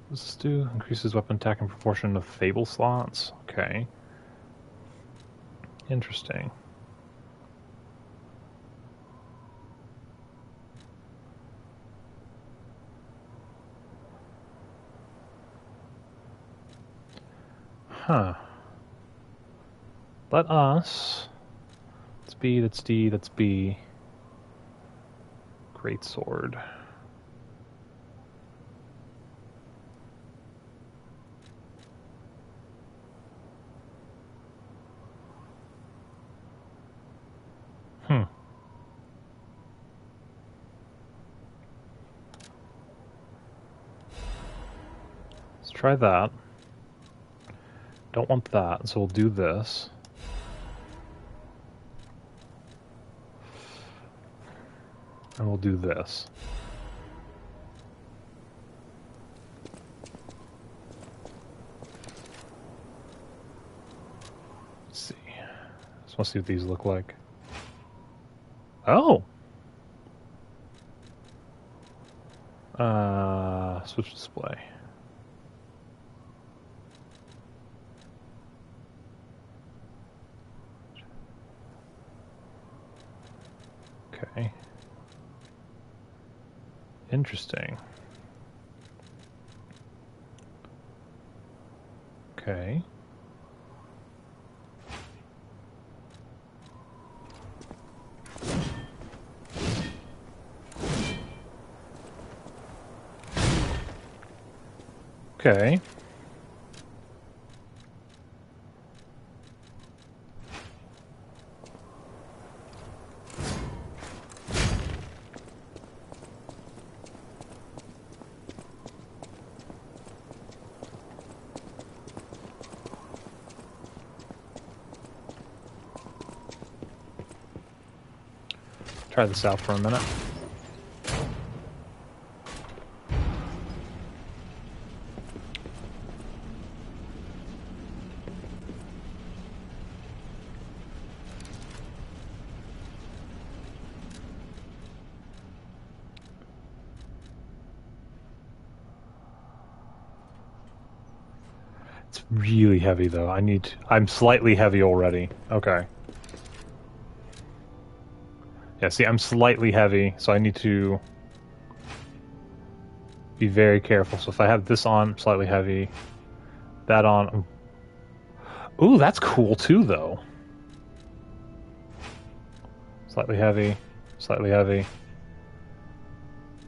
A: does this do? Increases weapon attack in proportion to Fable slots. Okay. Interesting. Huh. Let us... That's B, that's D, that's B. Great sword. Let's try that. Don't want that, so we'll do this. And we'll do this. Let's see. Just want to see what these look like. Oh! Switch display. Okay. Interesting. Okay. Okay. Try this out for a minute. It's really heavy though. I'm slightly heavy already. Okay. Yeah, see, I'm slightly heavy, so I need to be very careful. So if I have this on, slightly heavy, that on. Ooh, that's cool too, though. Slightly heavy, slightly heavy.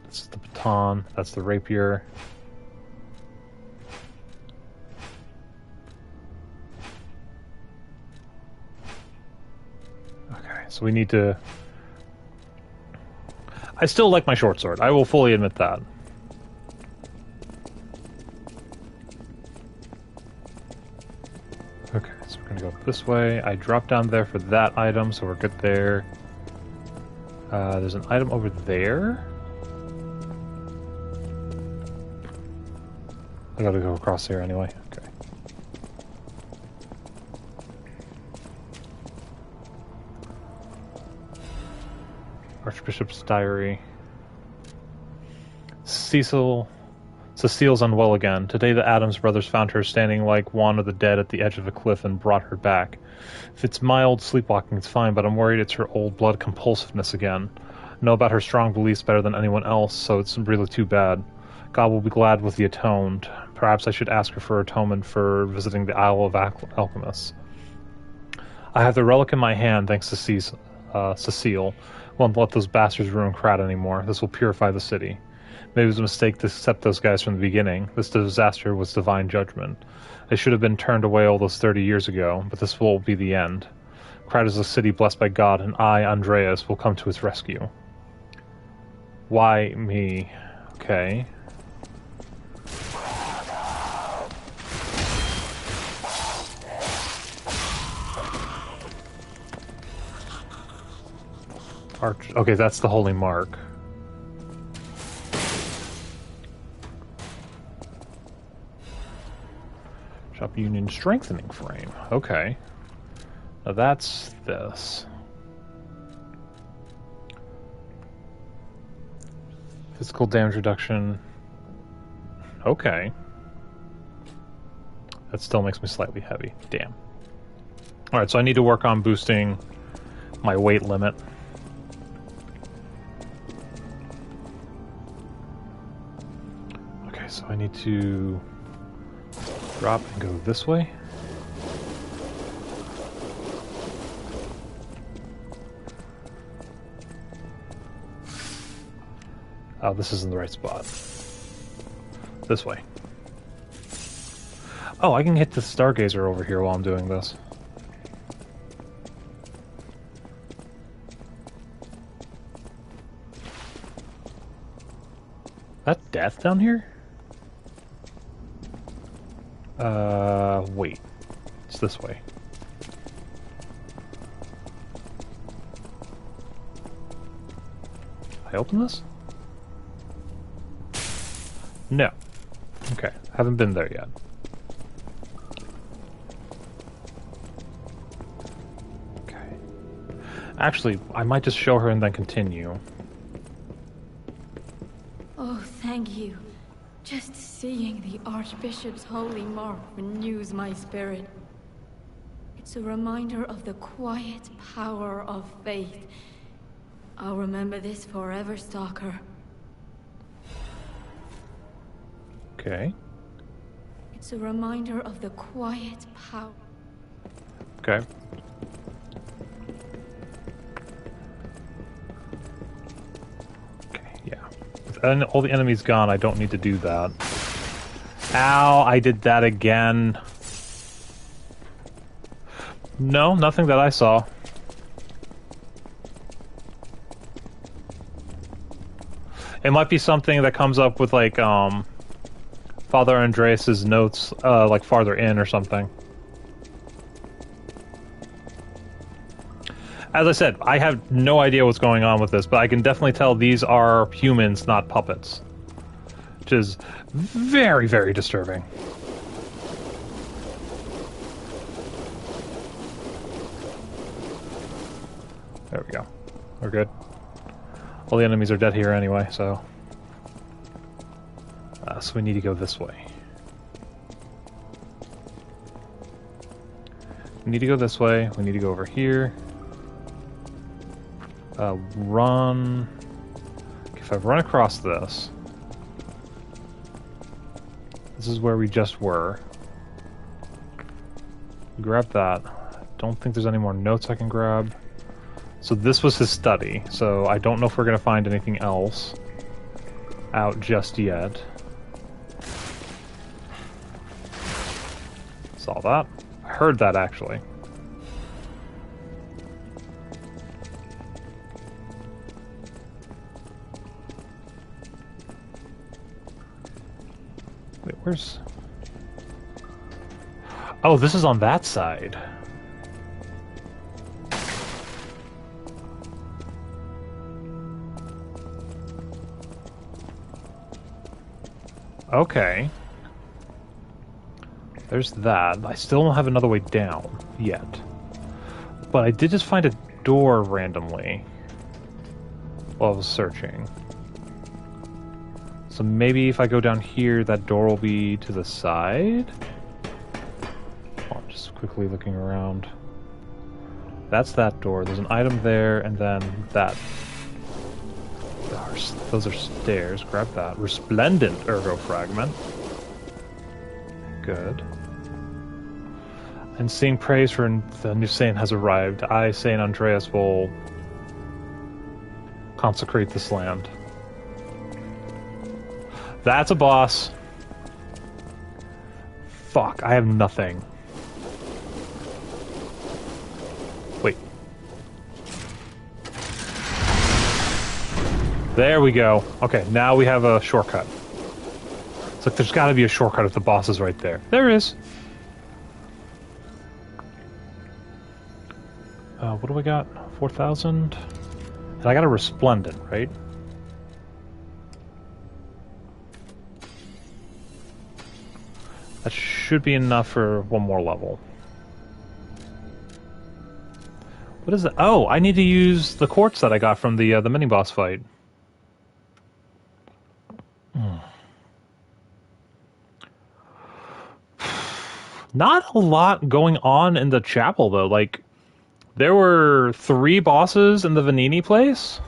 A: That's the baton, that's the rapier. Okay, so we need to... I still like my short sword. I will fully admit that. Okay, so we're gonna go this way. I dropped down there for that item, so we're good there. There's an item over there. I gotta go across here anyway. Okay. Archbishop's diary. Cecile's unwell again. Today the Addams brothers found her standing like one of the dead at the edge of a cliff and brought her back. If it's mild sleepwalking, it's fine, but I'm worried it's her old blood compulsiveness again. I know about her strong beliefs better than anyone else, so it's really too bad. God will be glad with the atoned. Perhaps I should ask her for atonement for visiting the Isle of Alchemists. I have the relic in my hand, thanks to Cecile. Won't let those bastards ruin Krat anymore. This will purify the city. Maybe it was a mistake to accept those guys from the beginning. This disaster was divine judgment. They should have been turned away all those 30 years ago, but this will be the end. Krat is a city blessed by God, and I, Andreas, will come to its rescue. Why me? Okay. Okay, that's the holy mark. Shop Union strengthening frame. Okay. Now that's this. Physical damage reduction. Okay. That still makes me slightly heavy. Damn. Alright, so I need to work on boosting my weight limit. Okay, so I need to drop and go this way. Oh, this isn't the right spot. This way. Oh, I can hit the Stargazer over here while I'm doing this. That death down here? Wait. It's this way. I open this? No. Okay, haven't been there yet. Okay. Actually, I might just show her and then continue.
L: Oh, thank you. Just seeing the Archbishop's holy mark renews my spirit. It's a reminder of the quiet power of faith. I'll remember this forever, Stalker.
A: Okay.
L: It's a reminder of the quiet power.
A: Okay. Okay, yeah. With all the enemies gone, I don't need to do that. Ow, I did that again. No, nothing that I saw. It might be something that comes up with, like, Father Andreas's notes, like, farther in or something. As I said, I have no idea what's going on with this, but I can definitely tell these are humans, not puppets. Which is very, very disturbing. There we go. We're good. All the enemies are dead here anyway, so... so we need to go this way. We need to go this way. We need to go over here. Run... If I run across this... This is where we just were. Grab that. Don't think there's any more notes I can grab. So this was his study, so I don't know if we're going to find anything else out just yet. Saw that. I heard that, actually. Wait, where's... Oh, this is on that side. Okay. There's that. I still don't have another way down yet. But I did just find a door randomly while I was searching. So maybe if I go down here, that door will be to the side? Oh, I'm just quickly looking around. That's that door. There's an item there, and then that. Those are stairs. Grab that. Resplendent Ergo Fragment. Good. And seeing praise for the new saint has arrived. I, Saint Andreas, will consecrate this land. That's a boss. Fuck, I have nothing. Wait. There we go. Okay, now we have a shortcut. It's like there's gotta be a shortcut if the boss is right there. There is. What do we got? 4,000? And I got a Resplendent, right? That should be enough for one more level. What is it? Oh, I need to use the quartz that I got from the mini-boss fight. Not a lot going on in the chapel, though. Like, there were 3 bosses in the Venigni place.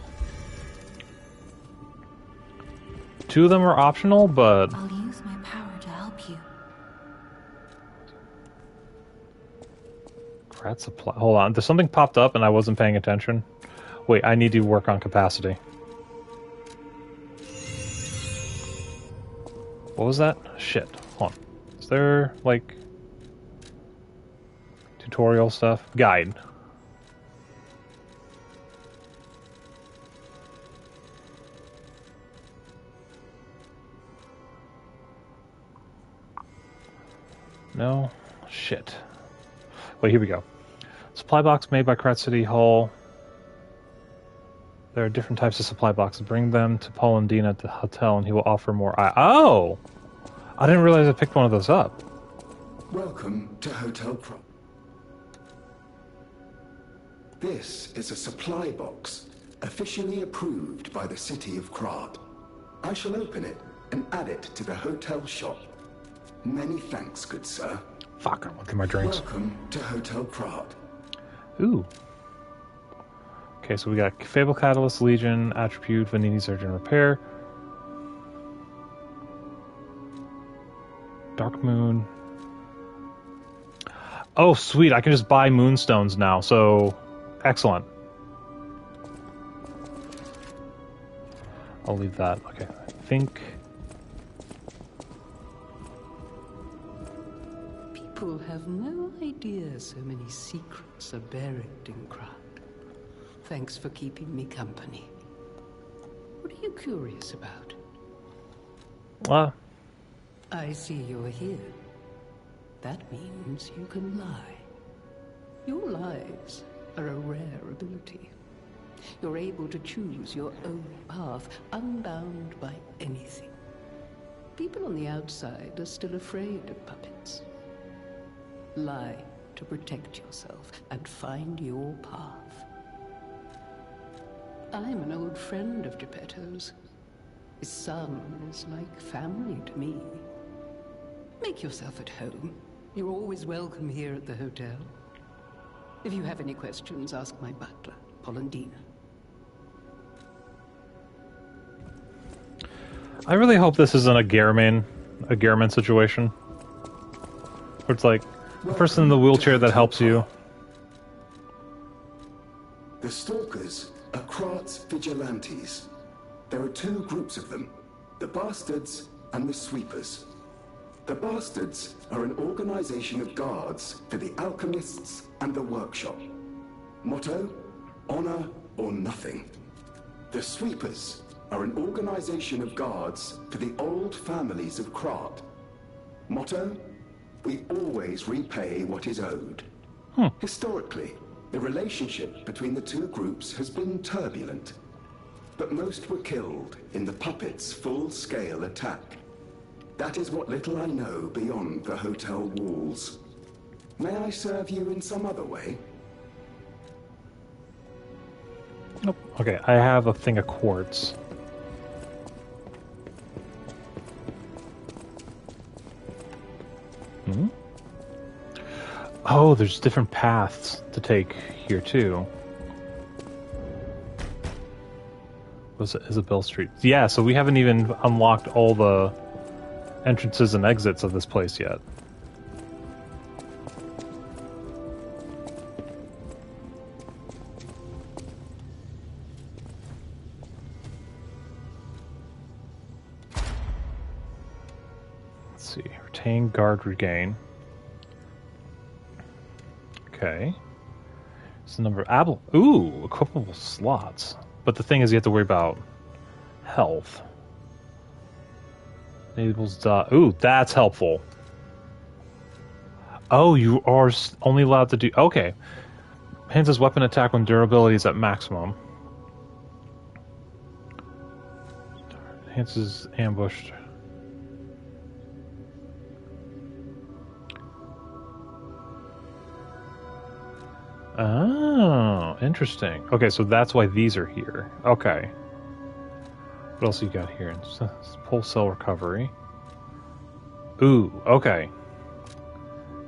A: 2 of them were optional, but...
G: I'll use my power to help you.
A: Rat supply. Hold on. There's something popped up and I wasn't paying attention. Wait, I need to work on capacity. What was that? Shit. Hold on. Is there, like... tutorial stuff? Guide. No? Shit. Wait, here we go. Supply box made by Krat City Hall. There are different types of supply boxes. Bring them to Paul and Dean at the hotel and he will offer more. Oh! I didn't realize I picked one of those up.
M: Welcome to Hotel Krat. This is a supply box, officially approved by the city of Krat. I shall open it and add it to the hotel shop. Many thanks, good sir.
A: Fuck, I'm looking at my drinks.
M: Welcome to Hotel Prague.
A: Ooh. Okay, so we got Fable Catalyst, Legion, Attribute, Vanini Surge and Repair. Dark Moon. Oh, sweet, I can just buy Moonstones now, so excellent. I'll leave that. Okay, I think...
N: People have no idea so many secrets are buried in Krat. Thanks for keeping me company. What are you curious about?
A: Well...
N: I see you're here. That means you can lie. Your lies are a rare ability. You're able to choose your own path, unbound by anything. People on the outside are still afraid of puppets. Lie to protect yourself and find your path. I'm an old friend of Geppetto's. His son is like family to me. Make yourself at home. You're always welcome here at the hotel. If you have any questions, ask my butler, Polendina.
A: I really hope this isn't a Gehrman situation. Where it's like, the person in the wheelchair that helps you.
M: The Stalkers are Krat's vigilantes. There are two groups of them, the Bastards and the Sweepers. The Bastards are an organization of guards for the alchemists and the workshop. Motto, honor or nothing. The Sweepers are an organization of guards for the old families of Krat. Motto, we always repay what is owed. Historically, the relationship between the two groups has been turbulent, but most were killed in the puppets' full-scale attack. That is what little I know beyond the hotel walls. May I serve you in some other way?
A: Nope. Okay, I have a thing of quartz. Hmm? Oh, there's different paths to take here too. Was it Isabel Street? Yeah, so we haven't even unlocked all the entrances and exits of this place yet. Let's see. Retain, guard, regain. Okay. It's the number of Ooh, equipable slots. But the thing is, you have to worry about health. Enables ooh, that's helpful. Oh, you are only allowed to do... Okay. Enhances weapon attack when durability is at maximum. Enhances ambushed. Oh, interesting. Okay, so that's why these are here. Okay. What else you got here? Pulse cell recovery. Ooh, okay.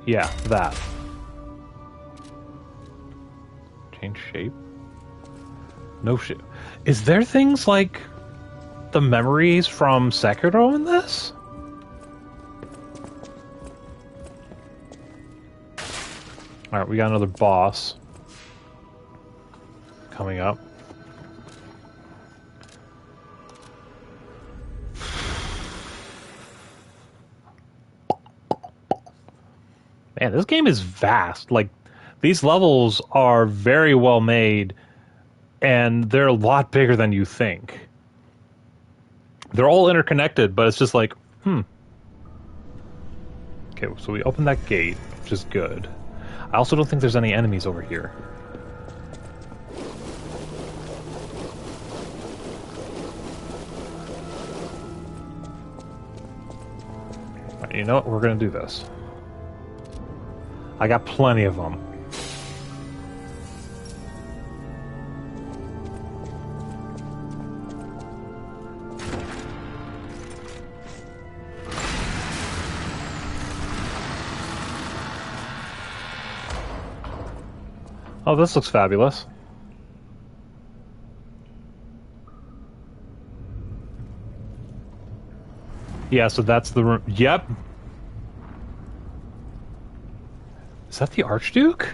A: Yeah, that. Change shape. No shape. Is there things like the memories from Sekiro in this? Alright, we got another boss coming up. Man, this game is vast. Like, these levels are very well made, and they're a lot bigger than you think. They're all interconnected, but it's just like, Okay, so we opened that gate, which is good. I also don't think there's any enemies over here. Right, you know what? We're gonna do this. I got plenty of them. Oh, this looks fabulous. Yeah, so that's the room. Yep. Is that the Archduke?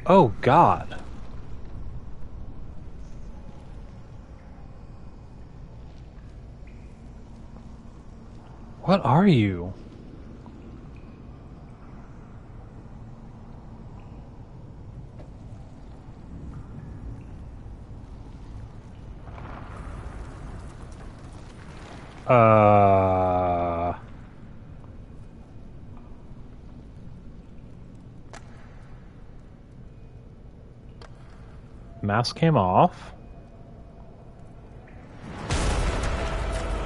A: Oh, God. What are you? Mask came off.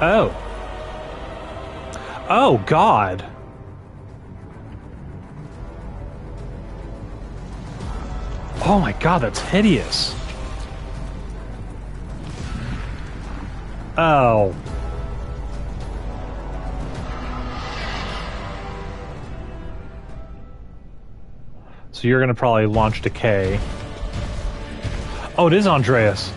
A: Oh. Oh, God. Oh my God, that's hideous. Oh. So you're gonna probably launch Decay. Oh, it is Andreas.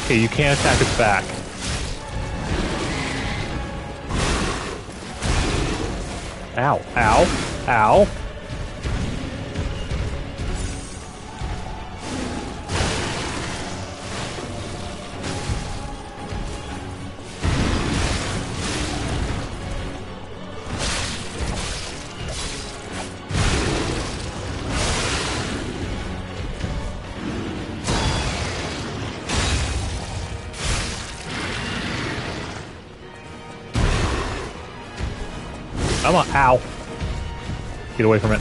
A: Okay, you can't attack its back. Ow, ow, ow. Come on, ow. Get away from it.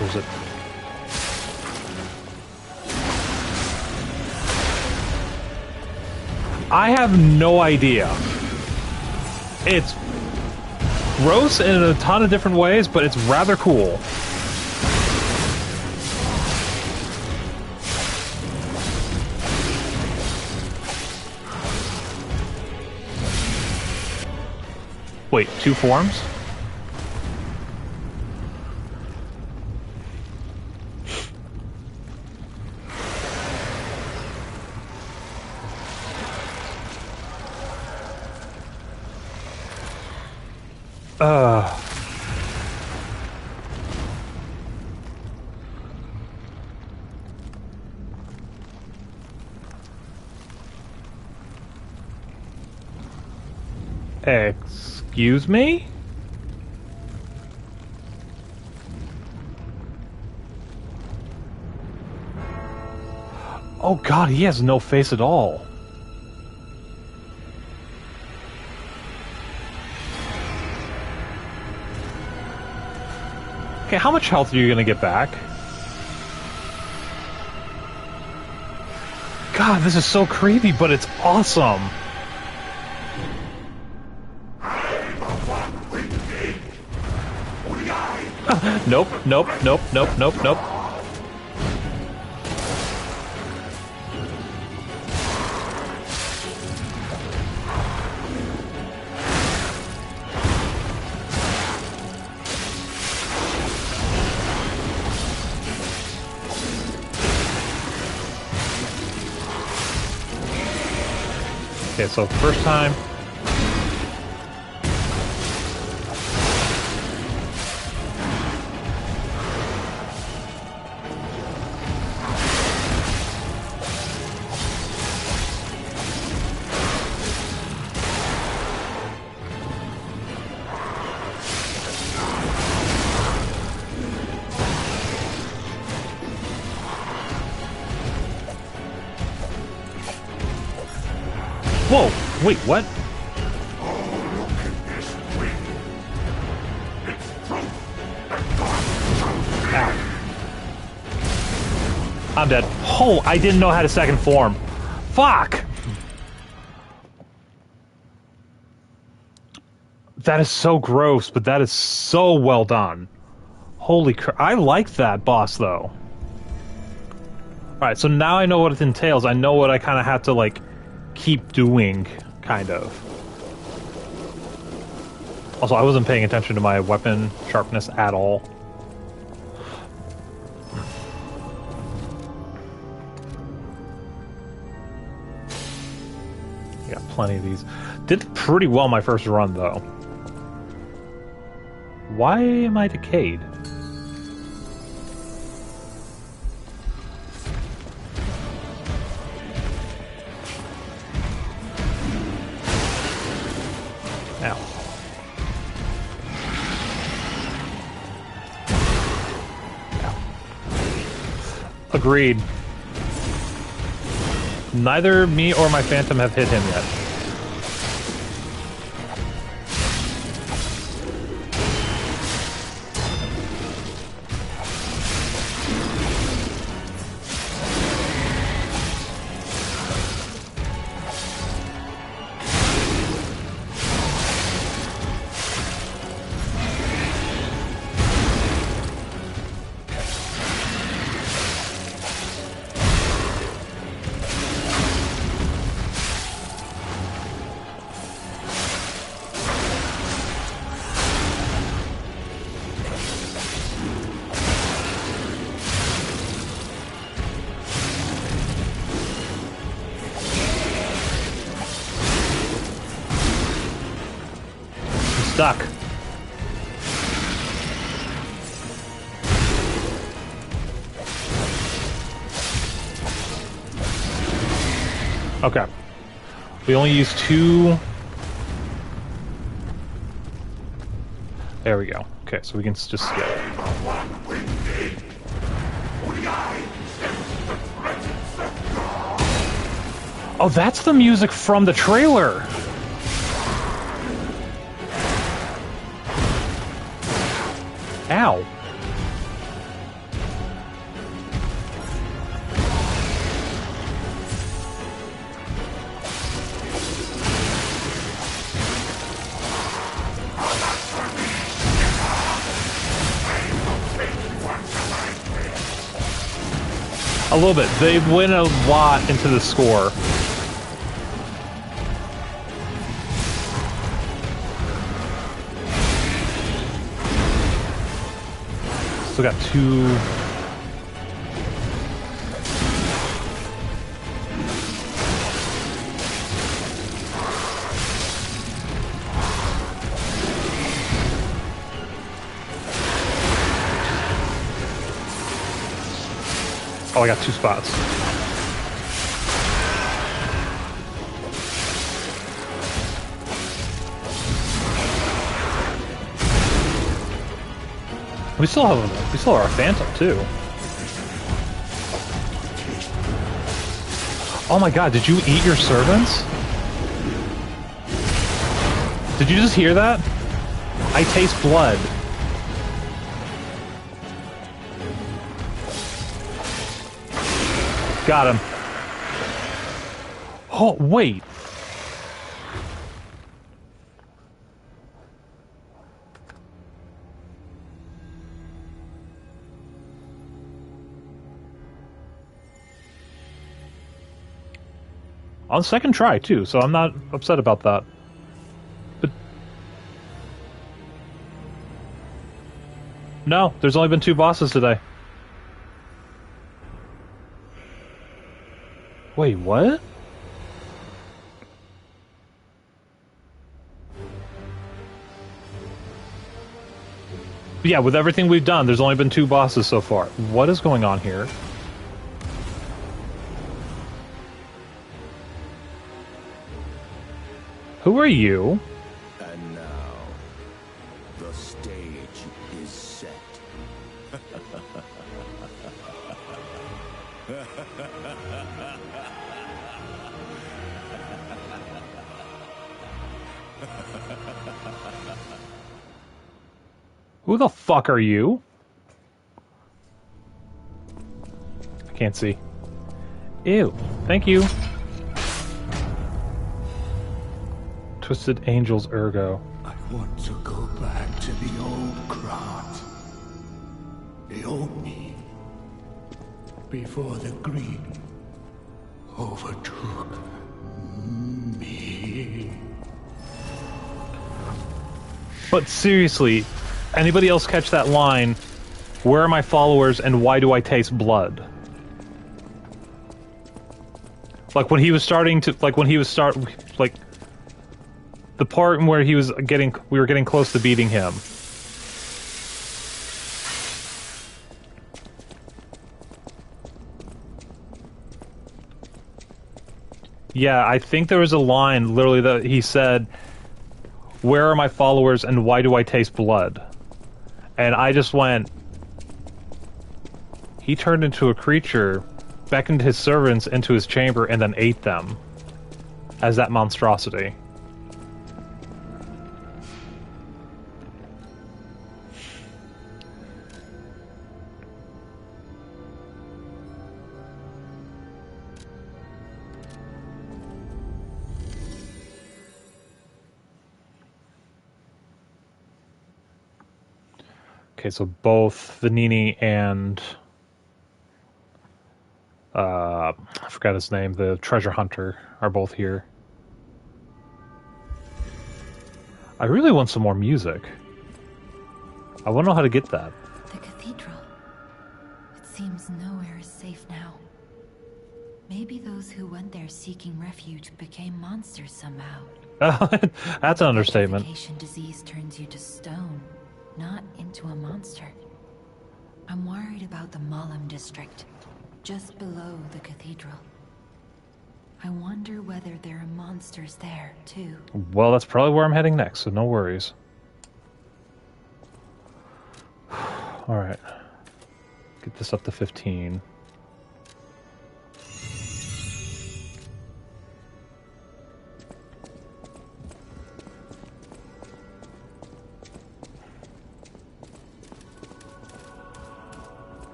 A: Where's it? I have no idea. It's gross in a ton of different ways, but it's rather cool. Wait, 2 forms? Excuse me? Oh God, he has no face at all. Okay, how much health are you gonna get back? God, this is so creepy, but it's awesome. Nope, nope, nope, nope, nope, nope. Okay, so first time. Whoa! Wait, what? Ow. I'm dead. Oh, I didn't know I had a second form. Fuck! That is so gross, but that is so well done. Holy crap. I like that boss, though. Alright, so now I know what it entails. I know what I kind of have to, like, keep doing, kind of. Also, I wasn't paying attention to my weapon sharpness at all. Got plenty of these. Did pretty well my first run, though. Why am I decayed? Ow. Ow. Agreed. Neither me or my phantom have hit him yet. Stuck. Okay. We only use 2. There we go. Okay, so we can just skip. Oh, that's the music from the trailer! Ow. A little bit. They win a lot into the score. Still got 2. Oh, I got 2 spots. We still have our Phantom too. Oh my god, did you eat your servants? Did you just hear that? I taste blood. Got him. Oh, wait. On second try, too, so I'm not upset about that. But no, there's only been 2 bosses today. Wait, what? Yeah, with everything we've done, there's only been 2 bosses so far. What is going on here? Who are you?
H: And now, the stage is set.
A: Who the fuck are you? I can't see. Ew. Thank you. Twisted Angels Ergo.
E: I want to go back to the old Krat. The old me. Before the greed overtook me.
A: But seriously, anybody else catch that line? Where are my followers and why do I taste blood? Like when he was starting to, like the part where we were getting close to beating him. Yeah, I think there was a line literally that he said, "Where are my followers and why do I taste blood?" And I just went, he turned into a creature, beckoned his servants into his chamber, and then ate them as that monstrosity. Okay, so both Venini and I forgot his name, the treasure hunter, are both here. I really want some more music. I want to know how to get that.
G: The cathedral. It seems nowhere is safe now. Maybe those who went there seeking refuge became monsters somehow.
A: That's an understatement.
G: Petrification disease turns you to stone, not into a monster. I'm worried about the Malam district, just below the cathedral. I wonder whether there are monsters there, too.
A: Well, that's probably where I'm heading next, so no worries. Alright. Get this up to 15.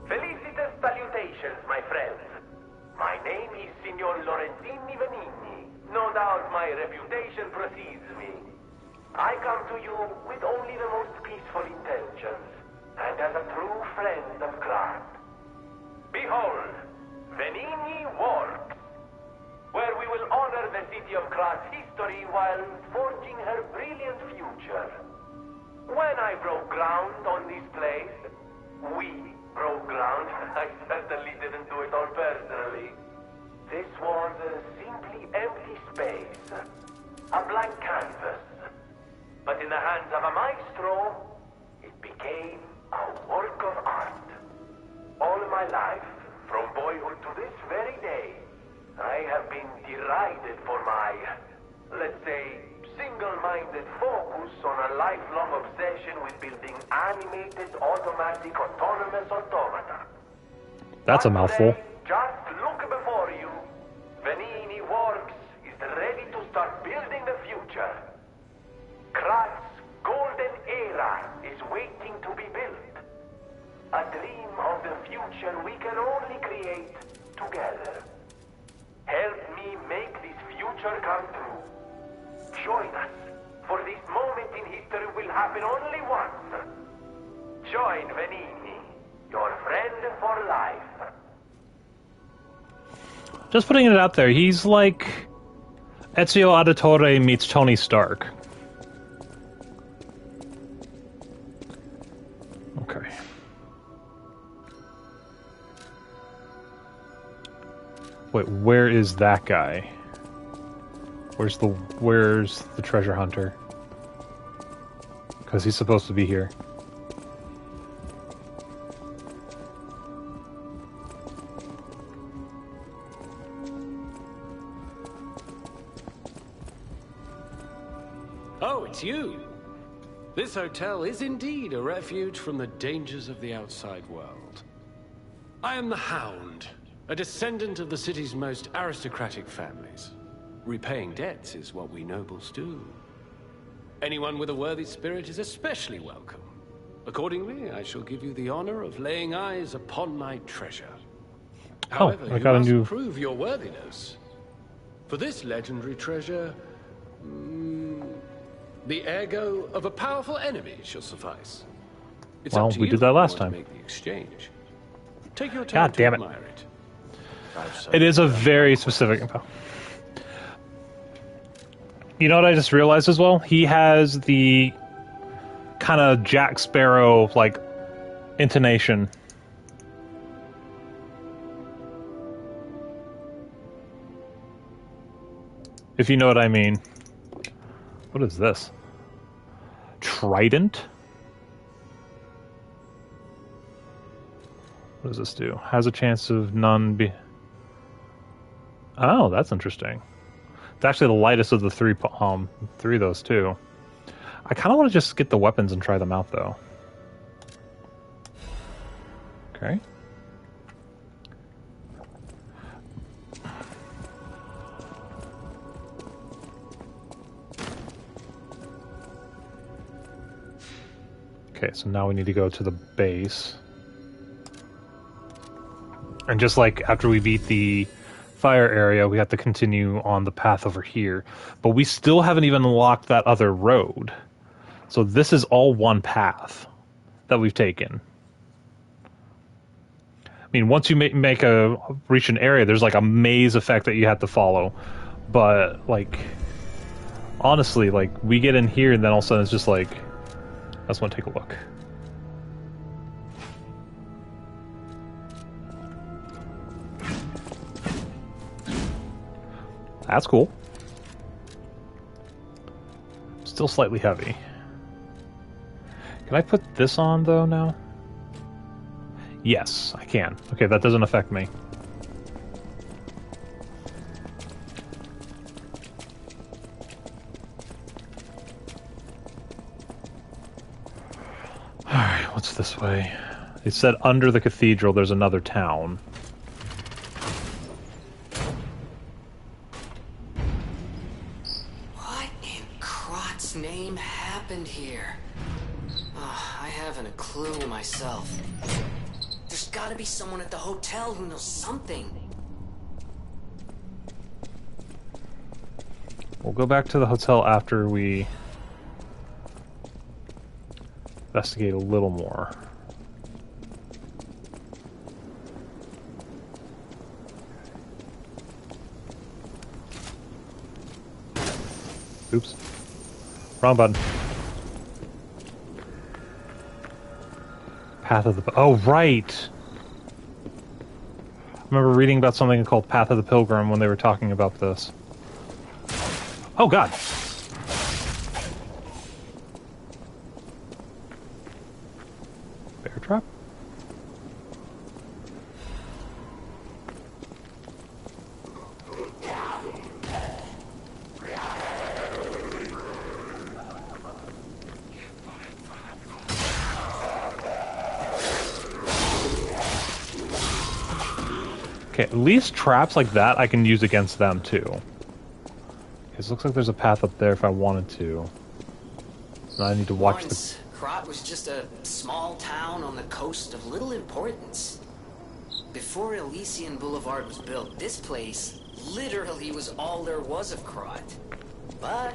O: Felicitous salutations, my friends. My name is Signor Lorenzini Venini. No doubt my reputation precedes me. I come to you with only the most peaceful intentions, and as a true friend of Krat. Behold, Venini Works, where we will honor the city of Krat's history while forging her brilliant future. When I broke ground on this place, we broke ground. I certainly didn't do it all personally. This was a simply empty space, a blank canvas. But in the hands of a maestro, it became a work of art. All my life, from boyhood to this very day, I have been derided for my, let's say, single-minded focus on a lifelong obsession with building animated, automatic, autonomous automata.
A: That's a mouthful.
O: Just look before you. Venini Works is ready to start building the future. Krat's golden era is waiting to be built. A dream of the future we can only create together. Help me make this future come true. Join us, for this moment in history will happen only once. Join Venini, your friend for life.
A: Just putting it out there, he's like Ezio Auditore meets Tony Stark. Okay. Wait, where is that guy? Where's the treasure hunter? Because he's supposed to be here.
K: Oh, it's you. This hotel is indeed a refuge from the dangers of the outside world. I am the Hound, a descendant of the city's most aristocratic families. repaying debts is what we nobles do. Anyone with a worthy spirit is especially welcome. Accordingly, I shall give you the honor of laying eyes upon my treasure. However,
A: I
K: you
A: got a
K: must
A: new...
K: prove your worthiness. For this legendary treasure, the ergo of a powerful enemy shall suffice. It's
A: Well,
K: up to
A: we
K: you
A: did that
K: if you
A: last
K: want
A: time.
K: to make the exchange. Take your
A: God
K: time to
A: damn it.
K: admire it.
A: It is a very specific info. You know what I just realized as well? He has the kind of Jack Sparrow, like, intonation. If you know what I mean. What is this? Trident? What does this do? Has a chance of none be... Oh, that's interesting. It's actually the lightest of the three of those too. I kind of want to just get the weapons and try them out, though. Okay. Okay, so now we need to go to the base. And just like after we beat the fire area, we have to continue on the path over here. But we still haven't even unlocked that other road. So this is all one path that we've taken. I mean, once you reach an area, there's like a maze effect that you have to follow. But, like, honestly, like, we get in here and then all of a sudden it's just like, let's want to take a look. That's cool. Still slightly heavy. Can I put this on, though, now? Yes, I can. Okay, that doesn't affect me. Alright, what's this way? It said under the cathedral there's another town.
F: What in Krot's name happened here? I haven't a clue myself. There's gotta be someone at the hotel who knows something.
A: We'll go back to the hotel after we investigate a little more. Oops. Wrong button. Path of the... Oh, right! I remember reading about something called Path of the Pilgrim when they were talking about this. Oh, God! Bear trap? Okay, at least traps like that I can use against them too. Okay, it looks like there's a path up there if I wanted to. So now I need to watch
F: Once, Krot was just a small town on the coast of little importance. Before Elysian Boulevard was built, this place literally was all there was of Krot. But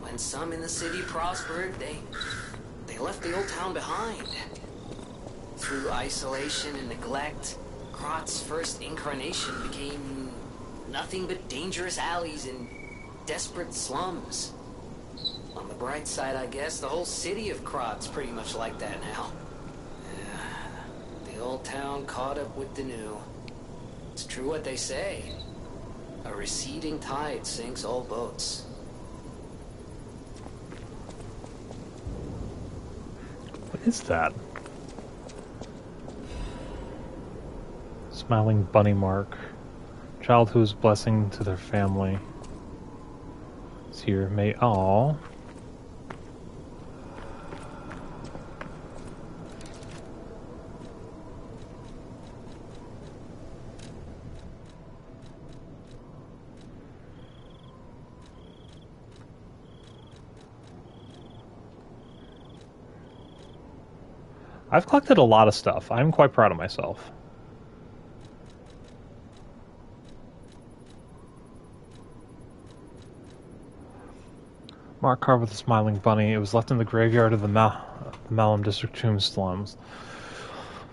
F: when some in the city prospered, they left the old town behind. Through isolation and neglect, Krot's first incarnation became nothing but dangerous alleys and desperate slums. On the bright side, I guess, the whole city of Krot's pretty much like that now. The old town caught up with the new. It's true what they say. A receding tide sinks all boats.
A: What is that? Smiling bunny mark. Child who is blessing to their family. It's here. May all. I've collected a lot of stuff. I'm quite proud of myself. Mark carved with a smiling bunny. It was left in the graveyard of the Malum District tomb slums.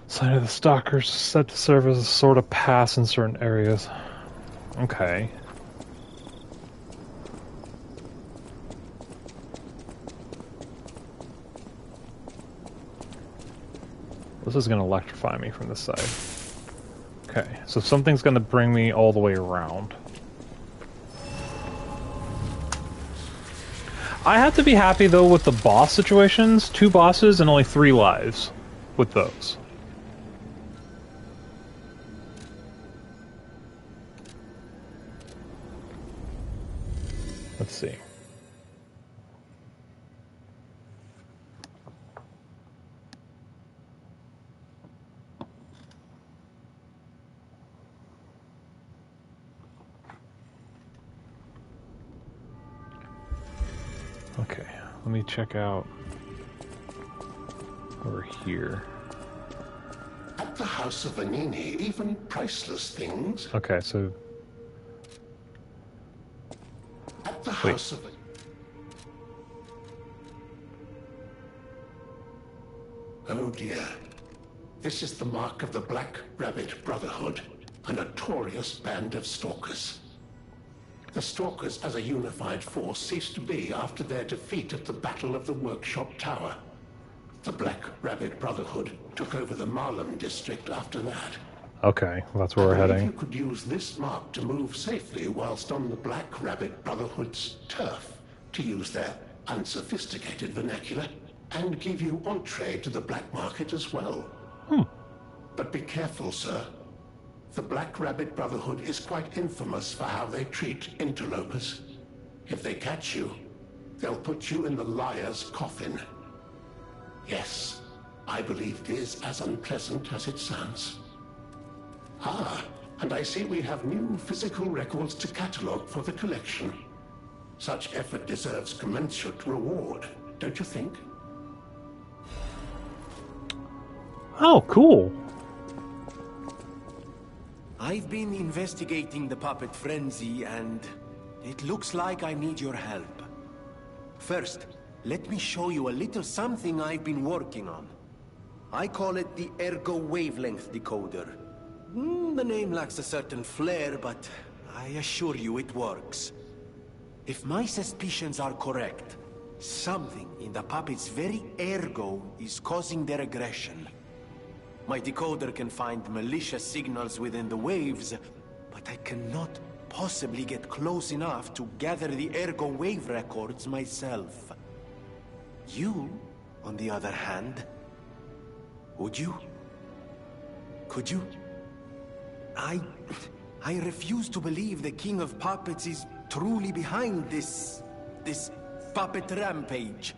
A: Sign of the Stalkers said to serve as a sort of pass in certain areas. Okay. This is going to electrify me from this side. Okay, so something's going to bring me all the way around. I have to be happy, though, with the boss situations. 2 bosses and only 3 lives with those. Let's see. Okay, let me check out over here.
E: At the House of Vanini, even priceless things.
A: Okay, so...
E: At the House of... Oh dear. This is the mark of the Black Rabbit Brotherhood, a notorious band of stalkers. The Stalkers as a unified force ceased to be after their defeat at the Battle of the Workshop Tower. The Black Rabbit Brotherhood took over the Malum district after that.
A: Okay, well, that's where we're heading.
E: You could use this mark to move safely whilst on the Black Rabbit Brotherhood's turf, to use their unsophisticated vernacular, and give you entree to the black market as well. But be careful, sir. The Black Rabbit Brotherhood is quite infamous for how they treat interlopers. If they catch you, they'll put you in the liar's coffin. Yes, I believe it is as unpleasant as it sounds. Ah, and I see we have new physical records to catalogue for the collection. Such effort deserves commensurate reward, don't you think?
A: Oh, cool.
D: I've been investigating the puppet frenzy, and it looks like I need your help. First, let me show you a little something I've been working on. I call it the Ergo Wavelength Decoder. The name lacks a certain flair, but I assure you it works. If my suspicions are correct, something in the puppet's very ergo is causing their aggression. My decoder can find malicious signals within the waves, but I cannot possibly get close enough to gather the ergo wave records myself. You, on the other hand, would you? Could you? I refuse to believe the King of Puppets is truly behind this puppet rampage.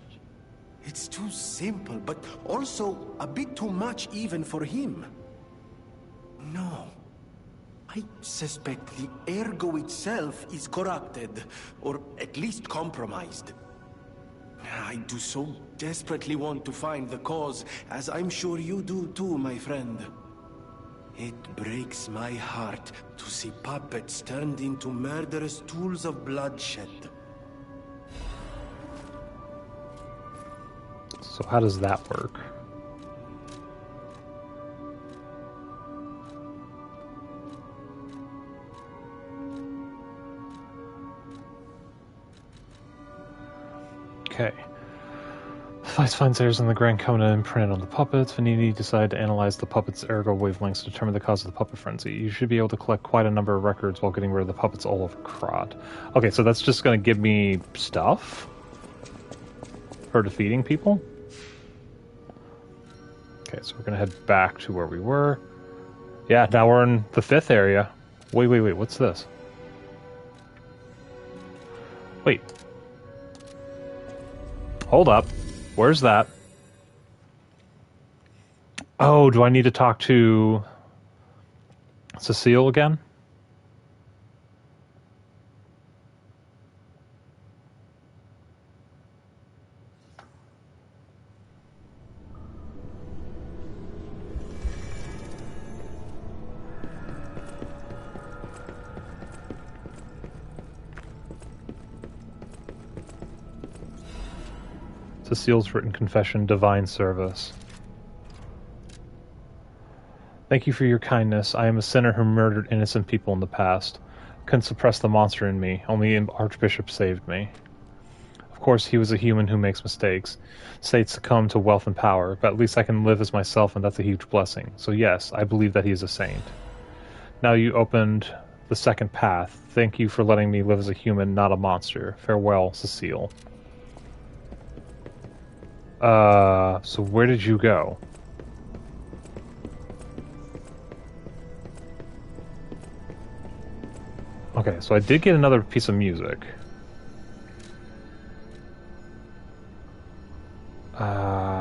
D: It's too simple, but also a bit too much even for him. No. I suspect the ergo itself is corrupted, or at least compromised. I do so desperately want to find the cause, as I'm sure you do too, my friend. It breaks my heart to see puppets turned into murderous tools of bloodshed.
A: So how does that work? Okay. Vice finds errors in the Grand Covenant imprinted on the puppets. Vanini decided to analyze the puppets' ergo wavelengths to determine the cause of the puppet frenzy. You should be able to collect quite a number of records while getting rid of the puppets all over Krat. Okay, so that's just going to give me stuff for defeating people? Okay, so we're going to head back to where we were. Yeah, now we're in the 5th area. Wait, what's this? Wait. Hold up. Where's that? Oh, do I need to talk to Cecile again? Cecile's written confession, divine service. Thank you for your kindness. I am a sinner who murdered innocent people in the past. Couldn't suppress the monster in me. Only an Archbishop saved me. Of course, he was a human who makes mistakes. States succumb to wealth and power, but at least I can live as myself, and that's a huge blessing. So yes, I believe that he is a saint. Now you opened the second path. Thank you for letting me live as a human, not a monster. Farewell, Cecile. So where did you go? Okay, so I did get another piece of music.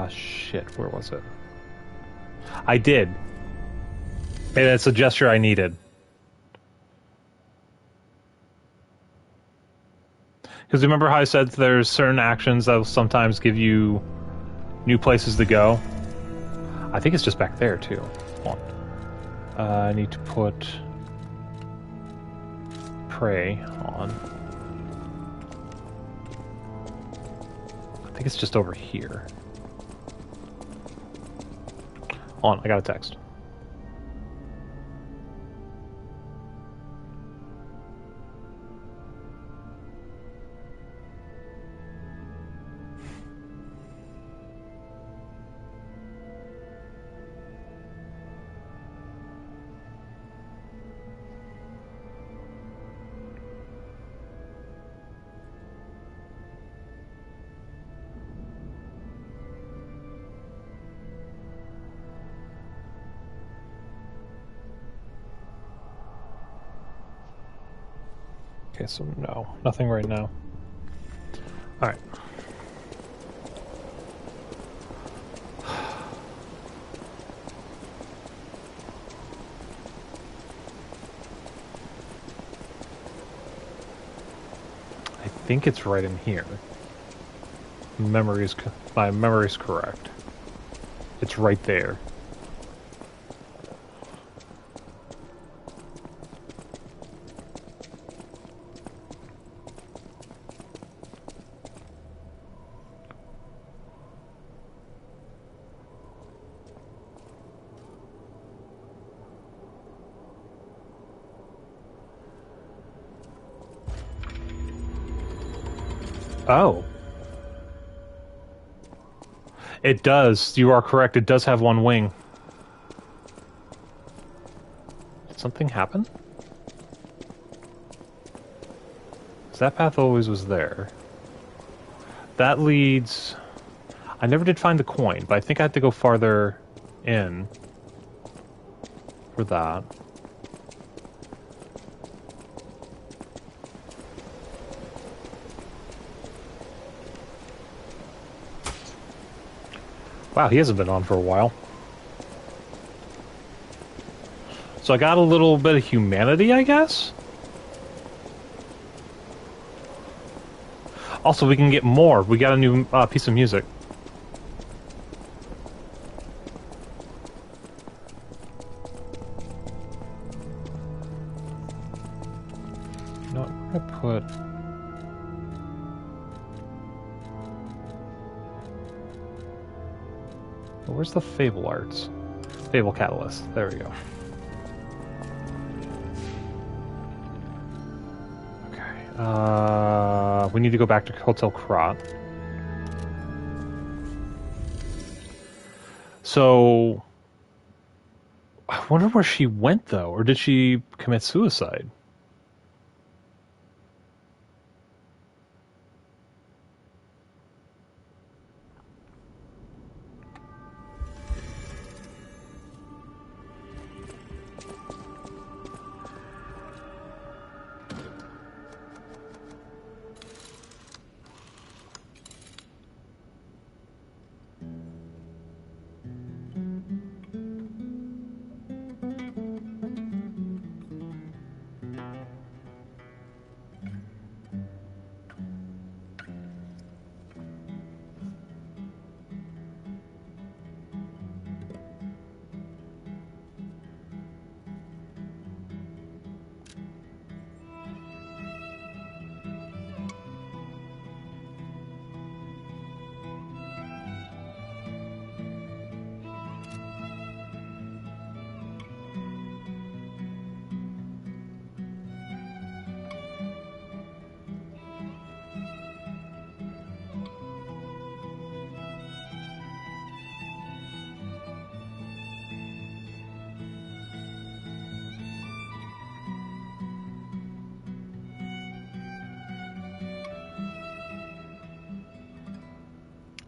A: Shit, where was it? I did. And it's a gesture I needed. Because remember how I said there's certain actions that will sometimes give you new places to go? I think it's just back there, too. Hold on. I need to put Prey on. I think it's just over here. Hold on, I got a text. Okay, so no, nothing right now. Alright. I think it's right in here. My memory's correct. It's right there. Oh. It does. You are correct. It does have one wing. Did something happen? 'Cause that path always was there. That leads... I never did find the coin, but I think I had to go farther in for that. Wow, he hasn't been on for a while. So I got a little bit of humanity, I guess? Also, we can get more. We got a new piece of music. No, I'm gonna put... Where's the Fable Arts? Fable Catalyst. There we go. Okay. We need to go back to Hotel Krat. So... I wonder where she went, though. Or did she commit suicide?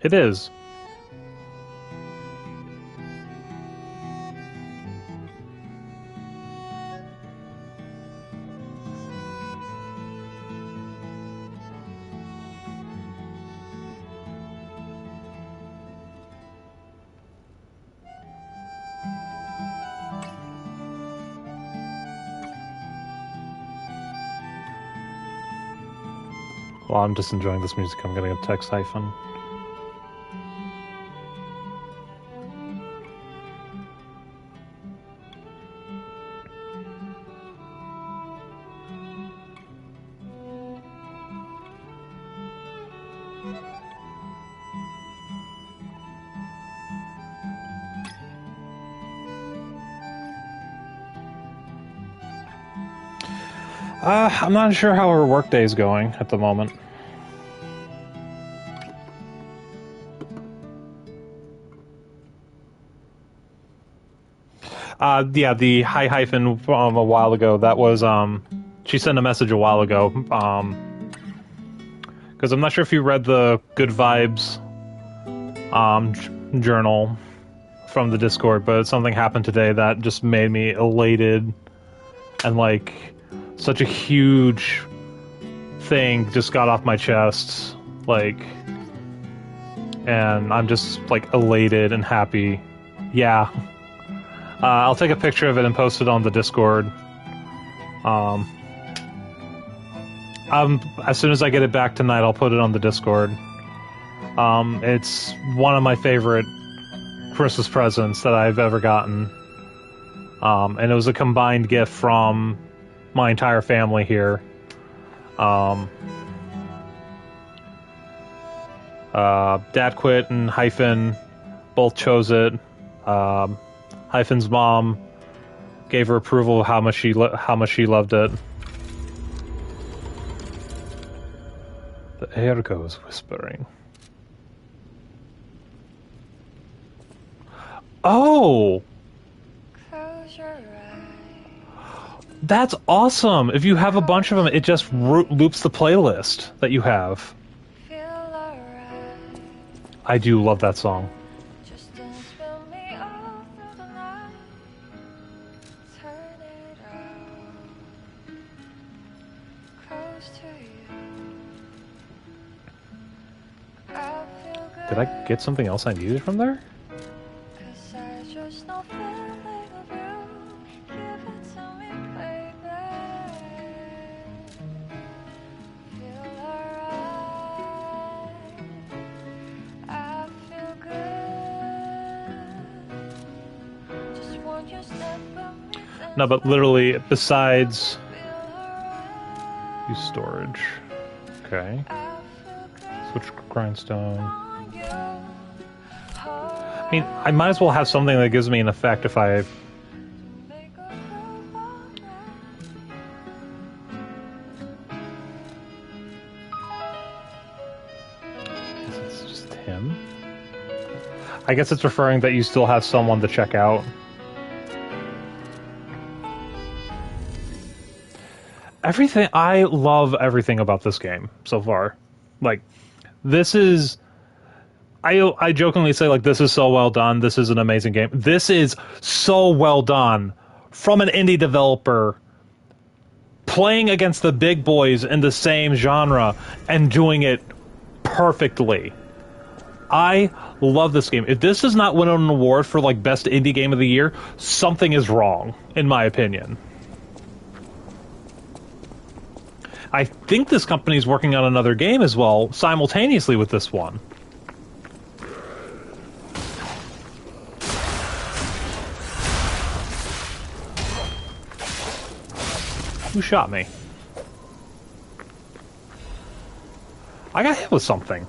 A: It is. Well, I'm just enjoying this music. I'm getting a text hyphen. I'm not sure how her workday is going at the moment. Yeah, the hi hyphen from a while ago, that was, she sent a message a while ago, because I'm not sure if you read the Good Vibes, journal from the Discord, but something happened today that just made me elated, and, like, such a huge thing just got off my chest, like, and I'm just, like, elated and happy. Yeah. I'll take a picture of it and post it on the Discord. As soon as I get it back tonight, I'll put it on the Discord. It's one of my favorite Christmas presents that I've ever gotten. And it was a combined gift from my entire family here. Dad Quit and Hyphen both chose it. Hyphen's mom gave her approval of how much she loved it. The air goes whispering. Oh! That's awesome! If you have a bunch of them, it just loops the playlist that you have. I do love that song. Did I get something else I needed from there? No, but literally, besides... Use storage. Okay. Switch grindstone. I mean, I might as well have something that gives me an effect if I... It's just him. I guess it's referring that you still have someone to check out. Everything, I love everything about this game so far. Like, this is... I jokingly say, like, this is so well done, this is an amazing game. This is so well done from an indie developer playing against the big boys in the same genre and doing it perfectly. I love this game. If this does not win an award for, like, best indie game of the year, something is wrong, in my opinion. I think this company is working on another game as well, simultaneously with this one. Who shot me? I got hit with something.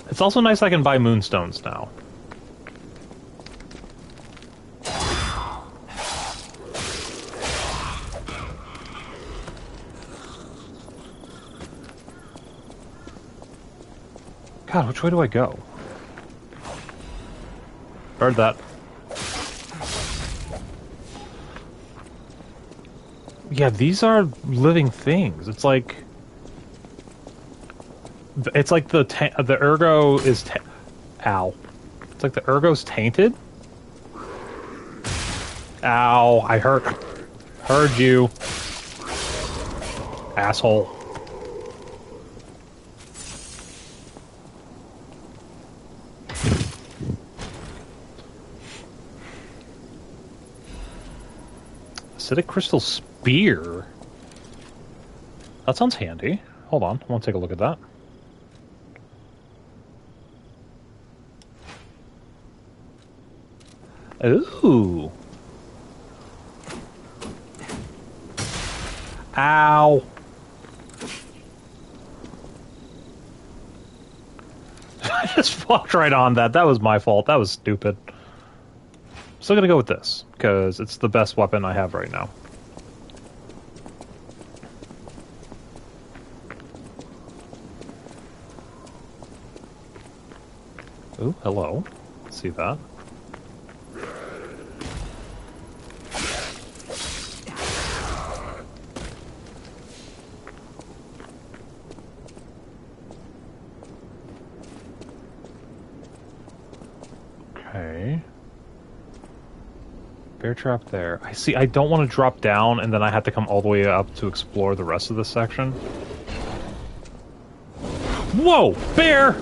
A: It's also nice I can buy moonstones now. God, which way do I go? Heard that. Yeah, these are living things. It's like... It's like the ergo is... Ow. It's like the ergo's tainted? Ow, I heard you. Asshole. Acidic crystal spear? That sounds handy. Hold on, I want to take a look at that. Ooh. Ow. I just fucked right on that. That was my fault. That was stupid. Still gonna go with this, because it's the best weapon I have right now. Ooh, hello. See that? Okay. Bear trap there. I see. I don't want to drop down and then I have to come all the way up to explore the rest of this section. Whoa! Bear!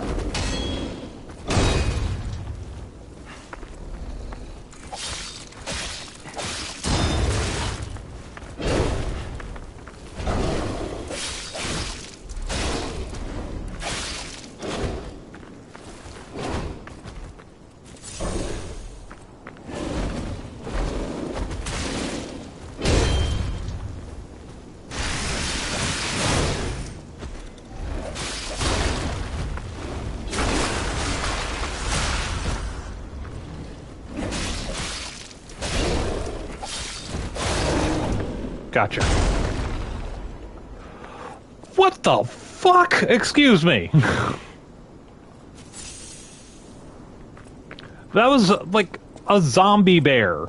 A: Gotcha. What the fuck? Excuse me. That was like a zombie bear.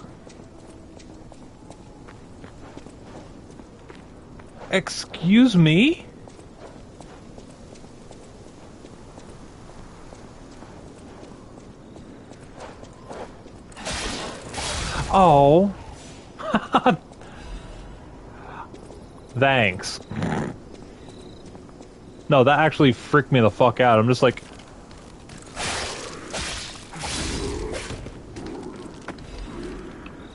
A: Excuse me? Oh. Thanks. No, that actually freaked me the fuck out. I'm just like...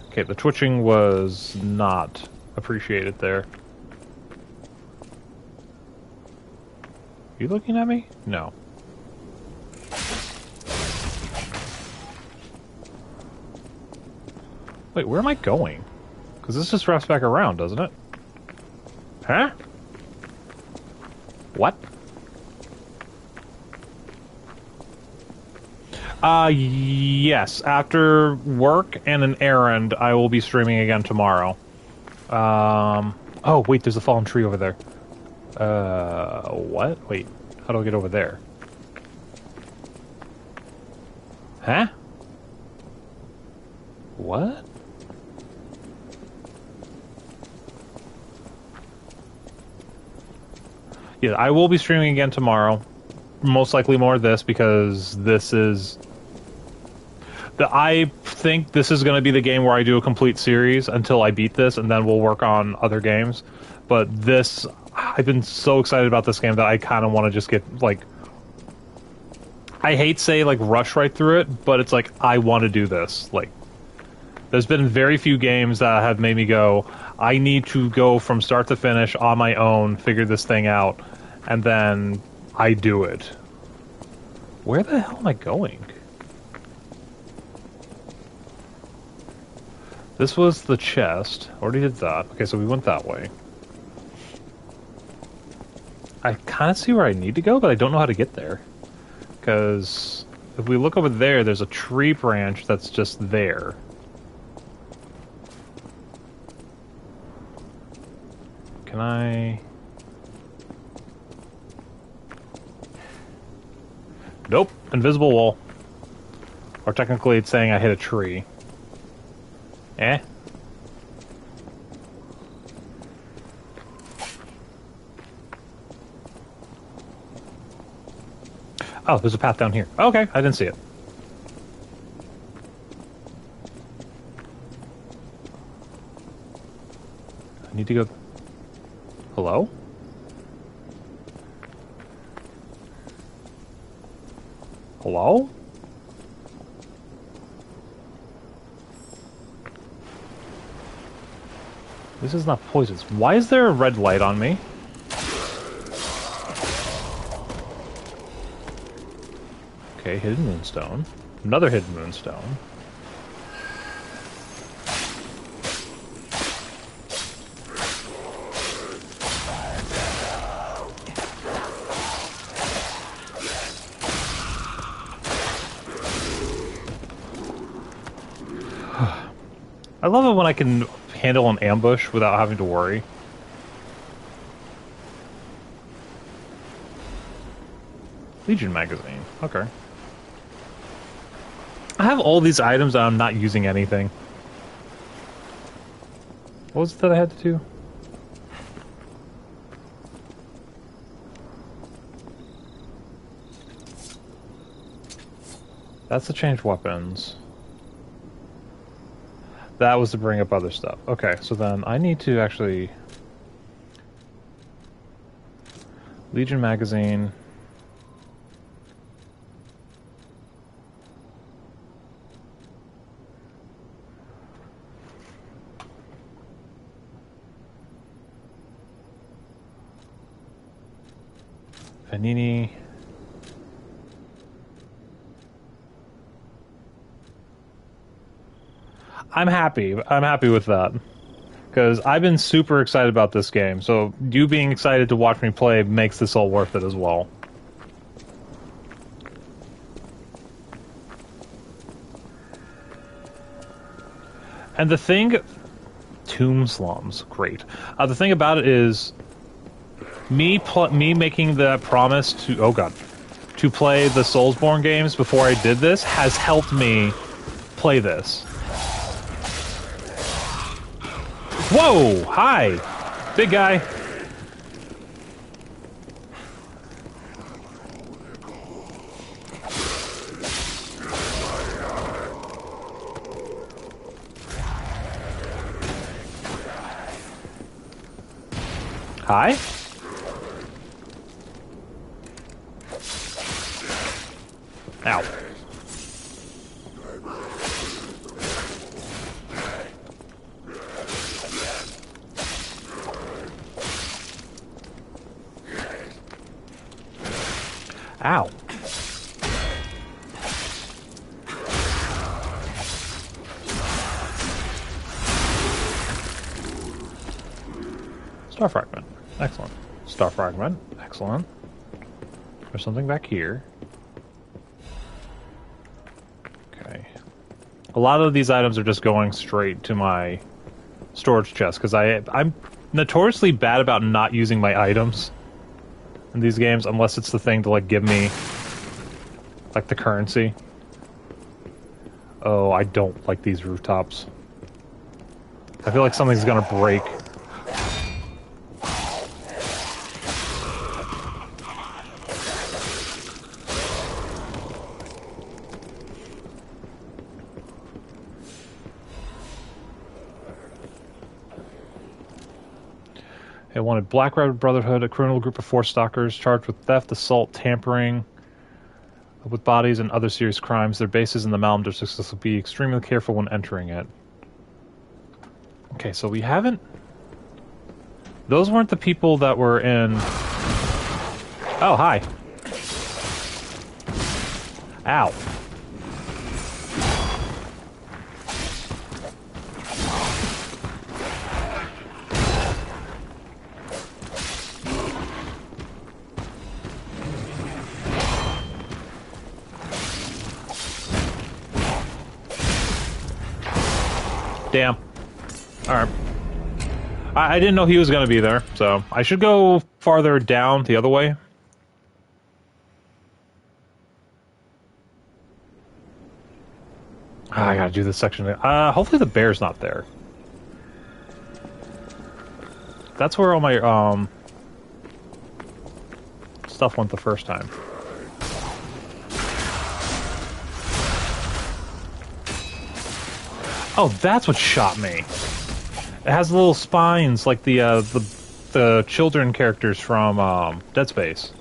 A: Okay, the twitching was not appreciated there. You looking at me? No. Wait, where am I going? Because this just wraps back around, doesn't it? Huh? What? Yes. After work and an errand, I will be streaming again tomorrow. Oh, wait, there's a fallen tree over there. What? Wait, how do I get over there? Huh? What? Yeah, I will be streaming again tomorrow. Most likely more of this, because this is... I think this is going to be the game where I do a complete series until I beat this, and then we'll work on other games. But this... I've been so excited about this game that I kind of want to just get, like... I hate say, like, rush right through it, but it's like, I want to do this. Like, there's been very few games that have made me go... I need to go from start to finish on my own, figure this thing out, and then I do it. Where the hell am I going? This was the chest. Already did that. Okay, so we went that way. I kind of see where I need to go, but I don't know how to get there. Because if we look over there, there's a tree branch that's just there. Can I... Nope. Invisible wall. Or technically it's saying I hit a tree. Eh? Oh, there's a path down here. Okay, I didn't see it. I need to go... Hello? Hello? This is not poisonous. Why is there a red light on me? Okay, hidden moonstone. Another hidden moonstone. I love it when I can handle an ambush without having to worry. Legion magazine. Okay. I have all these items and I'm not using anything. What was it that I had to do? That's to change weapons. That was to bring up other stuff. Okay, so then I need to actually... Legion magazine... Vanini... I'm happy with that. Because I've been super excited about this game, so you being excited to watch me play makes this all worth it as well. And the thing... Tomb Slums, great. The thing about it is... Me making the promise to... Oh god. To play the Soulsborne games before I did this has helped me play this. Whoa! Hi! Big guy. Hi? Ow. Ow. Star fragment. Excellent. Star fragment. Excellent. There's something back here. Okay. A lot of these items are just going straight to my storage chest, because I'm notoriously bad about not using my items in these games, unless it's the thing to, like, give me, like, the currency. Oh, I don't like these rooftops. I feel like something's gonna break. It wanted Black Rabbit Brotherhood, a criminal group of 4 stalkers charged with theft, assault, tampering with bodies, and other serious crimes. Their base is in the Malum district, so be extremely careful when entering it. Okay, so we haven't... Those weren't the people that were in... Oh, hi. Ow. Damn. Alright. I didn't know he was going to be there, so I should go farther down the other way. I gotta do this section. Hopefully the bear's not there. That's where all my, stuff went the first time. Oh, that's what shot me. It has little spines like the children characters from Dead Space.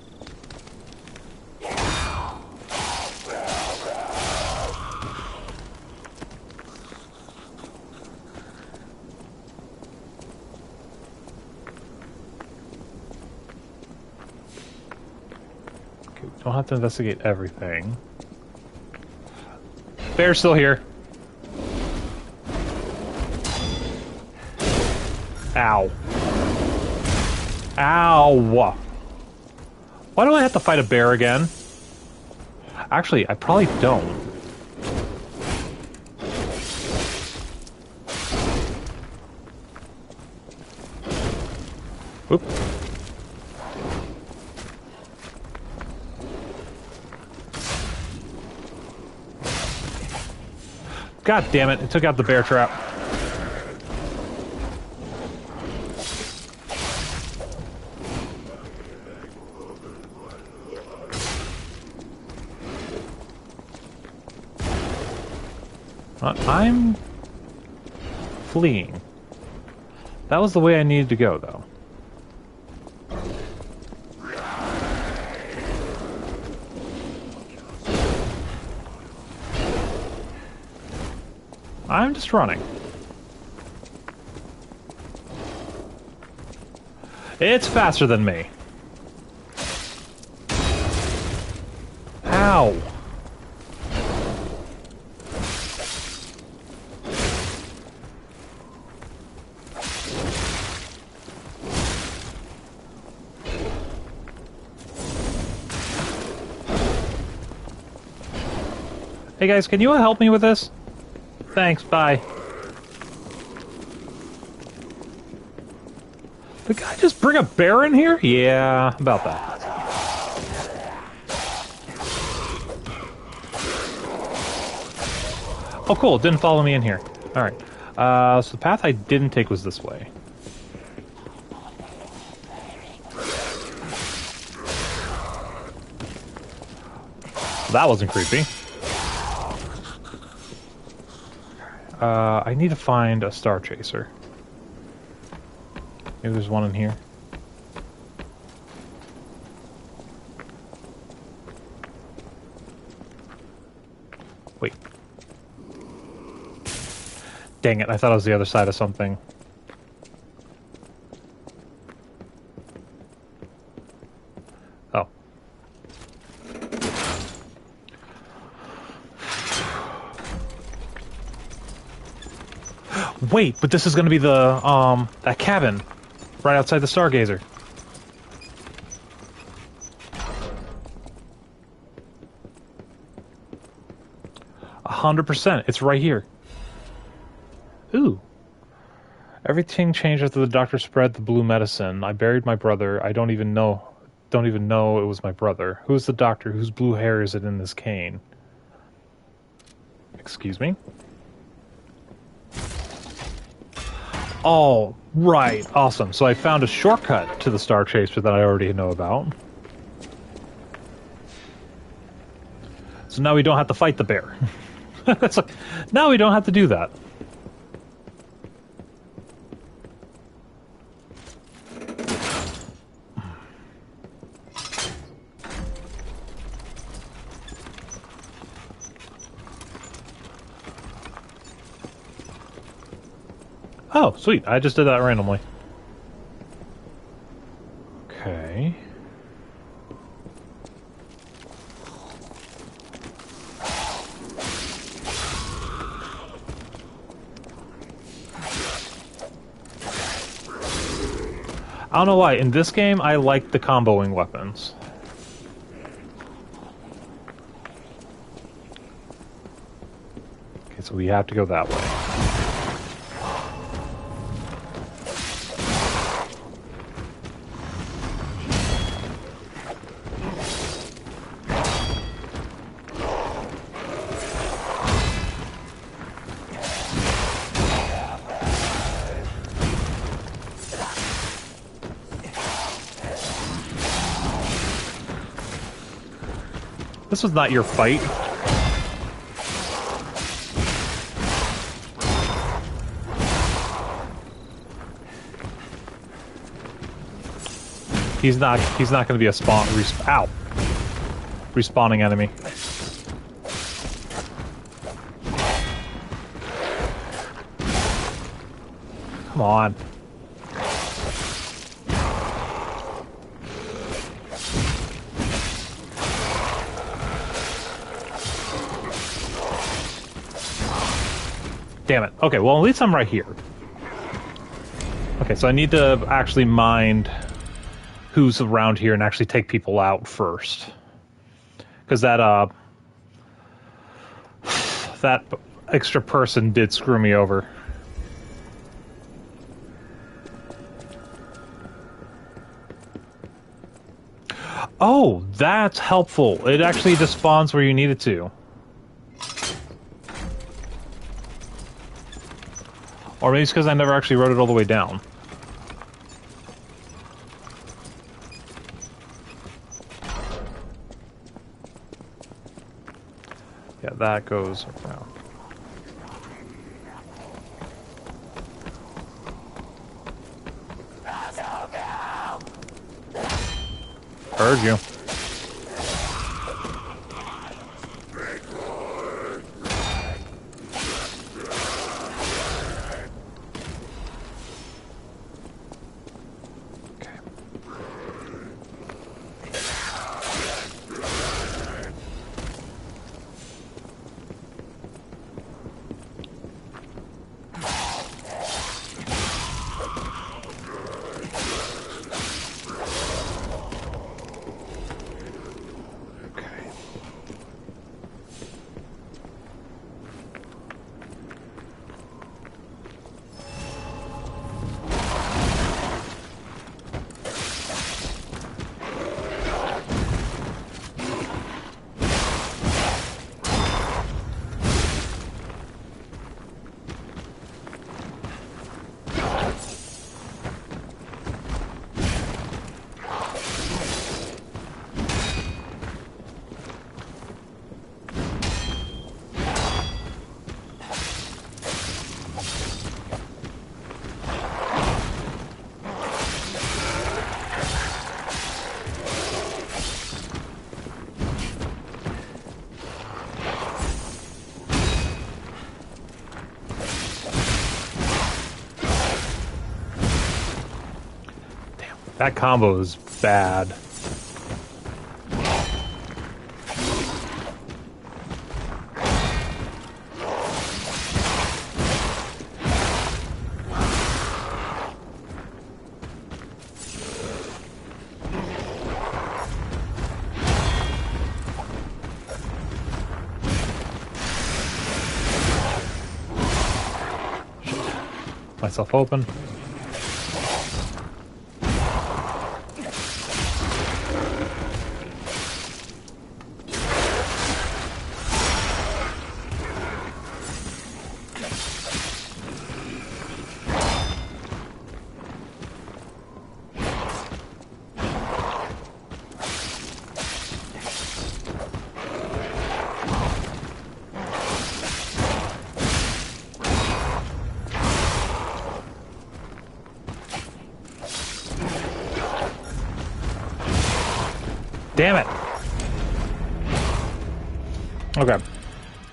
A: Don't have to investigate everything. Bear's still here. Ow. Ow. Why do I have to fight a bear again? Actually, I probably don't. Oop. God damn it, it took out the bear trap. I'm fleeing. That was the way I needed to go, though. I'm just running. It's faster than me. Ow. Hey guys, can you help me with this? Thanks, bye. The guy just bring a bear in here? Yeah, about that. Oh cool, didn't follow me in here. Alright. So the path I didn't take was this way. That wasn't creepy. I need to find a Star Chaser. Maybe there's one in here. Wait. Dang it, I thought it was the other side of something. Oh. Wait, but this is gonna be the, that cabin right outside the Stargazer. %. It's right here. Ooh. Everything changed after the doctor spread the blue medicine. I buried my brother. I don't even know it was my brother. Who's the doctor? Whose blue hair is it in this cane? Excuse me? Oh, right. Awesome. So I found a shortcut to the Star Chaser that I already know about. So now we don't have to fight the bear. It's like, now we don't have to do that. Oh, sweet. I just did that randomly. Okay. I don't know why. In this game, I like the comboing weapons. Okay, so we have to go that way. This was not your fight. He's not going to be a respawning enemy. Come on. Damn it. Okay, well, at least I'm right here. Okay, so I need to actually mind who's around here and actually take people out first. Because that extra person did screw me over. Oh, that's helpful. It actually just spawns where you need it to. Or maybe it's because I never actually wrote it all the way down. Yeah, that goes around. Heard you. That combo is bad. Myself open. Damn it. Okay.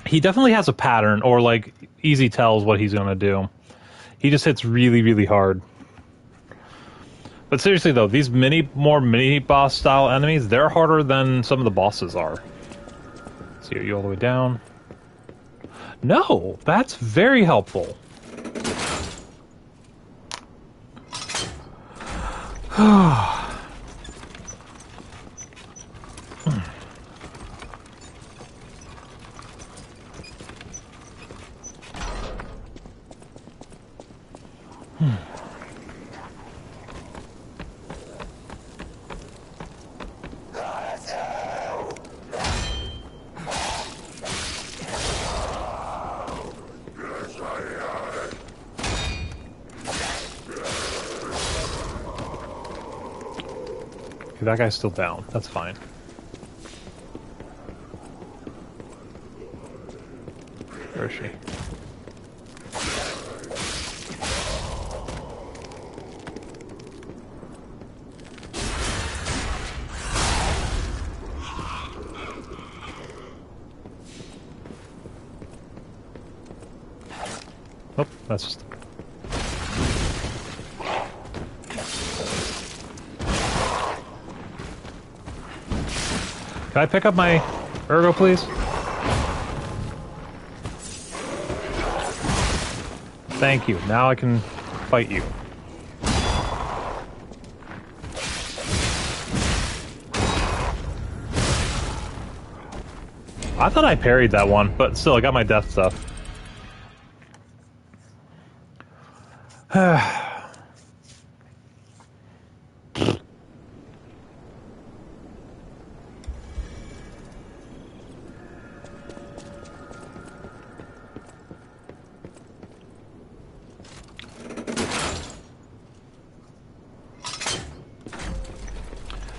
A: He definitely has a pattern, or like easy tells what he's gonna do. He just hits really, really hard. But seriously though, these more mini boss style enemies, they're harder than some of the bosses are. See, are you all the way down? No, that's very helpful. That guy's still down. That's fine. Where is she? That's just... Can I pick up my Ergo, please? Thank you. Now I can fight you. I thought I parried that one, but still, I got my death stuff.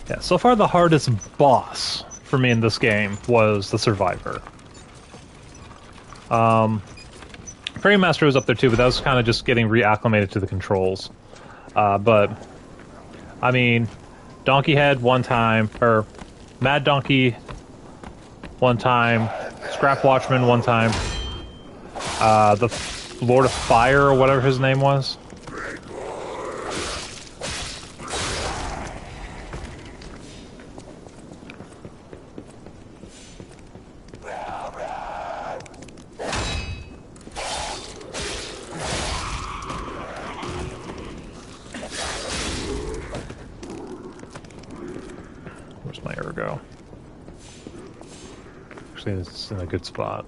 A: Yeah, so far the hardest boss for me in this game was the Survivor. Prairie Master was up there too, but that was kind of just getting reacclimated to the controls. But, I mean, Donkey Head one time, or Mad Donkey one time, Scrap Watchman one time, the Lord of Fire or whatever his name was. It's in a good spot.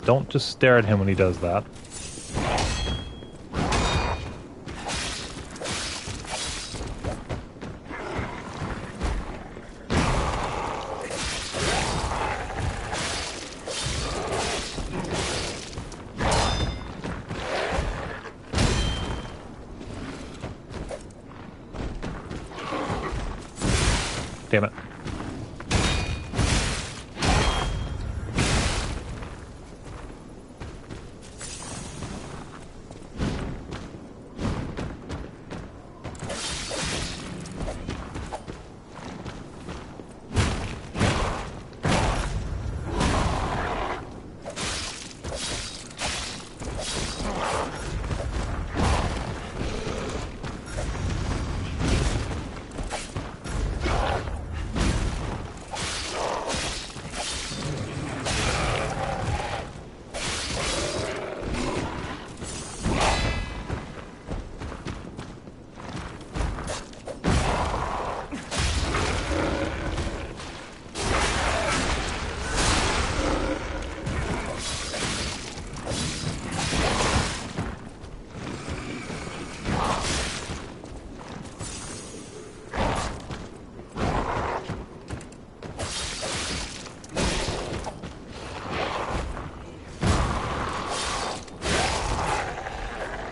A: Don't just stare at him when he does that. Damn it.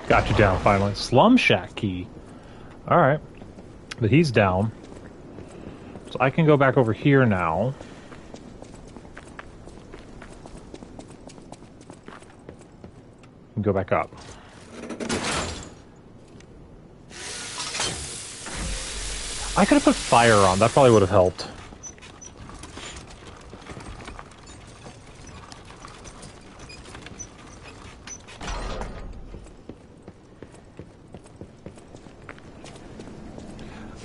A: Got you down finally. Slum Shack key. Alright. But he's down. So I can go back over here now. And go back up. I could have put fire on. That probably would have helped.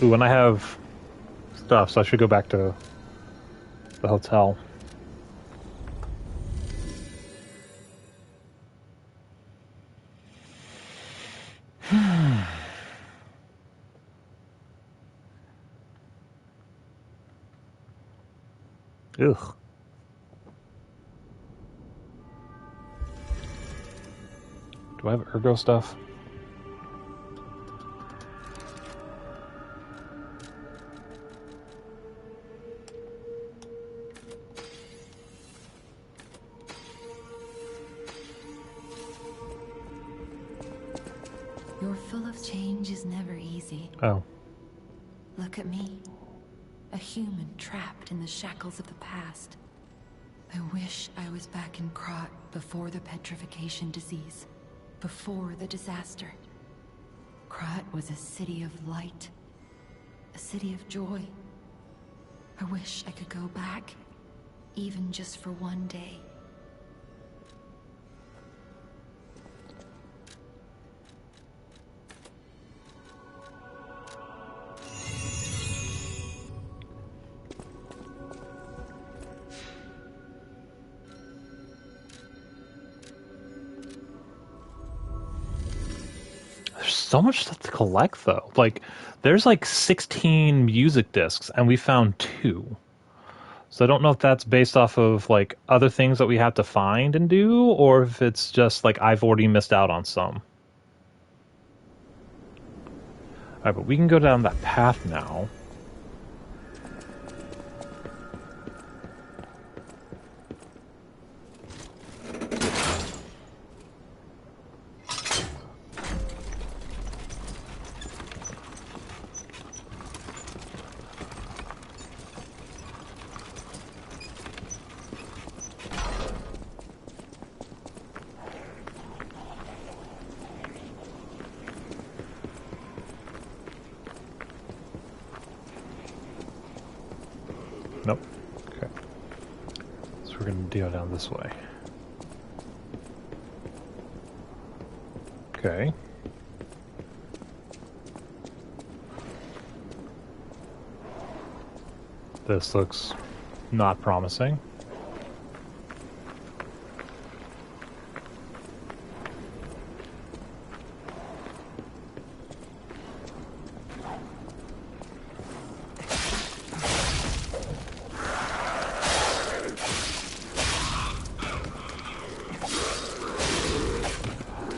A: Ooh, and I have stuff, so I should go back to the hotel. Ugh. Do I have ergo stuff?
G: You're full of change is never easy.
A: Oh.
G: Look at me. A human trapped in the shackles of the past. I wish I was back in Krat before the petrification disease. Before the disaster. Krat was a city of light. A city of joy. I wish I could go back. Even just for one day.
A: So much stuff to collect, though. Like, there's like 16 music discs, and we found 2. So I don't know if that's based off of like other things that we have to find and do, or if it's just like I've already missed out on some. Alright, but we can go down that path now. Nope. Okay. So we're going to deal down this way. Okay. This looks not promising.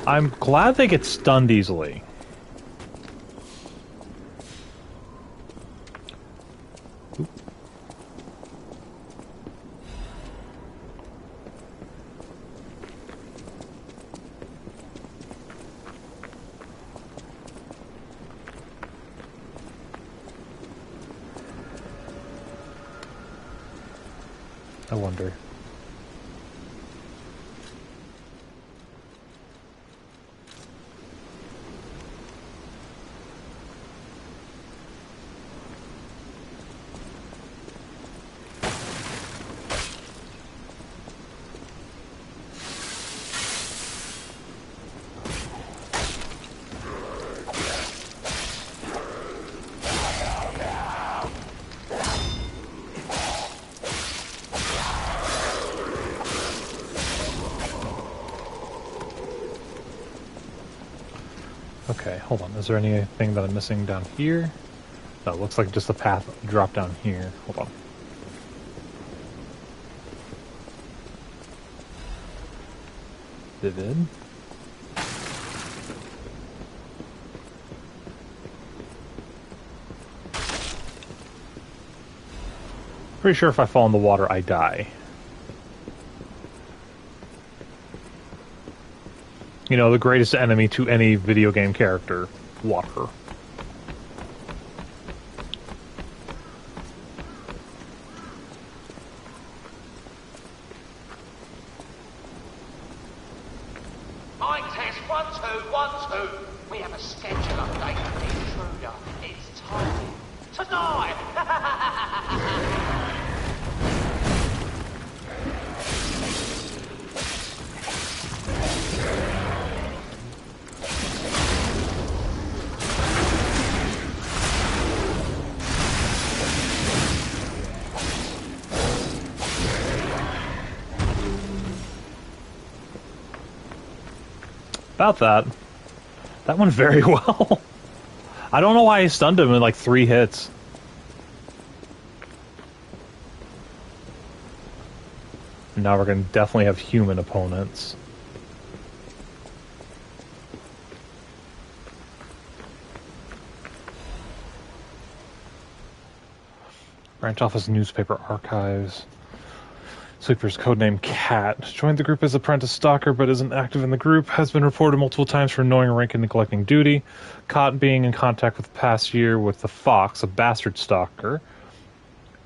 A: I'm glad they get stunned easily. Oop. I wonder. Okay, hold on. Is there anything that I'm missing down here? No, it looks like just a path drop down here. Hold on. Vivid. Pretty sure if I fall in the water, I die. You know, the greatest enemy to any video game character, water.
O: Mic test 1 2 1 2. We have a schedule update for the intruder. It's time tonight.
A: About that. That went very well. I don't know why I stunned him in like 3 hits. Now we're going to definitely have human opponents. Branch Office Newspaper Archives. Sweeper's codename Cat. Joined the group as apprentice stalker, but isn't active in the group. Has been reported multiple times for ignoring rank and neglecting duty. Caught being in contact with the past year with the Fox, a bastard stalker.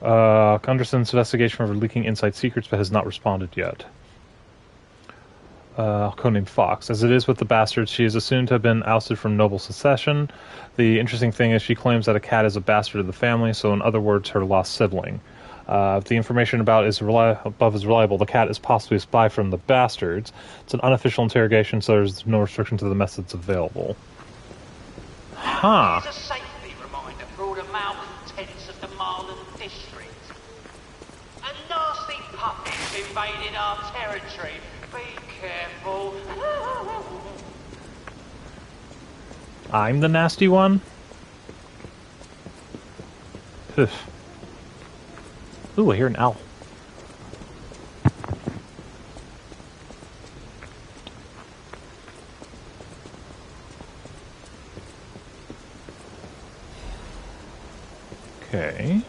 A: Gunderson's investigation for leaking inside secrets, but has not responded yet. Codenamed Fox. As it is with the bastards, she is assumed to have been ousted from noble succession. The interesting thing is she claims that a cat is a bastard of the family, so in other words, her lost sibling. If the information about is above is reliable, the cat is possibly a spy from the bastards. It's an unofficial interrogation, so there's no restriction to the methods available. Huh.
P: Here's a safety reminder for all the malcontents of the Marlin district. A nasty puppet's invaded our territory. Be careful.
A: I'm the nasty one? Ooh, I hear an owl. Okay.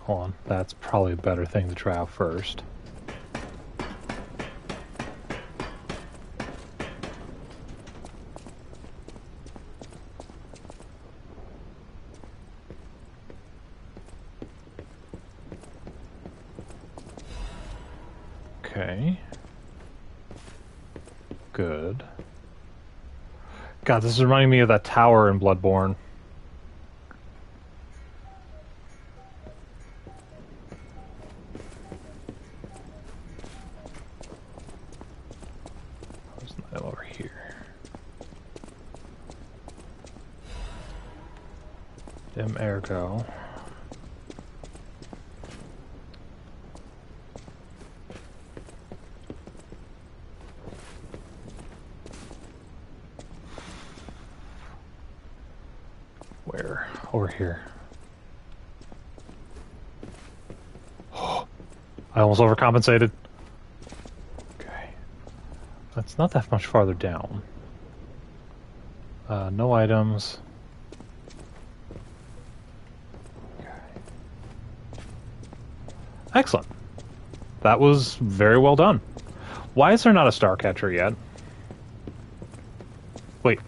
A: Hold on, that's probably a better thing to try out first. Okay. Good. God, this is reminding me of that tower in Bloodborne. Over here. Dim ergo. Where? Over here. Oh, I almost overcompensated. It's not that much farther down. No items. Okay. Excellent. That was very well done. Why is there not a star catcher yet? Wait.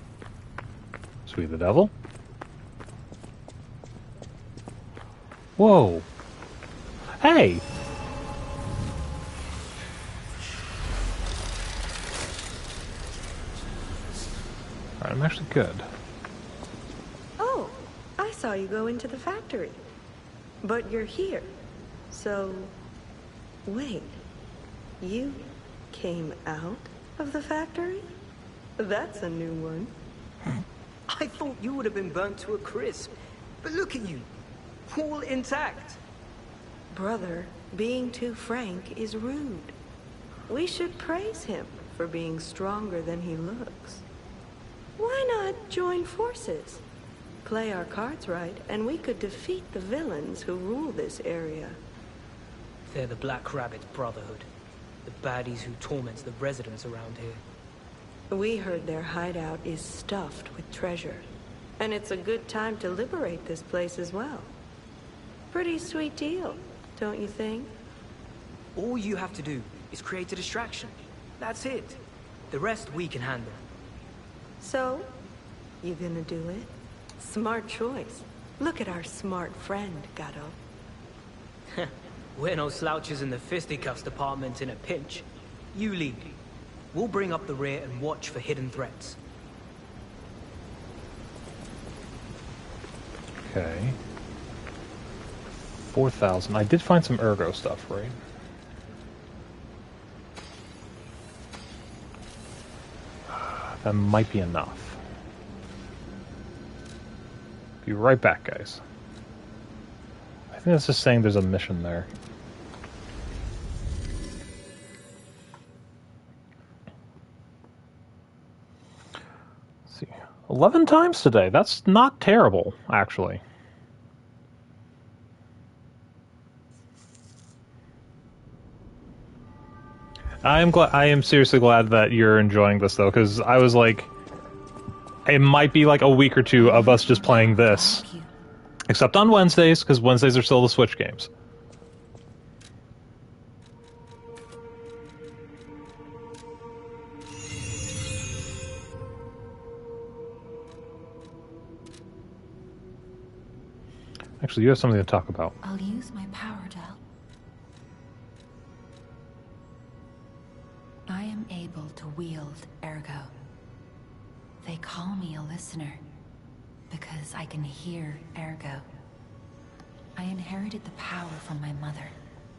A: Sweet the devil? Whoa. Hey! I'm actually good.
Q: Oh, I saw you go into the factory. But you're here. So, wait. You came out of the factory? That's a new one.
B: I thought you would have been burnt to a crisp. But look at you. All intact.
Q: Brother, being too frank is rude. We should praise him for being stronger than he looks. Why not join forces? Play our cards right, and we could defeat the villains who rule this area.
B: They're the Black Rabbit Brotherhood. The baddies who torment the residents around here.
Q: We heard their hideout is stuffed with treasure. And it's a good time to liberate this place as well. Pretty sweet deal, don't you think?
B: All you have to do is create a distraction. That's it. The rest we can handle.
Q: So, you gonna do it? Smart choice. Look at our smart friend, Gato.
B: We're no slouches in the fisticuffs department in a pinch. You lead. We'll bring up the rear and watch for hidden threats.
A: Okay. 4,000. I did find some ergo stuff, right? That might be enough. Be right back, guys. I think that's just saying there's a mission there. Let's see. 11 times today. That's not terrible, actually. I am seriously glad that you're enjoying this, though, because I was like, it might be like a week or two of us just playing this, Except on Wednesdays, because Wednesdays are still the Switch games. Actually, you have something to talk about.
G: I'll use my power to help. I am able to wield Ergo. They call me a listener because I can hear Ergo. I inherited the power from my mother,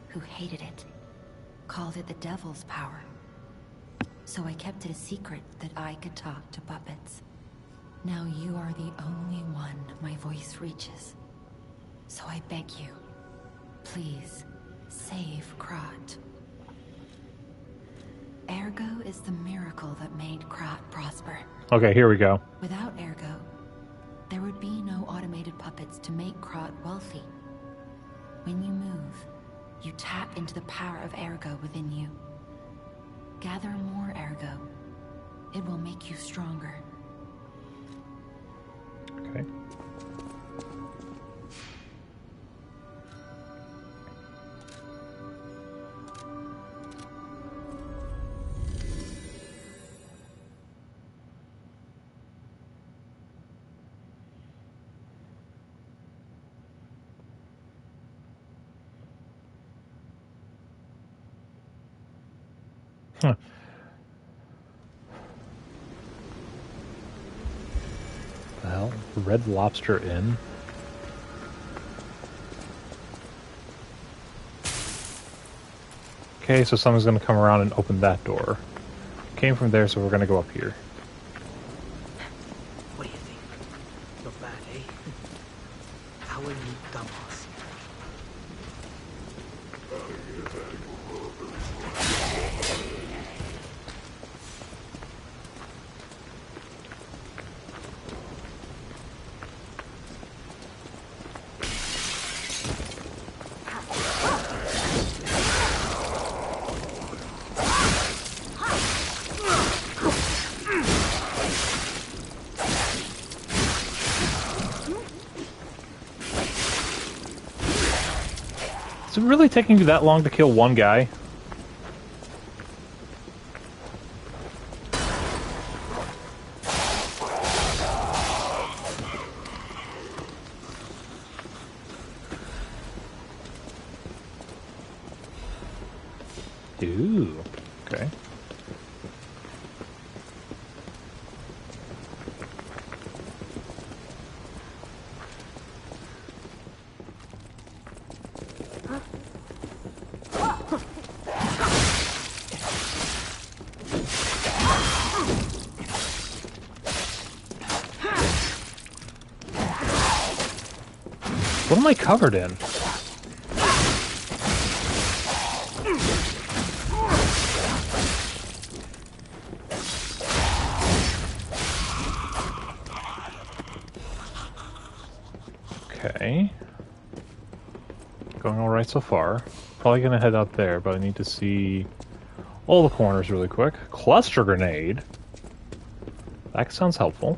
G: who hated it, called it the devil's power. So I kept it a secret that I could talk to puppets. Now you are the only one my voice reaches. So I beg you, please, save Krat. Ergo is the miracle that made Krat prosper.
A: Okay, here we go.
G: Without Ergo, there would be no automated puppets to make Krat wealthy. When you move, you tap into the power of Ergo within you. Gather more Ergo. It will make you stronger.
A: Okay. Huh. The hell? Red Lobster Inn? Okay, so someone's gonna come around and open that door. Came from there, so we're gonna go up here.
B: What do you think? Not bad, eh? How are you, dumbass?
A: Is it really taking you that long to kill one guy? Ooh, okay. What am I covered in? Okay. Going alright so far. Probably gonna head out there, but I need to see all the corners really quick. Cluster grenade. That sounds helpful.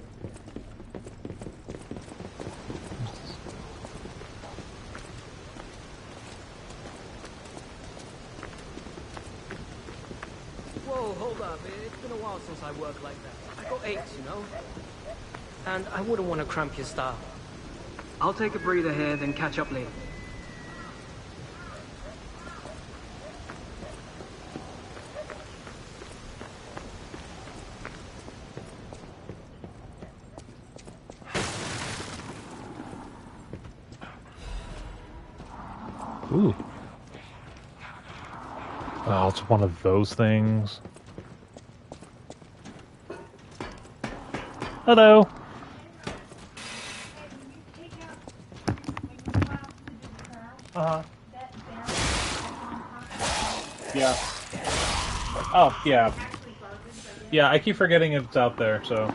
B: Whoa, hold up. It's been a while since I worked like that. I got aches, you know? And I wouldn't want to cramp your style. I'll take a breather here, then catch up later.
A: Ooh. Oh, it's one of those things. Hello. Uh-huh. Yeah. Oh, yeah. Yeah, I keep forgetting it's out there, so...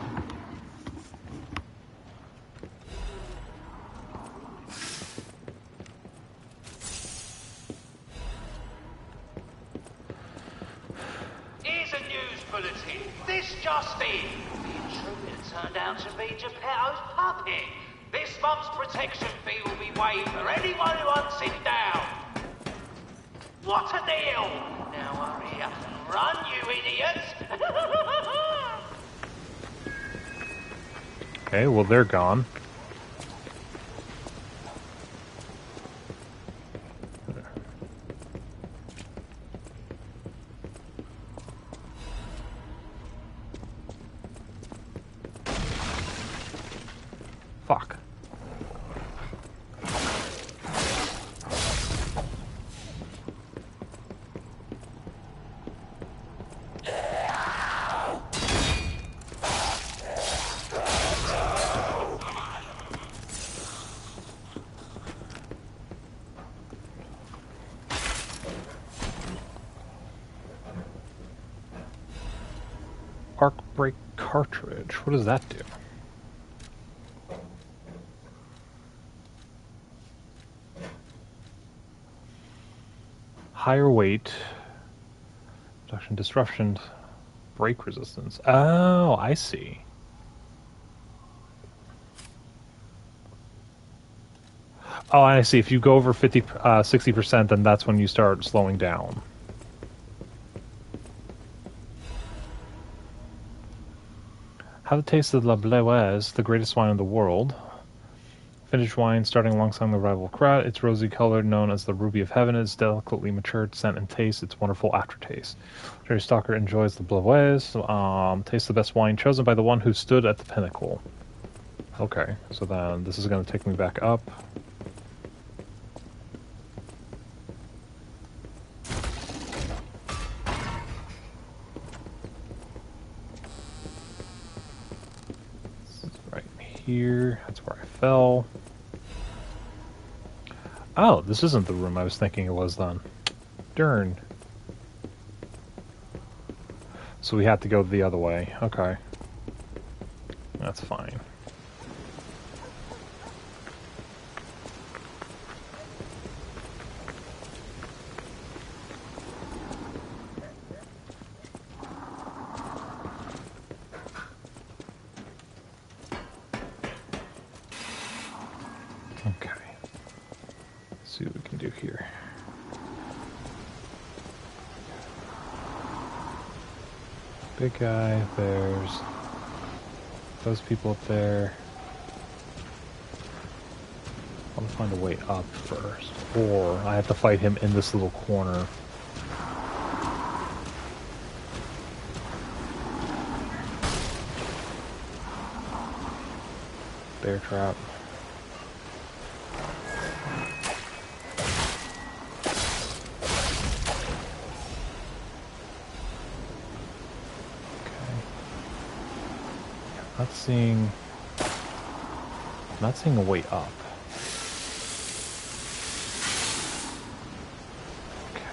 P: Here's a news bulletin. This just in. The intruder turned out to be Geppetto's puppet. This 6 months protection fee will be waived for anyone who hunts him down. What a deal! Now hurry up and run, you idiots!
A: Okay, well they're gone. Fuck. Arc brake cartridge. What does that do? Higher weight, reduction, disruption, brake resistance. Oh, I see. Oh, I see. If you go over 60%, then that's when you start slowing down. Have a taste of La Bleueze, the greatest wine in the world. Finished wine starting alongside the rival Krat. It's rosy colored, known as the Ruby of Heaven. It's delicately matured scent and taste. It's wonderful aftertaste. Jerry Stalker enjoys the Bleueze. Tastes the best wine chosen by the one who stood at the pinnacle. Okay, so then this is going to take me back up. Here, that's where I fell. Oh, this isn't the room I was thinking it was then. Darn. So we have to go the other way. Okay. That's fine. Here. Big guy, there's those people up there. I want to find a way up first, or I have to fight him in this little corner. Bear trap. Not seeing a way up. Okay.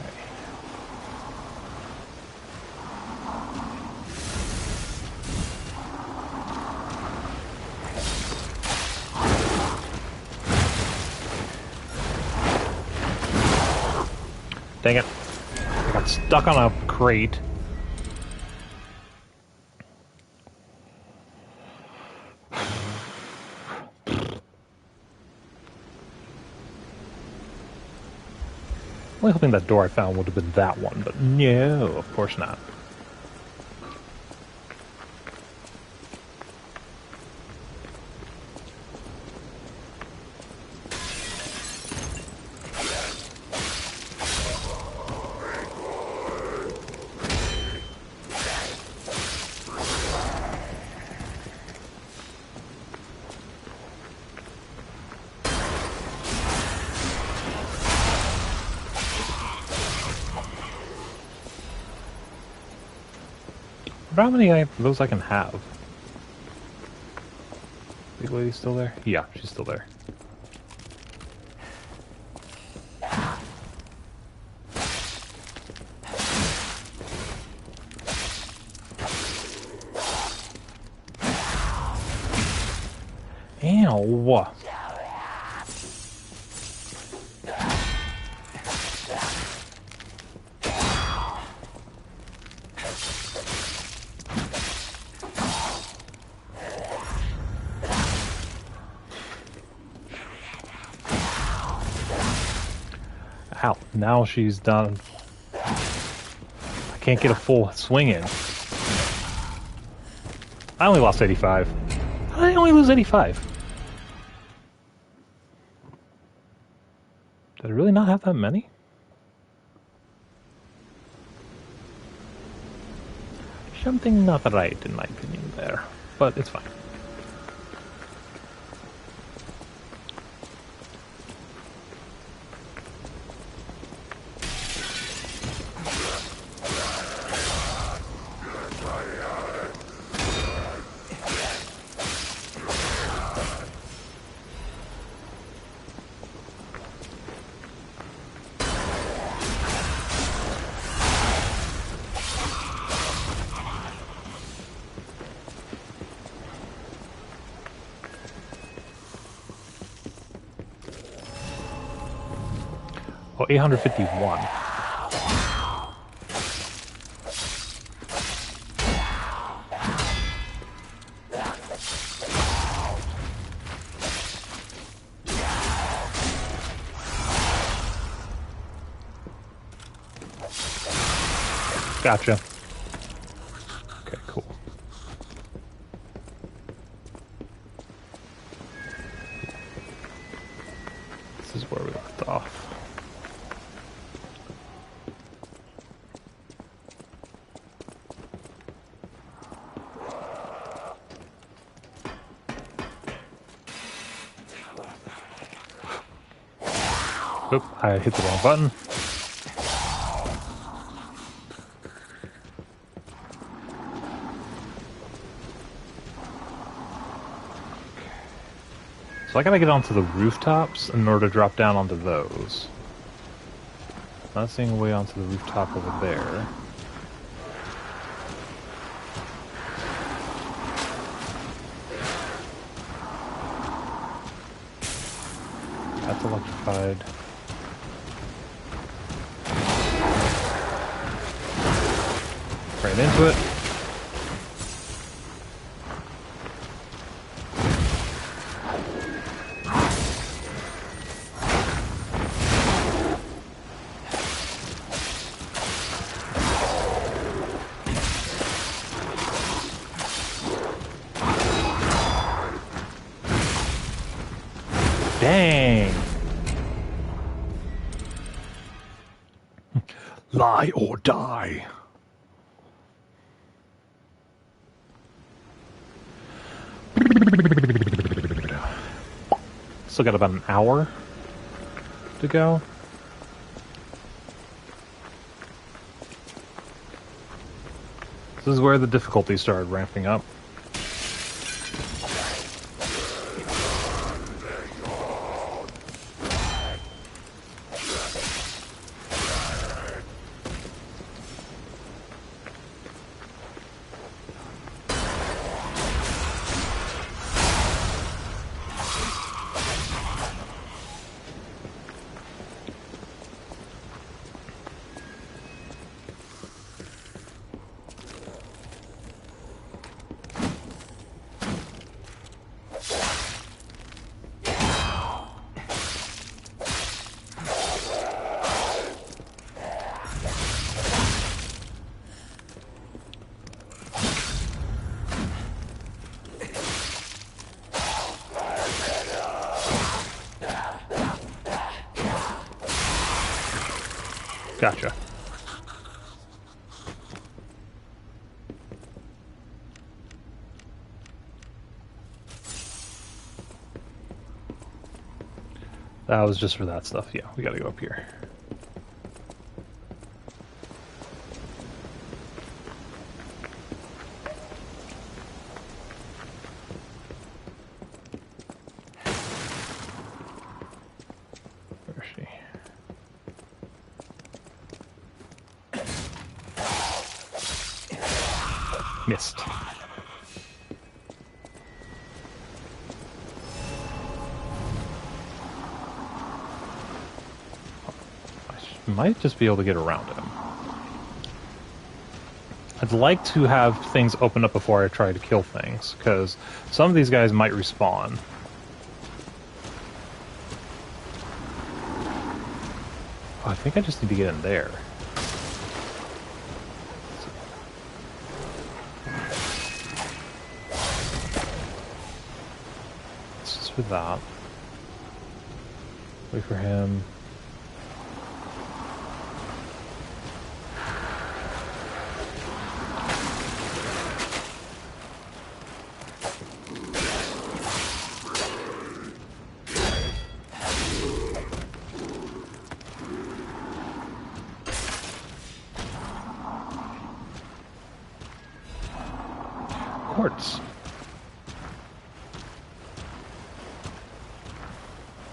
A: Dang it. I got stuck on a crate. I'm hoping that door I found would have been that one, but no, of course not. How many of those I can have? Big lady still there? Yeah, she's still there. Ow! Now she's done. I can't get a full swing in. I only lost 85. How did I only lose 85? Did I really not have that many? Something not right in my opinion there, but it's fine. Oh, 851. Gotcha. Okay, cool. This is where we left off. Oop, I hit the wrong button. So I gotta get onto the rooftops in order to drop down onto those. Not seeing a way onto the rooftop over there. That's electrified. Right into it. Dang. Lie or die. Still got about an hour to go. This is where the difficulty started ramping up. Gotcha. That was just for that stuff. Yeah, we gotta go up here. Where is she? Missed. I might just be able to get around him. I'd like to have things open up before I try to kill things, because some of these guys might respawn. I think I just need to get in there. Let's just do that. Wait for him. Quartz.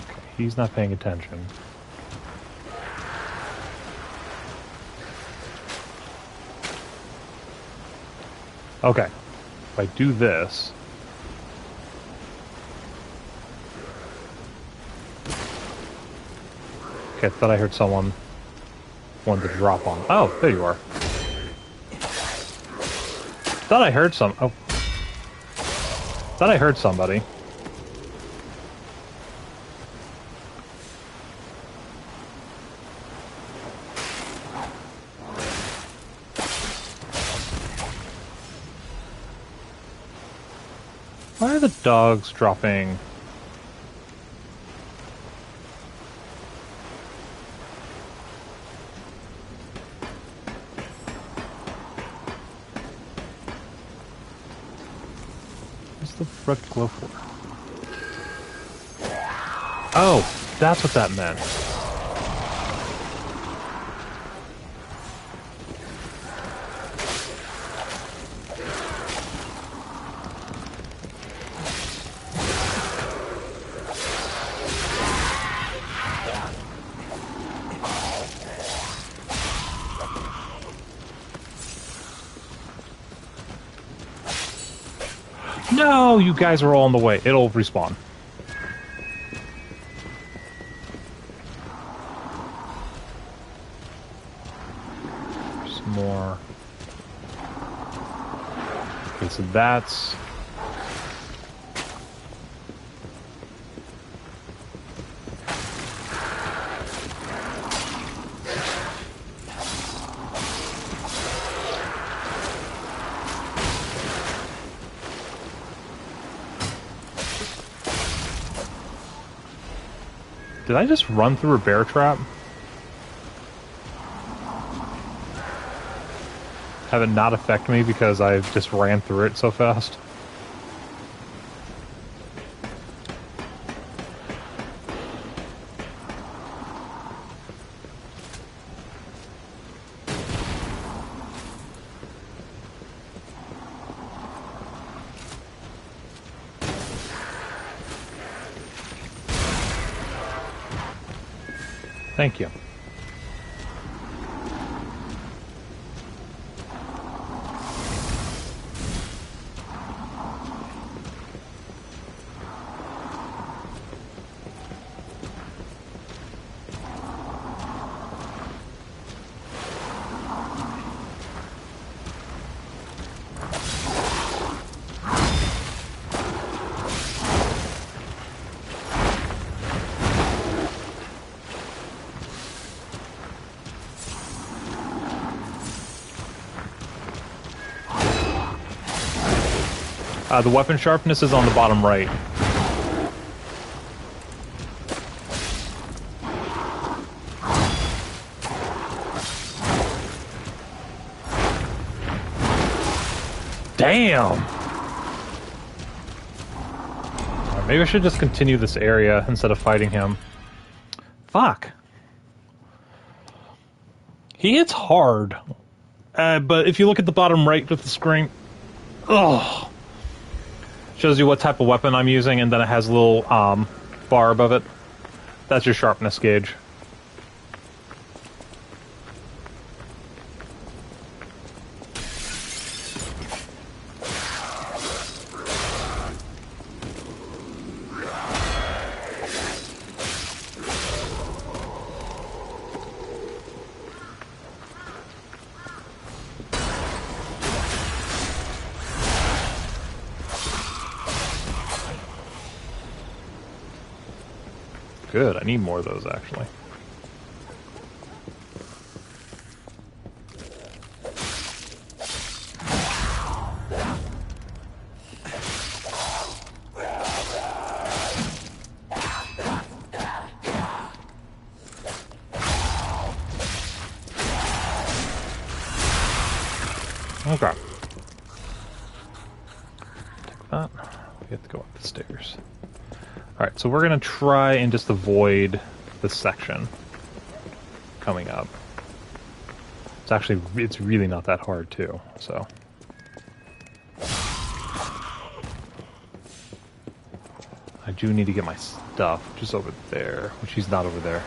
A: Okay, he's not paying attention. Okay, if I do this... Okay, I thought I heard someone wanted to drop on. Oh, there you are. Thought I heard some... Oh. Thought I heard somebody. Why are the dogs dropping? What's the red glow for? Oh, that's what that meant. No, you guys are all in the way. It'll respawn. Some more. Okay, so that's... Did I just run through a bear trap? Have it not affect me because I just ran through it so fast? Thank you. The weapon sharpness is on the bottom right. Damn! Right, maybe I should just continue this area instead of fighting him. Fuck. He hits hard. But if you look at the bottom right of the screen... Ugh. Shows you what type of weapon I'm using, and then it has a little bar above it. That's your sharpness gauge. Good, I need more of those, actually. Okay. Take that. We have to go up the stairs. Alright, so we're gonna try and just avoid this section coming up. It's really not that hard too, so. I do need to get my stuff, which is over there, which he's not over there.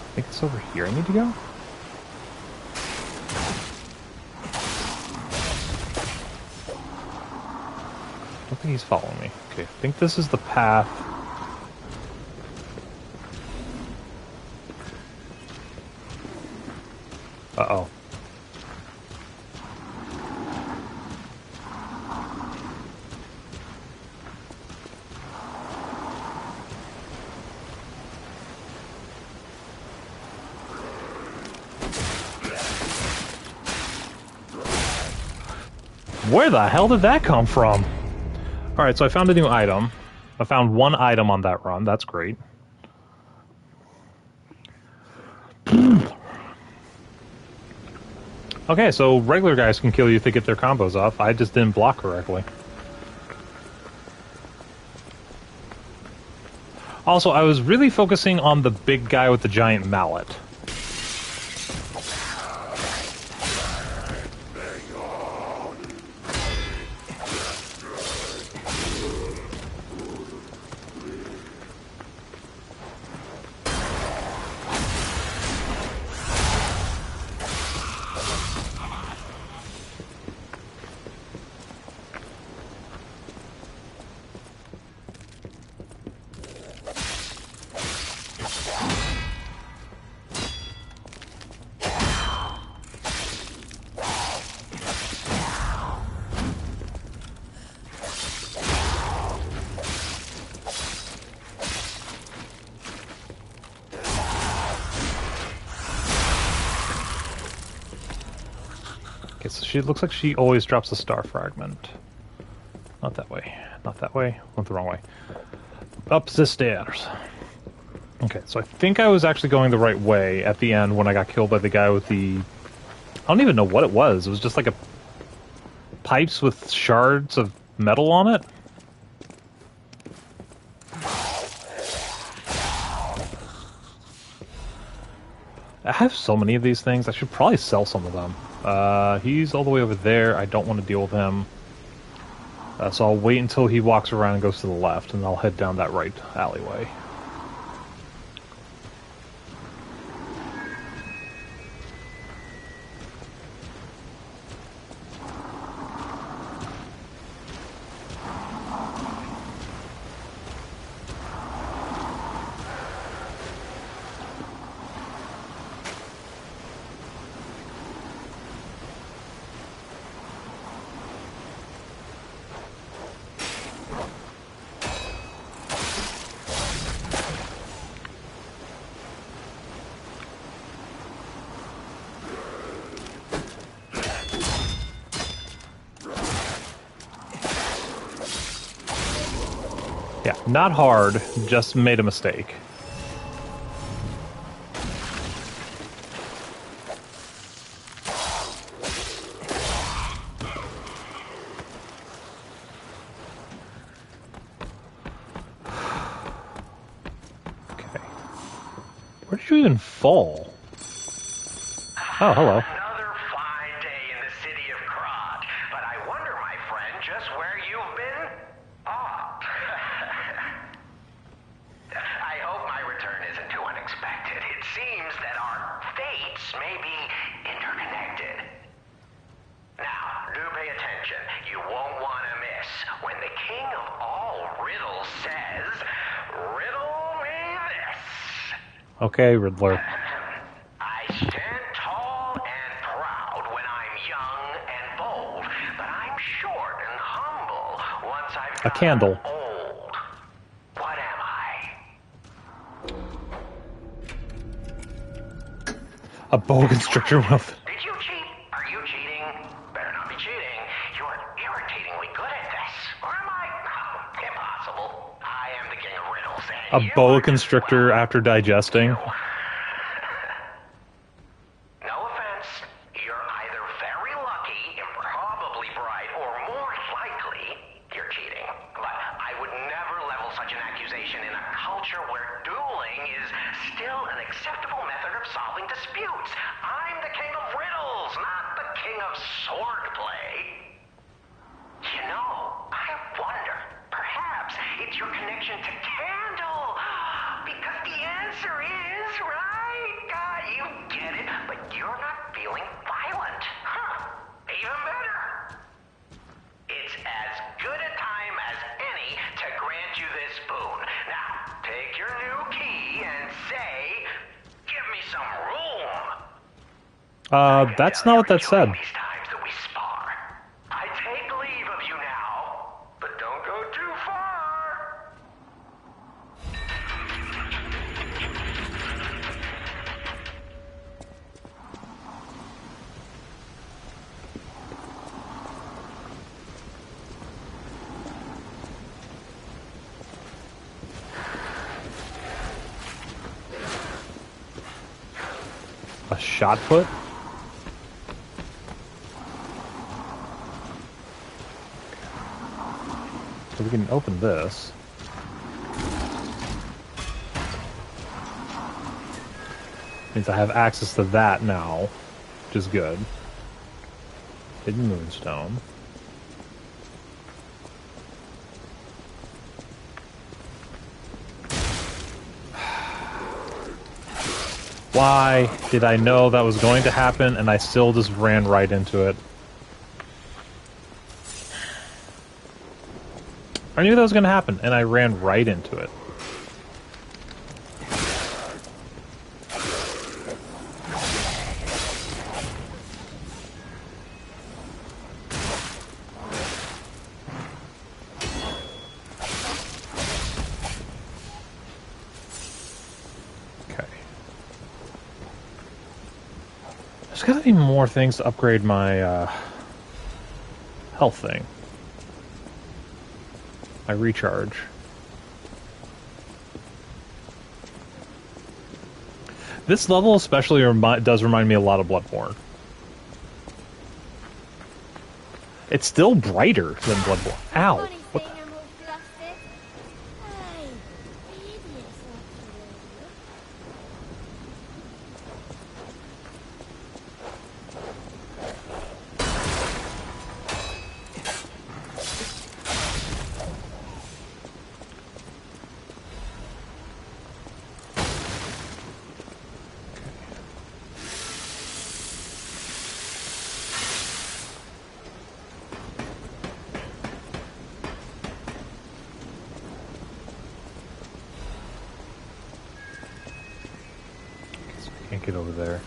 A: I think it's over here I need to go? I don't think he's following me. Okay, I think this is the path. Uh-oh. Where the hell did that come from? Alright, so I found a new item. I found one item on that run. That's great. Okay, so regular guys can kill you if they get their combos off. I just didn't block correctly. Also, I was really focusing on the big guy with the giant mallet. It looks like she always drops a star fragment. Not that way. Not that way. Went the wrong way. Up the stairs. Okay, so I think I was actually going the right way at the end when I got killed by the guy with the... I don't even know what it was. It was just like a... pipes with shards of metal on it? I have so many of these things. I should probably sell some of them. He's all the way over there. I don't want to deal with him. So I'll wait until he walks around and goes to the left, and I'll head down that right alleyway. Yeah, not hard, just made a mistake. Okay. Where did you even fall? Oh, hello.
O: Another fine day in the city of Krat, but I wonder, my friend, just where you've been? I hope my return isn't too unexpected. It seems that our fates may be interconnected. Now, do pay attention. You won't want to miss when the king of all riddles says, "Riddle me this."
A: Okay, Riddler.
O: I stand tall and proud when I'm young and bold, but I'm short and humble once I've
A: A candle.
O: old. What am I?
A: A boa constrictor with...
O: Did you cheat? Are you cheating? Better not be cheating. You're irritatingly good at this. Or am I? Impossible. I am
A: A boa constrictor after digesting.
O: No offense, you're either very lucky, improbably bright, or more likely, you're cheating. But I would never level such an accusation in a culture where dueling is still an acceptable method of solving disputes. I'm the king of riddles, not the king of swordplay. You know, I wonder, perhaps it's your connection to Candle. Because the answer is, right? You get it, but you're not feeling violent. Huh, even better. It's as good a time as any to grant you this boon. Now, take your new key and say, give me some room.
A: That's not what that said.
O: I take leave of you now, but don't go too far.
A: A shot put? So we can open this. Means I have access to that now, which is good. Hidden Moonstone. Why did I know that was going to happen and I still just ran right into it? I knew that was going to happen and I ran right into it. There's gotta be more things to upgrade my health thing. My recharge. This level especially does remind me a lot of Bloodborne. It's still brighter than Bloodborne. Ow! What? Can't get over there.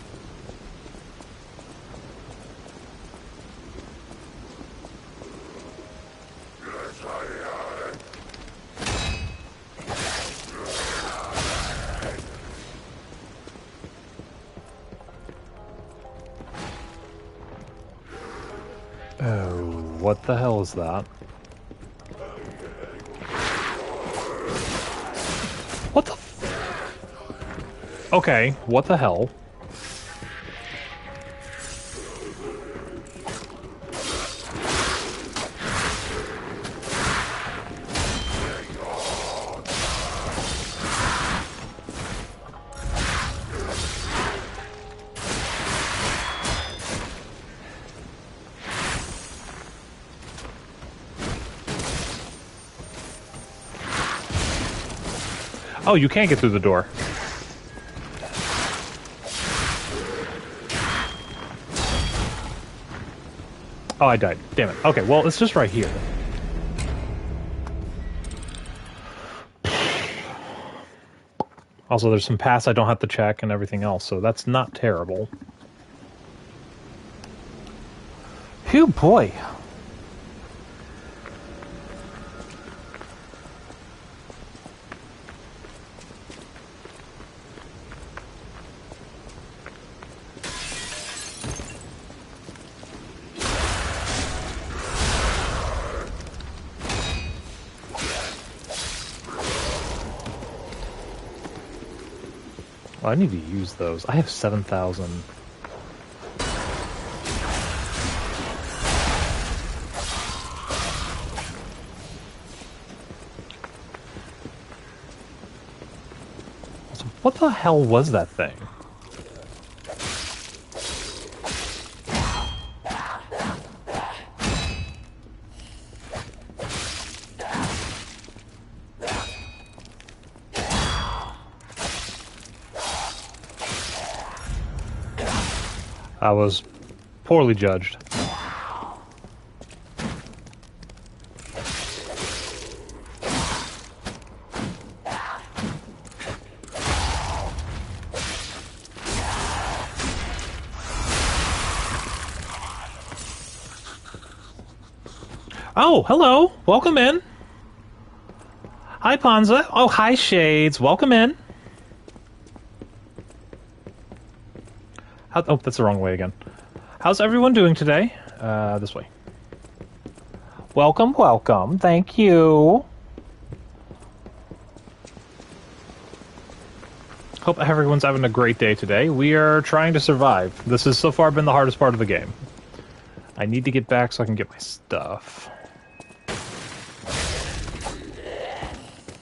A: Oh, what the hell is that? What the f- Okay, what the hell? Oh, you can't get through the door. Oh, I died. Damn it. Okay, well, it's just right here. Also, there's some paths I don't have to check and everything else, so that's not terrible. Phew, boy. Oh, I need to use those. I have 7,000. What the hell was that thing? I was poorly judged. Oh, hello. Welcome in. Hi, Ponza. Oh, hi, Shades. Welcome in. Oh, that's the wrong way again. How's everyone doing today? This way. Welcome, welcome. Thank you. Hope everyone's having a great day today. We are trying to survive. This has so far been the hardest part of the game. I need to get back so I can get my stuff.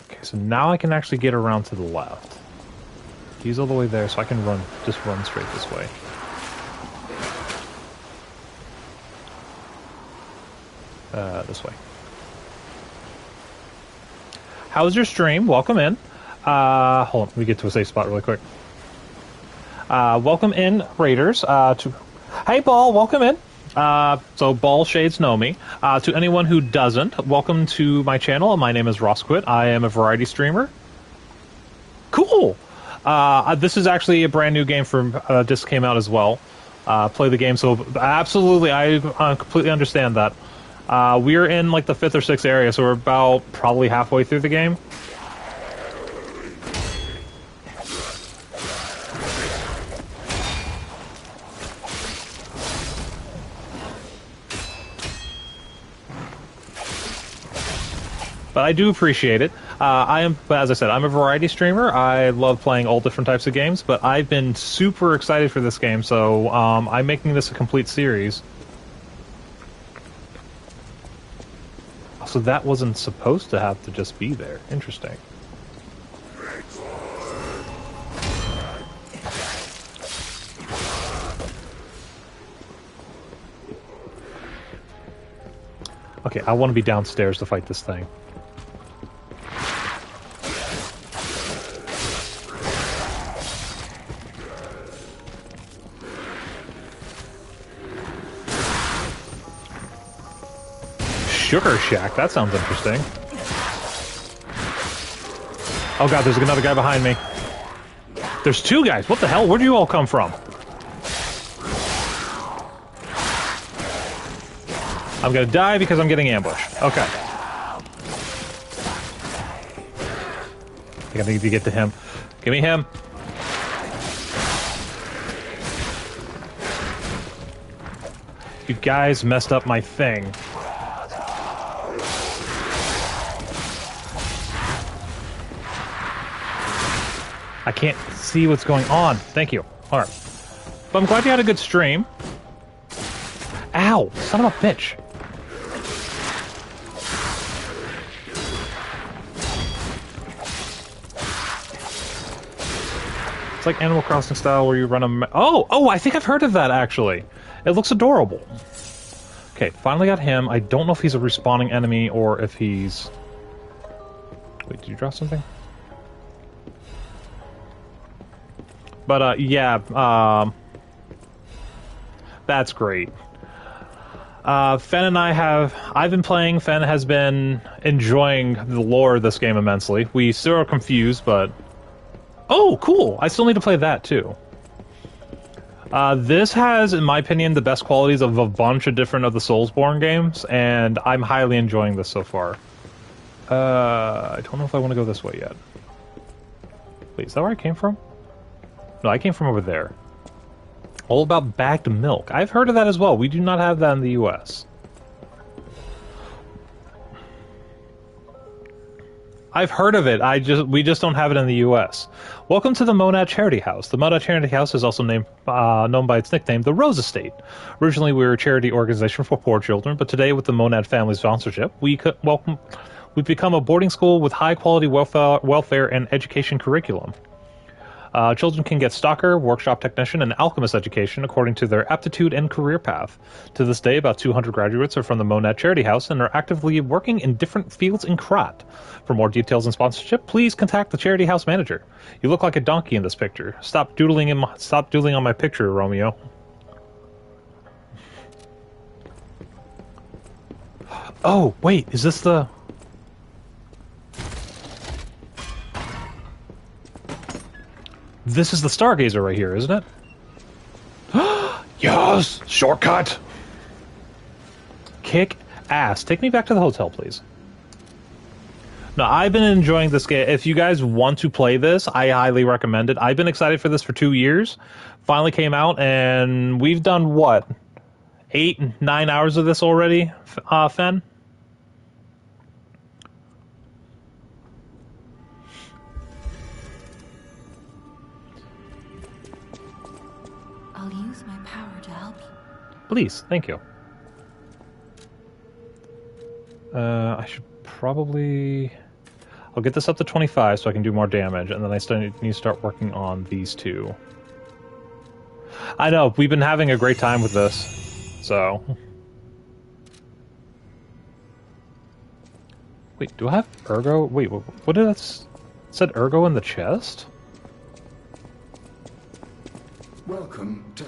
A: Okay, so now I can actually get around to the left. He's all the way there, so I can just run straight this way. This way. How's your stream? Welcome in. Hold on, let me get to a safe spot really quick. Welcome in, Raiders. Hey, Ball, welcome in. So Ball Shades know me. To anyone who doesn't, welcome to my channel. My name is Rosquit. I am a variety streamer. Cool. This is actually a brand new game for just came out as well. Play the game, so absolutely, I completely understand that. We're in like the 5th or 6th area, so we're about probably halfway through the game. But I do appreciate it. As I said, I'm a variety streamer. I love playing all different types of games, but I've been super excited for this game, so I'm making this a complete series. So that wasn't supposed to have to just be there. Interesting. Okay, I want to be downstairs to fight this thing. Sugar Shack, that sounds interesting. Oh god, there's another guy behind me. There's 2 guys. What the hell? Where do you all come from? I'm gonna die because I'm getting ambushed. Okay. I think I need to get to him. Give me him. You guys messed up my thing. I can't see what's going on. Thank you. Alright. But I'm glad you had a good stream. Ow! Son of a bitch. It's like Animal Crossing style where you run a... Oh, I think I've heard of that, actually. It looks adorable. Okay, finally got him. I don't know if he's a respawning enemy or if he's... Wait, did you draw something? But, yeah, that's great. Fen and I've been playing. Fen has been enjoying the lore of this game immensely. We still are confused, but... Oh, cool! I still need to play that, too. This has, in my opinion, the best qualities of a bunch of different of the Soulsborne games, and I'm highly enjoying this so far. I don't know if I want to go this way yet. Wait, is that where I came from? No, I came from over there. All about bagged milk. I've heard of that as well. We do not have that in the US. I've heard of it. We just don't have it in the U.S. Welcome to the Monad Charity House. The Monad Charity House is also known by its nickname, the Rose Estate. Originally, we were a charity organization for poor children, but today, with the Monad family sponsorship, we've become a boarding school with high-quality welfare and education curriculum. Children can get stalker, workshop technician, and alchemist education according to their aptitude and career path. To this day, about 200 graduates are from the Monad Charity House and are actively working in different fields in Krat. For more details and sponsorship, please contact the Charity House manager. You look like a donkey in this picture. Stop doodling on my picture, Romeo. Oh, wait, is this the... This is the Stargazer right here, isn't it? Yes! Shortcut! Kick ass. Take me back to the hotel, please. Now, I've been enjoying this game. If you guys want to play this, I highly recommend it. I've been excited for this for 2 years. Finally came out, and we've done, what? 8, 9 hours of this already, Fen? Please, thank you. I should probably... I'll get this up to 25 so I can do more damage, and then I need to start working on these two. I know, we've been having a great time with this, so... Wait, do I have Ergo? Wait, what did that... It said Ergo in the chest?
M: Welcome to...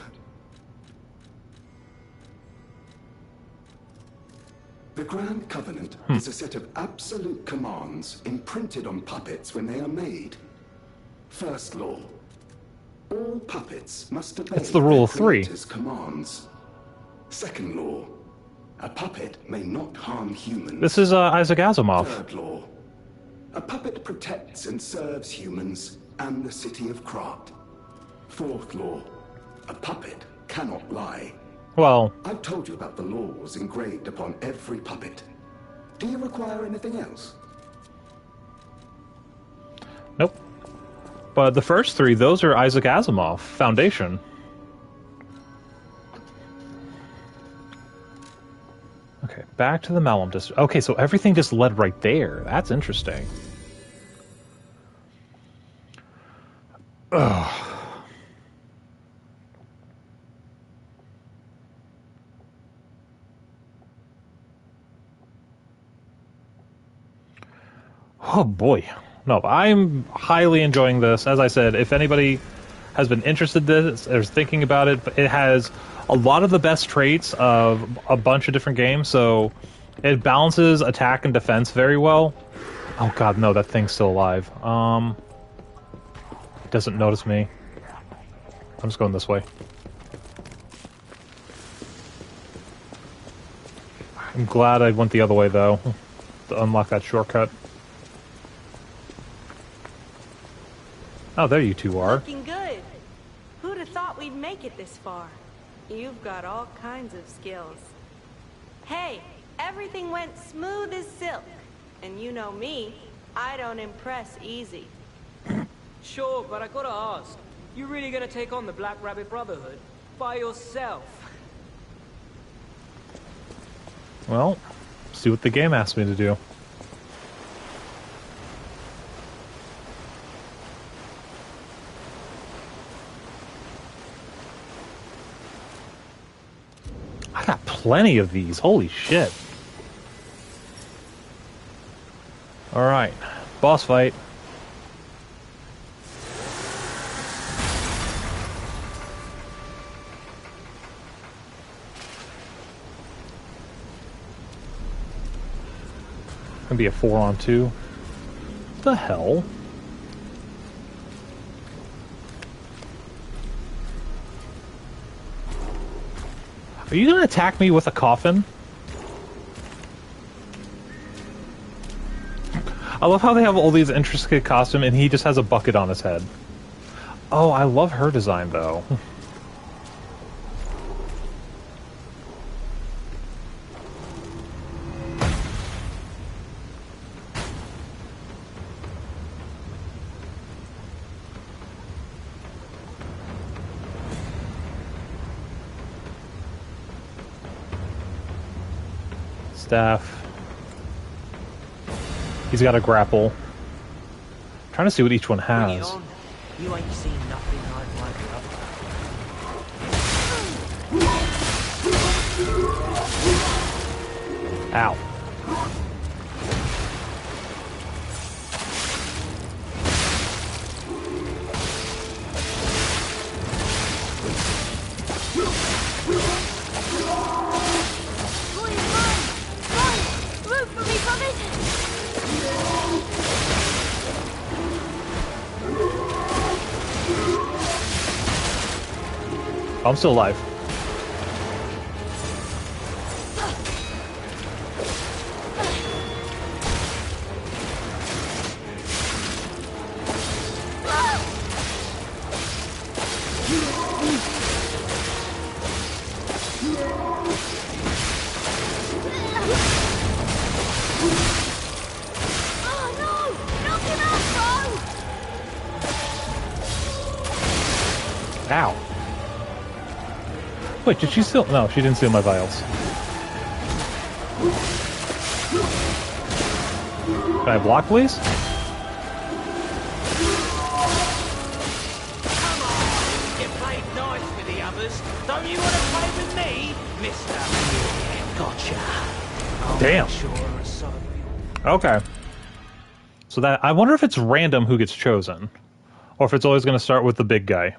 M: The Grand Covenant is a set of absolute commands imprinted on puppets when they are made. First law. All puppets must obey
A: it's the rule of 3.
M: Creator's commands. Second law. A puppet may not harm humans.
A: This is Isaac Asimov.
M: Third law. A puppet protects and serves humans and the city of Krat. Fourth law. A puppet cannot lie.
A: Well...
M: I've told you about the laws engraved upon every puppet. Do you require anything else?
A: Nope. But the first 3, those are Isaac Asimov, Foundation. Okay, back to the Malum District. Okay, so everything just led right there. That's interesting. Ugh. Oh boy. No, I'm highly enjoying this. As I said, if anybody has been interested in this or is thinking about it, it has a lot of the best traits of a bunch of different games, so it balances attack and defense very well. Oh god, no, that thing's still alive. It doesn't notice me. I'm just going this way. I'm glad I went the other way, though, to unlock that shortcut. Oh, there you two are.
Q: Looking good. Who'd have thought we'd make it this far? You've got all kinds of skills. Hey, everything went smooth as silk. And you know me, I don't impress easy.
B: Sure, but I gotta ask. You really gonna take on the Black Rabbit Brotherhood? By yourself?
A: Well, see what the game asked me to do. I got plenty of these. Holy shit. Alright. Boss fight. Gonna be a 4-on-2. What the hell? Are you gonna attack me with a coffin? I love how they have all these intricate costumes and he just has a bucket on his head. Oh, I love her design though. staff. He's got a grapple. I'm trying to see what each one
B: Bring it
A: has.
B: on. You ain't seen nothing like my brother.
A: Ow. I'm still alive. Ow. Wait, did she steal? No, she didn't steal my vials. Can I block, please?
B: Come on, you played nice with the others. Don't you want to play with me, mister? Yeah, gotcha. I'll
A: Damn.
B: make sure I saw you.
A: Okay. So that, I wonder if it's random who gets chosen. Or if it's always going to start with the big guy.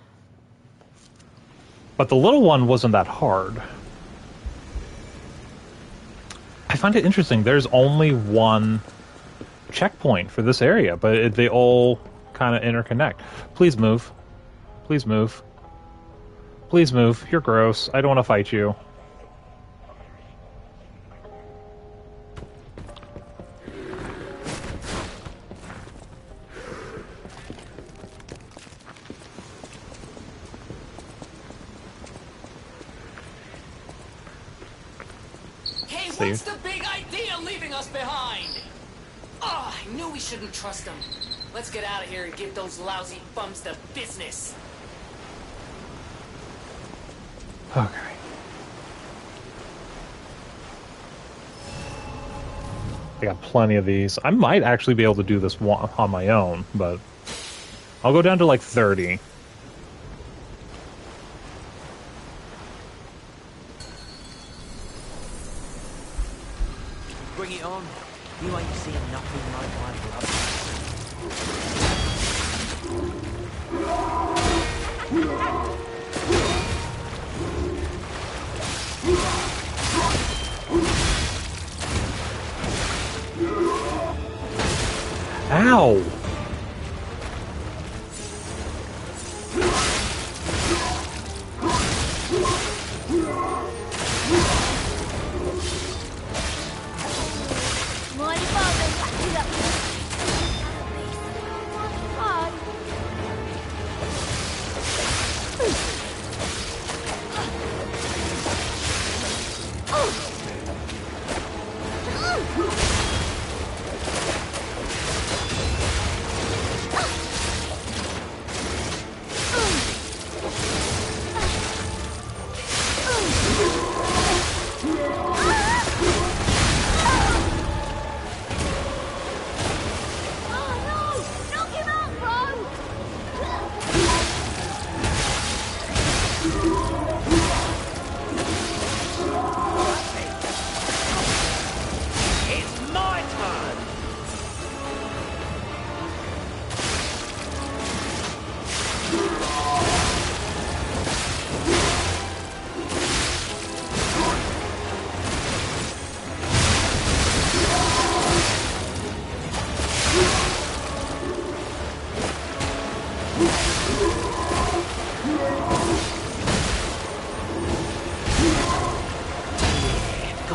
A: But the little one wasn't that hard. I find it interesting. There's only one checkpoint for this area, but they all kind of interconnect. Please move. Please move. Please move. You're gross. I don't want to fight you.
F: Hey, what's the big idea leaving us behind? Oh, I knew we shouldn't trust them. Let's get out of here and give those lousy bums the business.
A: Okay. I got plenty of these. I might actually be able to do this one on my own, but I'll go down to like 30.
B: Bring it on. You ain't seen nothing like my
A: Ow!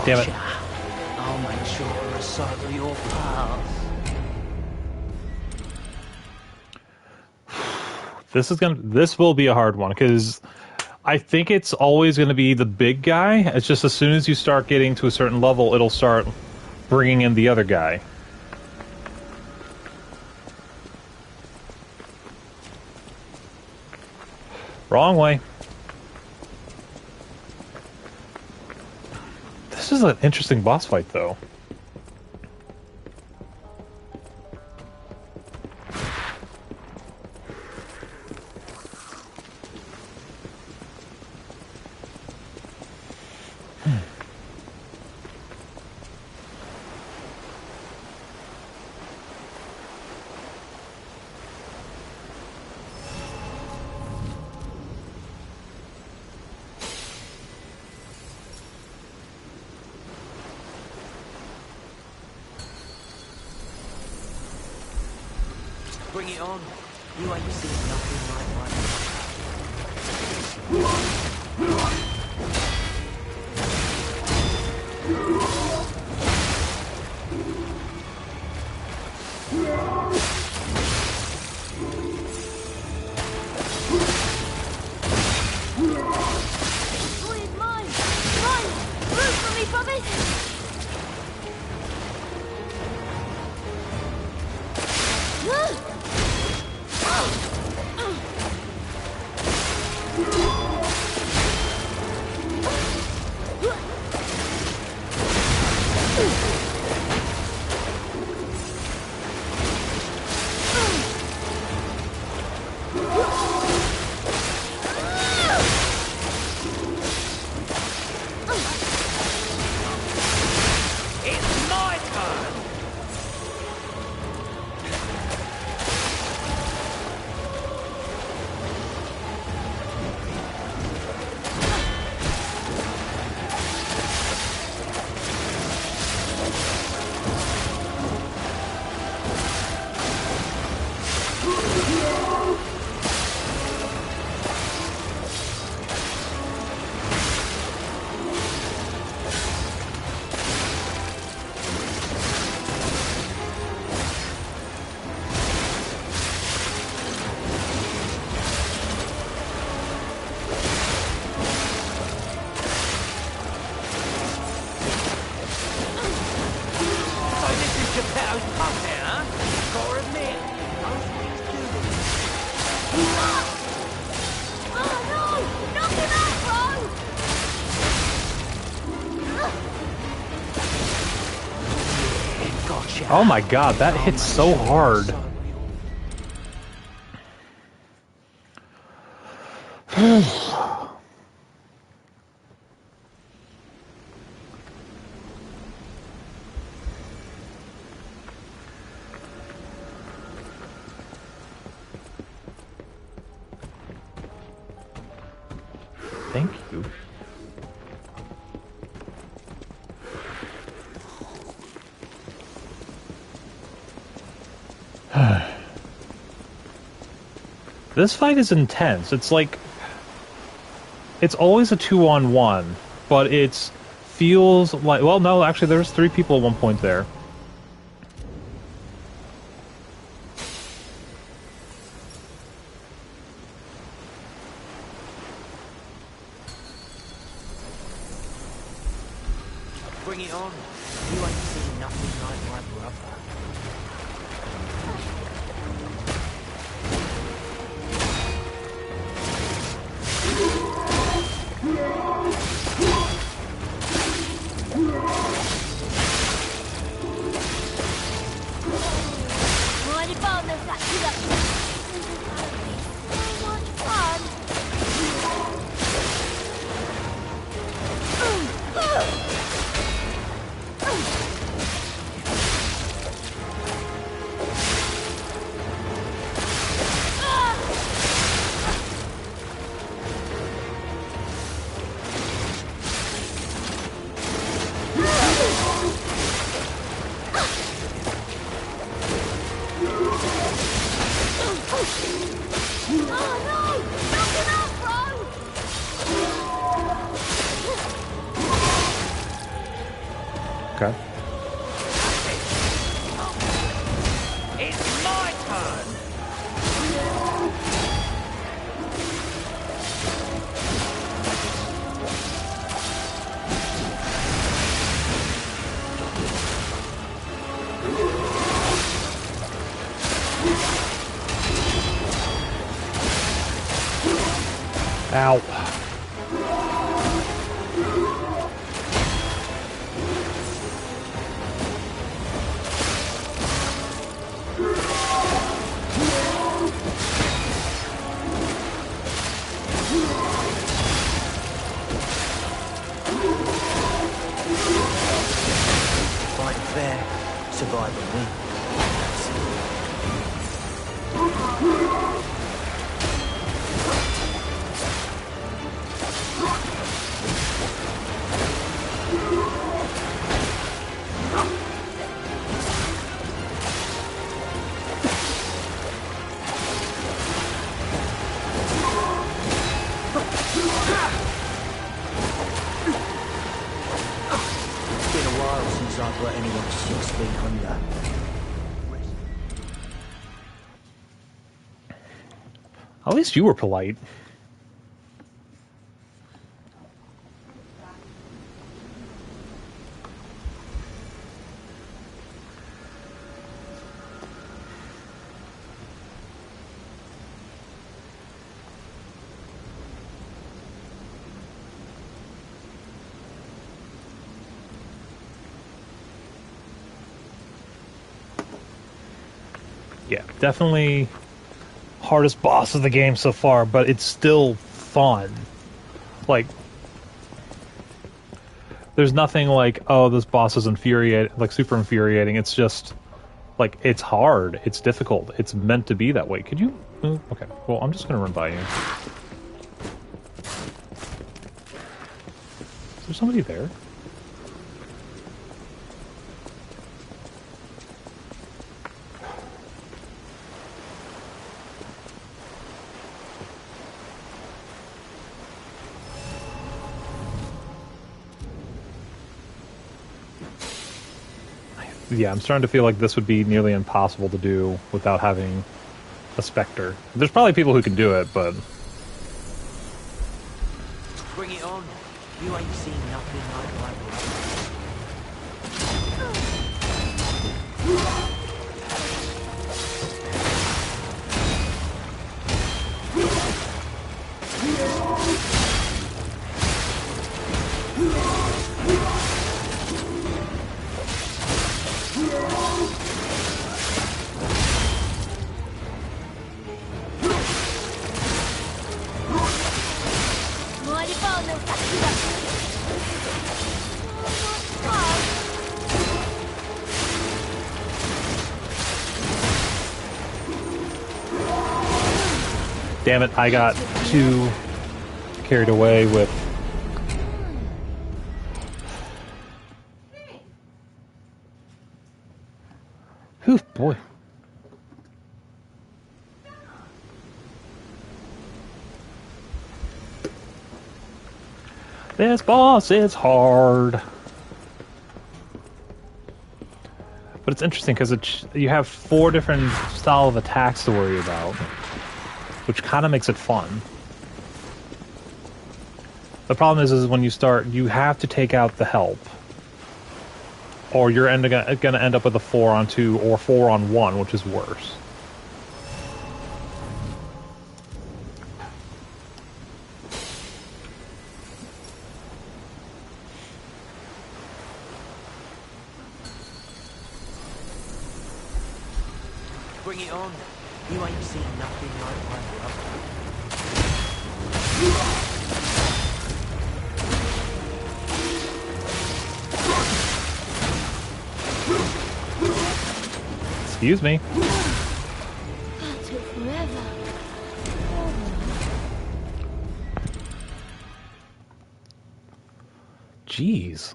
A: Damn it.
B: I'll make sure I cycle your path.
A: This will be a hard one, because I think it's always going to be the big guy. It's just as soon as you start getting to a certain level, it'll start bringing in the other guy. Wrong way. This is an interesting boss fight, though.
B: Bring it on. You ain't seen nothing like mine.
R: Please, mine! Mine! Root for me, Bobby!
B: It's my turn! So this is Geppetto's puppet, huh? Gotta admit, most things do this.
R: Oh no! Knock him out, bro!
B: Gotcha.
A: Oh my god, that hits so hard. Thank you. This fight is intense. It's like... It's always a 2-on-1, but it feels like... Well, no, actually, there's 3 people at one point there.
B: Bring it on. You ain't seen nothing like my brother.
R: Mighty bone them flat you up. So much fun!
A: Okay.
B: It's my turn!
A: Ow. At least you were polite. Yeah, definitely hardest boss of the game so far, but it's still fun. Like, there's nothing like, oh, this boss is infuriating, like super infuriating. It's just like, it's hard, it's difficult, it's meant to be that way. Could you move? Okay, well, I'm just gonna run by you. Is there somebody there? Yeah, I'm starting to feel like this would be nearly impossible to do without having a Spectre. There's probably people who can do it, but...
B: Bring it on. You ain't seen nothing like my
A: Damn it, I got too carried away with... Whew, boy. This boss is hard. But it's interesting because you have 4 different style of attacks to worry about, which kind of makes it fun. The problem is when you start, you have to take out the help, or you're going to end up with a 4-on-2 or 4-on-1, which is worse.
B: Bring it on. You ain't seen nothing like my
A: Excuse me.
L: That took forever.
A: Jeez.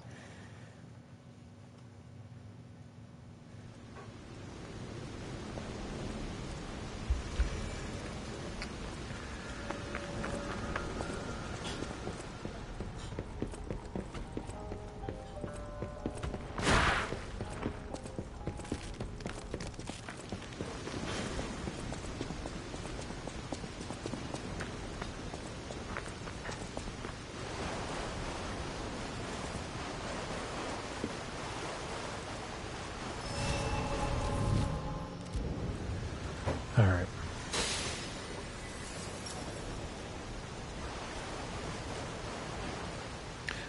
A: Alright.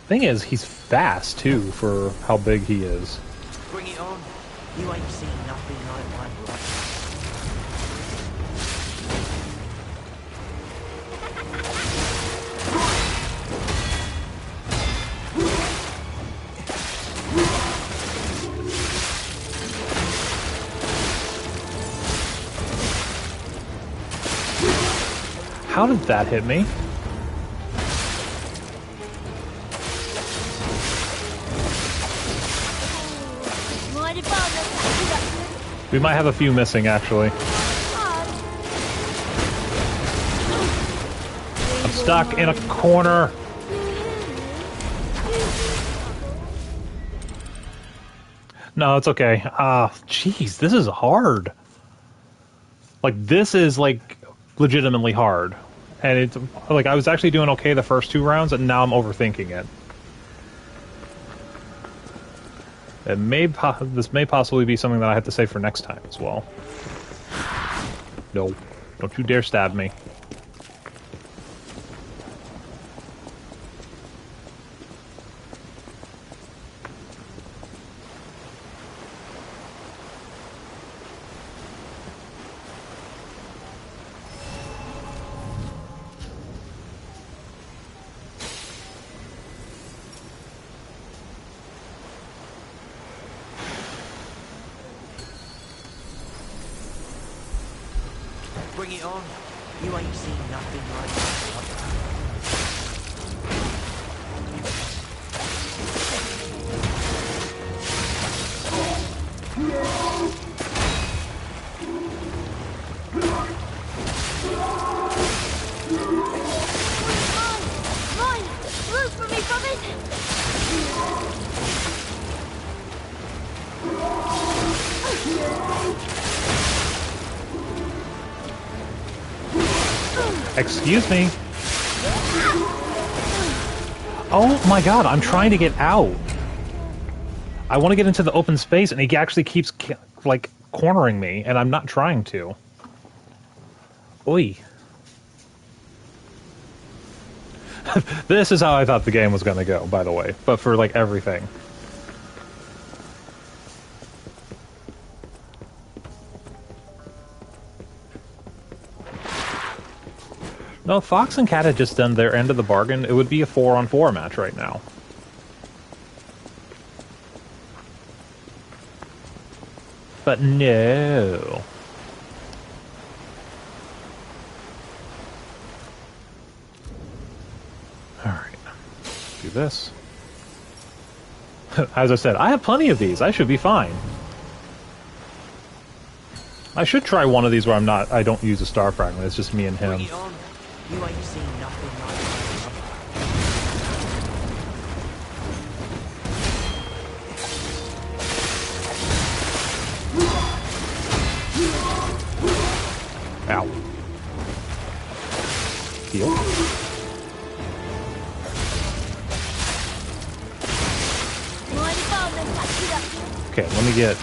A: Thing is, he's fast too for how big he is.
B: Bring it on. You ain't seen nothing like my brother.
A: How did that hit me? We might have a few missing, actually. I'm stuck in a corner. No, it's okay. Jeez, this is hard. Like, this is, like, legitimately hard. And it's, like, I was actually doing okay the first 2 rounds, and now I'm overthinking it. This may possibly be something that I have to save for next time as well. No. Don't you dare stab me.
B: Bring it on. You ain't seen nothing like that.
R: Mine! Look for me from
A: Excuse me. Oh my god, I'm trying to get out. I want to get into the open space, and he actually keeps, like, cornering me, and I'm not trying to. Oi. This is how I thought the game was going to go, by the way, but for, like, everything. No, if Fox and Cat had just done their end of the bargain, it would be a 4-on-4 match right now. But no. Alright. Do this. As I said, I have plenty of these. I should be fine. I should try one of these where I don't use a star fragment. It's just me and him.
B: You ain't seen nothing like
A: Ow. Heal. Okay, let me get...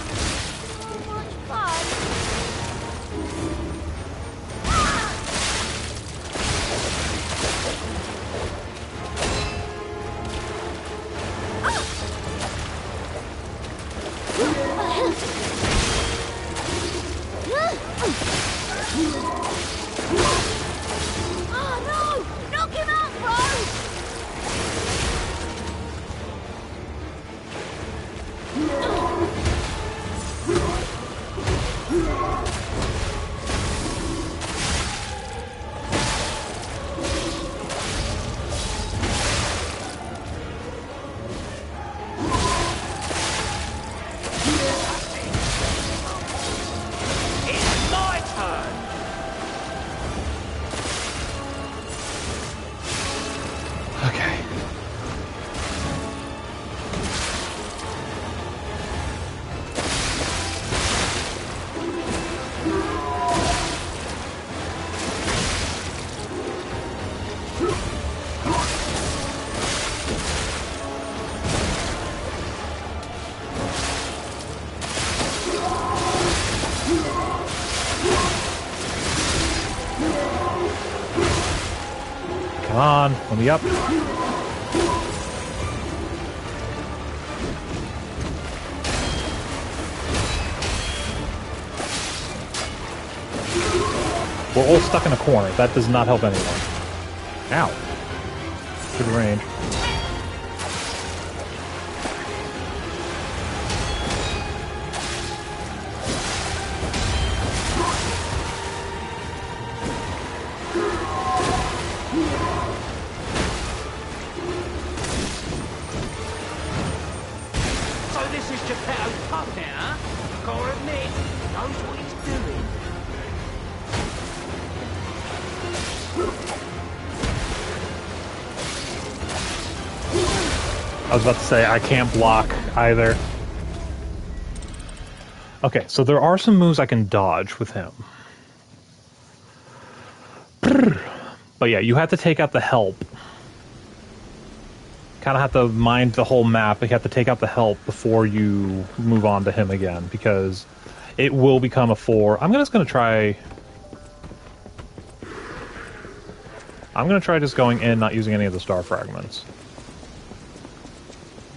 A: Come on, let me up. We're all stuck in a corner. That does not help anyone. Ow. Good range. I was about to say, I can't block either. Okay, so there are some moves I can dodge with him. But yeah, you have to take out the help. Kind of have to mind the whole map. You have to take out the help before you move on to him again, because it will become a 4. I'm just going to try just going in, not using any of the star fragments.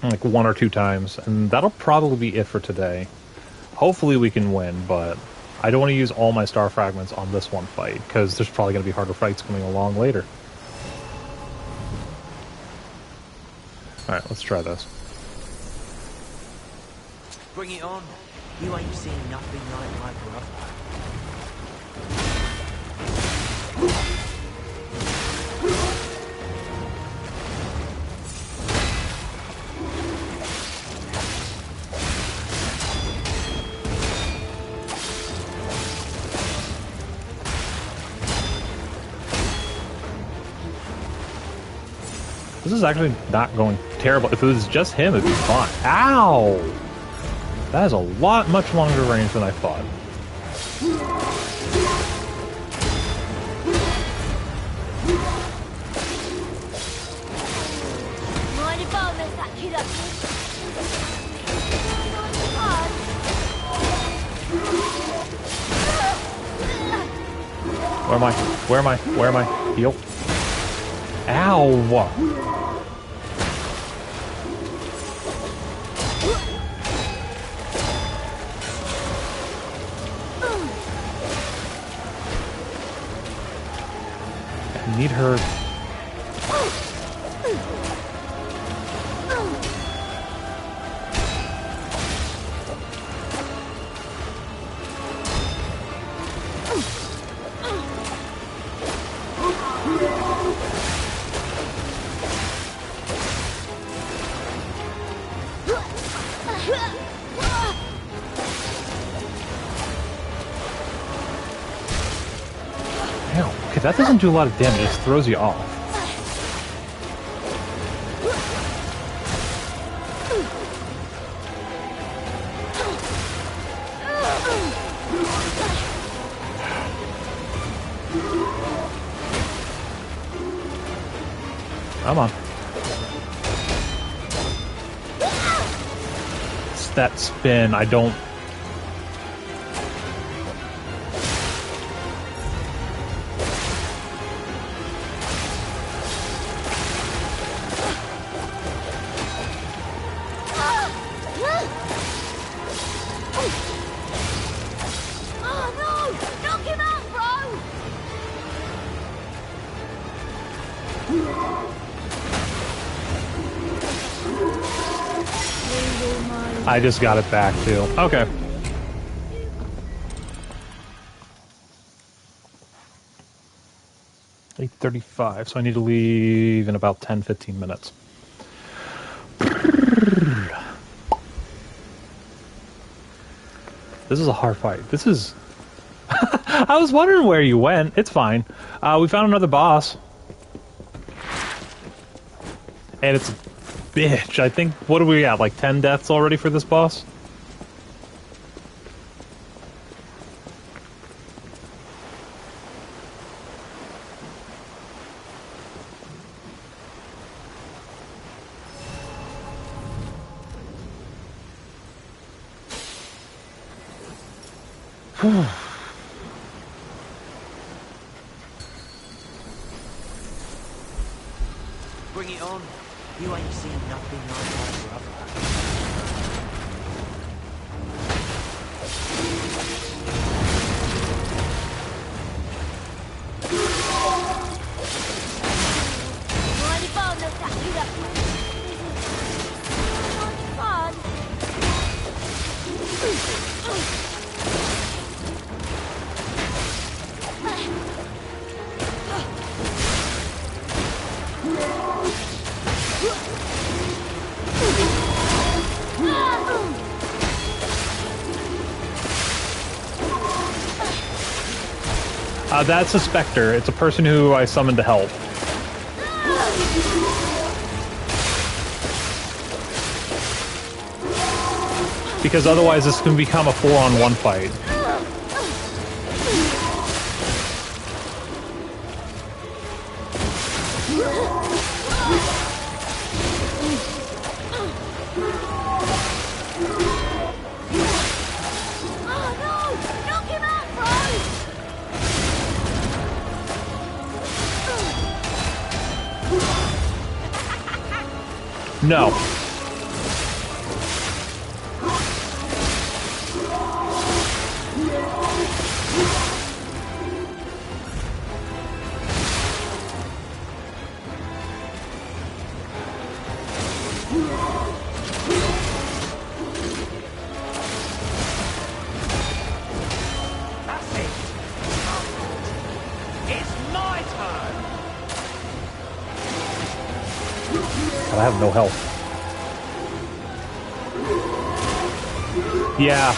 A: Like 1 or 2 times, and that'll probably be it for today. Hopefully we can win, but I don't want to use all my star fragments on this one fight, because there's probably going to be harder fights coming along later. Alright, let's try this.
B: Bring it on. You ain't seen nothing like my brother.
A: This is actually not going terrible. If it was just him, it'd be fine. Ow! That is a much longer range than I thought.
R: Mind if I mess that kid up?
A: Where am I? Heal. Ow! I need her. Okay, that doesn't do a lot of damage, it just throws you off. Come on. It's that spin, I don't... I just got it back too. Okay. $8:35, so I need to leave in about 10-15 minutes. This is a hard fight. This is... I was wondering where you went. It's fine. We found another boss. And it's a bitch. I think, what are we at? Like 10 deaths already for this boss?
B: Bring it on. You ain't seen nothing like my brother.
R: Mind if I mess that kid up? Fun.
A: That's a Spectre. It's a person who I summoned to help. Because otherwise this can become a 4-on-1 fight. No.
O: That's it. It's my turn.
A: I have no health. Yeah.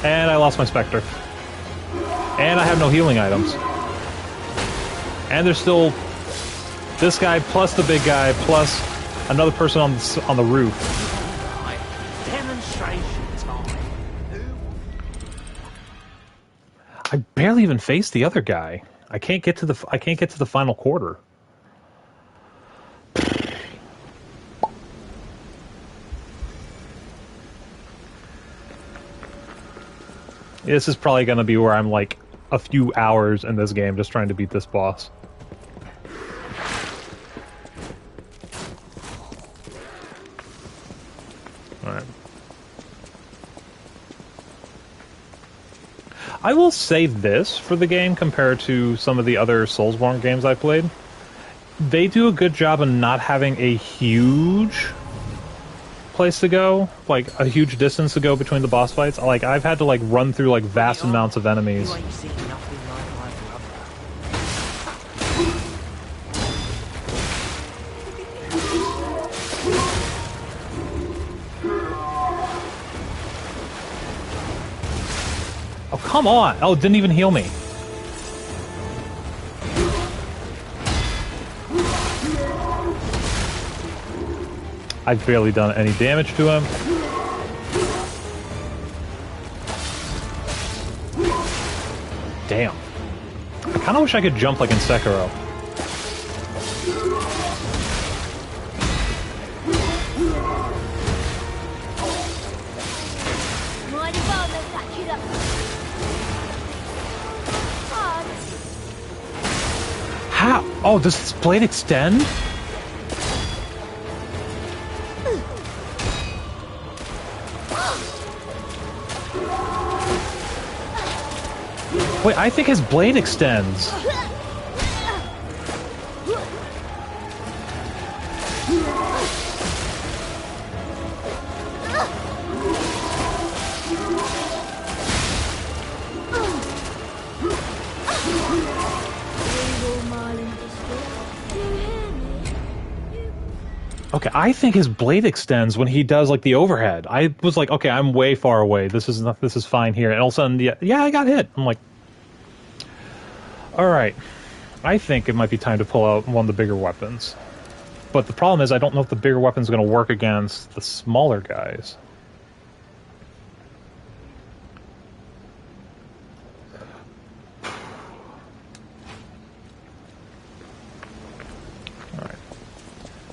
A: And I lost my Spectre. And I have no healing items. And there's still this guy plus the big guy plus another person on the roof.
O: Demonstration time.
A: I barely even faced the other guy. I can't get to the final quarter. This is probably going to be where I'm like a few hours in this game just trying to beat this boss. Alright. I will say this for the game compared to some of the other Soulsborne games I played. They do a good job of not having a huge place to go, like a huge distance to go between the boss fights. Like I've had to like run through like vast amounts of enemies. Oh, come on! Oh, it didn't even heal me. I've barely done any damage to him. Damn. I kind of wish I could jump like in Sekiro. How? Oh, does this blade extend? Wait, I think his blade extends. Okay, I think his blade extends when he does like the overhead. I was like, okay, I'm way far away. This is fine here. And all of a sudden, yeah, I got hit. I'm like, all right. I think it might be time to pull out one of the bigger weapons. But the problem is, I don't know if the bigger weapon's going to work against the smaller guys.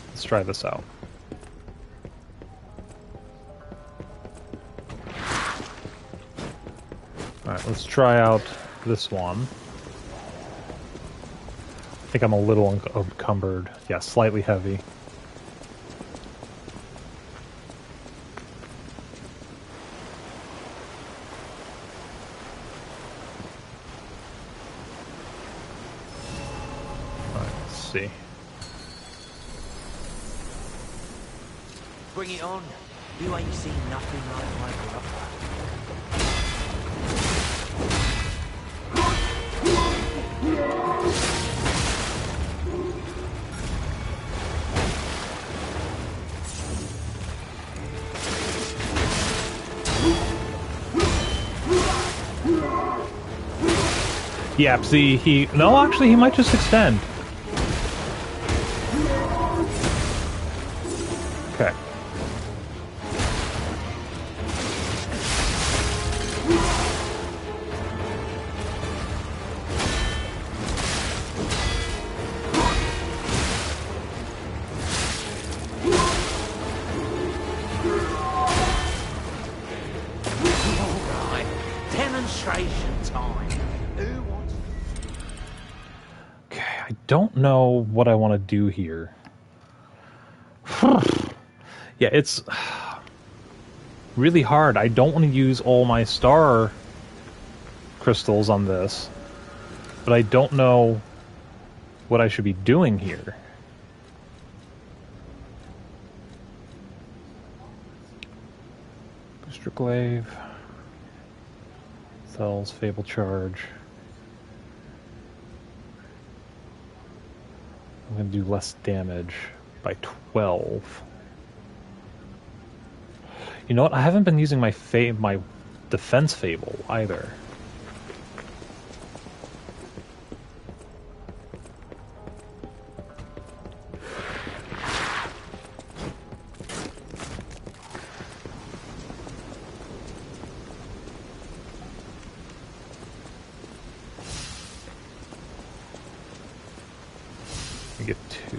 A: Let's try this out. Alright, let's try out this one. I think I'm a little encumbered. Yeah, slightly heavy. Alright, let's see.
O: Bring it on. You ain't seen nothing like my brother.
A: Yeah, see, no, actually, he might just extend. Okay.
P: Alright, demonstration time. Who wants...
A: Okay, I don't know what I want to do here. Yeah, it's really hard. I don't want to use all my star crystals on this, but I don't know what I should be doing here. Booster Glaive, Cells, Fable Charge. I'm going to do less damage by 12. You know what? I haven't been using my defense Fable either. I get 2.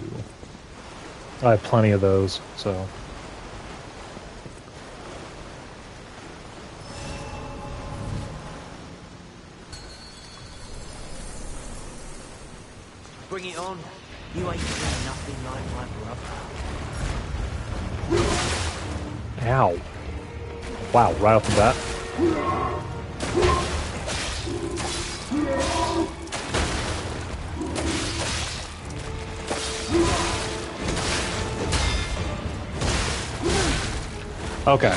A: I have plenty of those, so...
P: Bring it on. You ain't seen nothing like my brother.
A: Ow. Wow, right off the bat. Okay.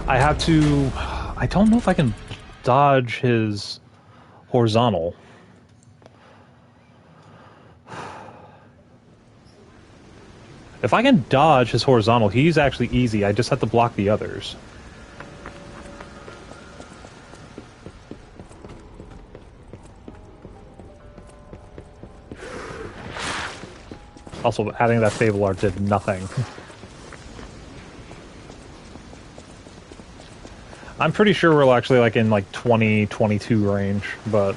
A: I have to... I don't know if I can dodge his horizontal. If I can dodge his horizontal, he's actually easy. I just have to block the others. Also, adding that Fable Art did nothing. I'm pretty sure we're actually like in like 20-22 range, but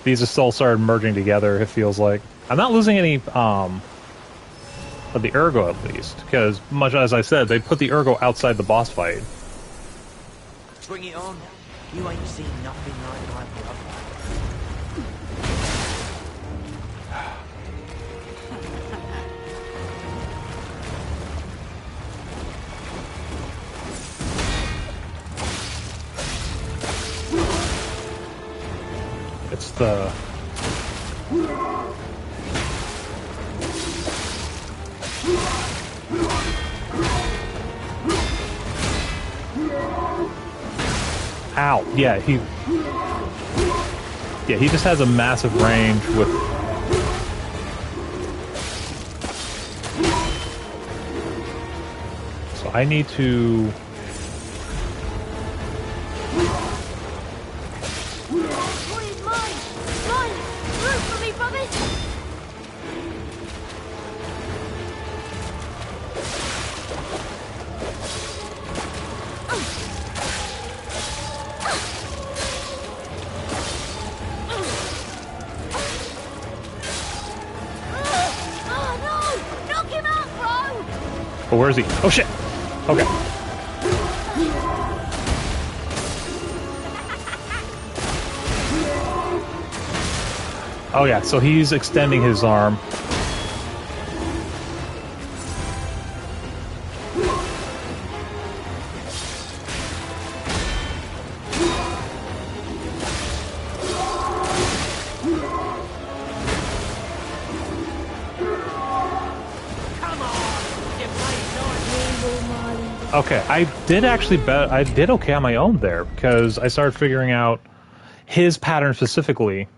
A: these are still started merging together, it feels like. I'm not losing any of the Ergo, at least, because much as I said, they put the Ergo outside the boss fight.
P: Bring it on. You ain't seen nothing like my brother.
A: It's the... Ow. Yeah, he just has a massive range with... So I need to... Oh, where is he? Oh, shit! Okay. Oh, yeah, so he's extending his arm. Okay, I did actually bet I did okay on my own there because I started figuring out his pattern specifically.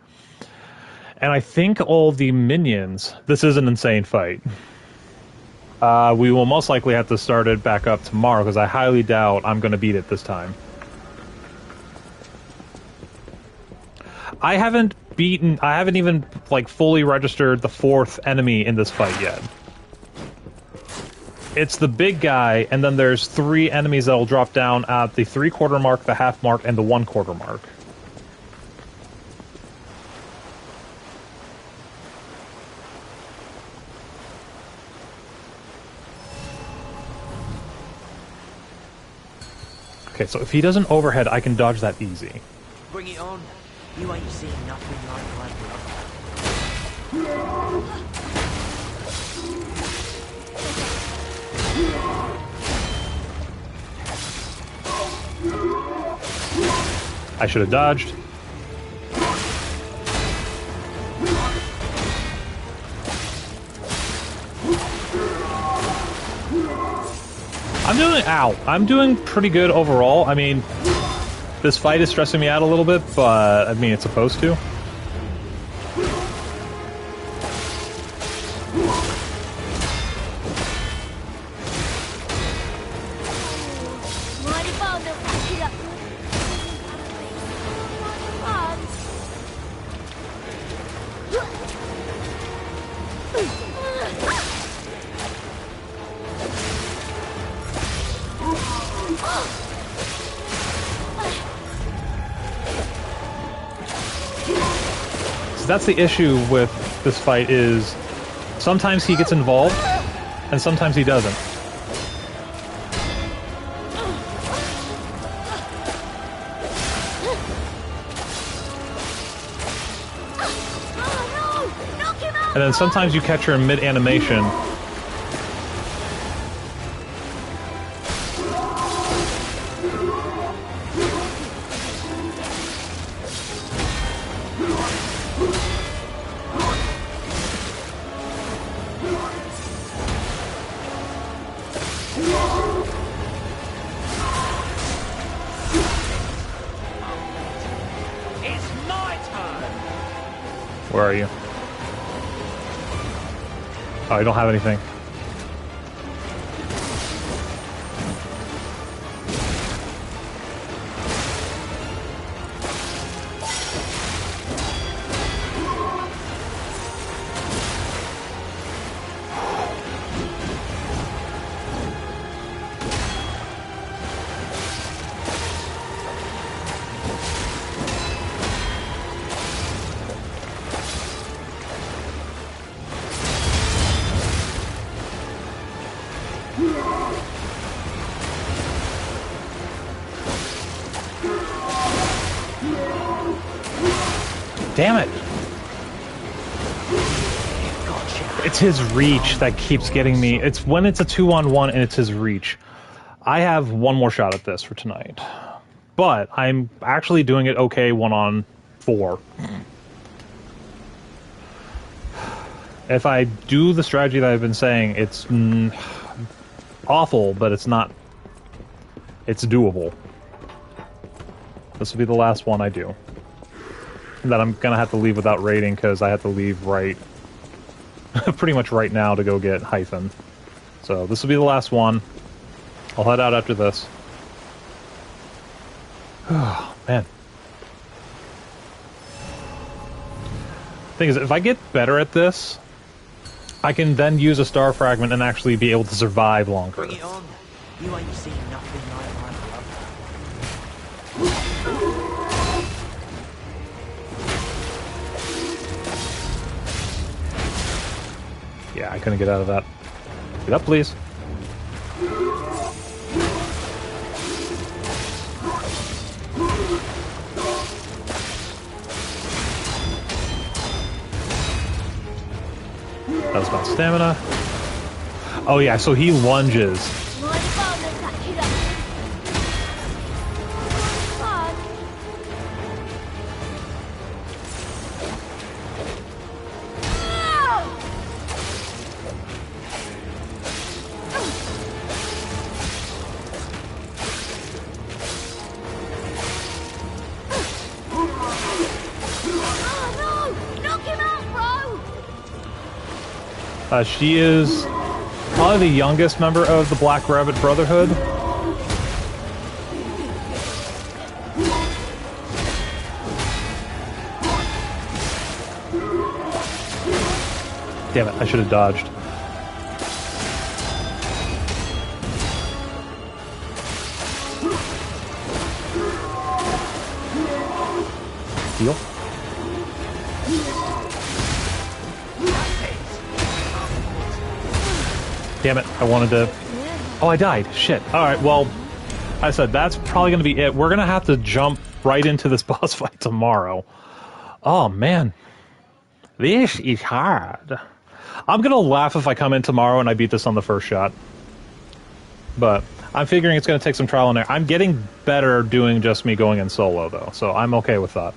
A: And I think all the minions, this is an insane fight. We will most likely have to start it back up tomorrow because I highly doubt I'm going to beat it this time. I haven't even like fully registered the 4th enemy in this fight yet. It's the big guy, and then there's 3 enemies that will drop down at the 3/4 mark, the half mark, and the 1/4 mark. Okay, so if he doesn't overhead, I can dodge that easy.
B: Bring it on. You ain't seen nothing like my
A: I should have dodged. I'm doing pretty good overall. I mean, this fight is stressing me out a little bit, but I mean, it's supposed to. That's the issue with this fight is sometimes he gets involved and sometimes he doesn't. And then sometimes you catch her in mid-animation. Where are you? Oh, I don't have anything. Damn it! It's his reach that keeps getting me. It's when it's a 2-on-1 and it's his reach. I have one more shot at this for tonight. But I'm actually doing it okay 1-on-4. If I do the strategy that I've been saying, it's awful, but it's not. It's doable. This will be the last one I do. That I'm gonna have to leave without raiding because I have to leave right pretty much right now to go get Hyphen. So this will be the last one. I'll head out after this. Oh man. Thing is, if I get better at this, I can then use a star fragment and actually be able to survive longer.
B: Bring it on. You ain't seen nothing like my
A: Yeah, I couldn't get out of that. Get up, please. That was about stamina. Oh yeah, so he lunges. She is probably the youngest member of the Black Rabbit Brotherhood. Damn it, I should have dodged. heal. Damn it, I wanted to... Oh, I died. Shit. Alright, well, I said that's probably going to be it. We're going to have to jump right into this boss fight tomorrow. Oh, man. This is hard. I'm going to laugh if I come in tomorrow and I beat this on the first shot. But I'm figuring it's going to take some trial and error. I'm getting better doing just me going in solo, though, so I'm okay with that.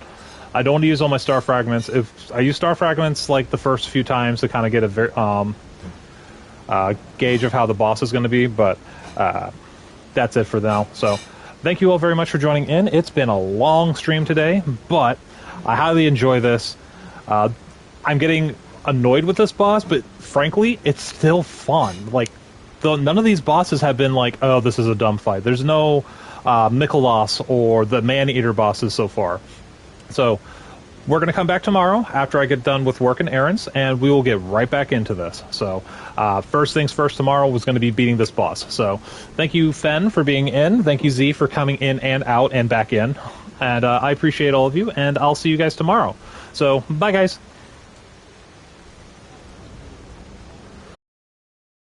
A: I don't want to use all my star fragments. If I use star fragments like the first few times to kind of get a gauge of how the boss is going to be, but that's it for now. So thank you all very much for joining in. It's been a long stream today, but I highly enjoy this. I'm getting annoyed with this boss, but frankly, it's still fun. Like, none of these bosses have been like, oh, this is a dumb fight. There's no Mikolas or the Man-Eater bosses so far. So we're going to come back tomorrow after I get done with work and errands, and we will get right back into this. So first things first, tomorrow was going to be beating this boss. So thank you, Fen, for being in. Thank you, Z, for coming in and out and back in. And I appreciate all of you, and I'll see you guys tomorrow. So bye, guys.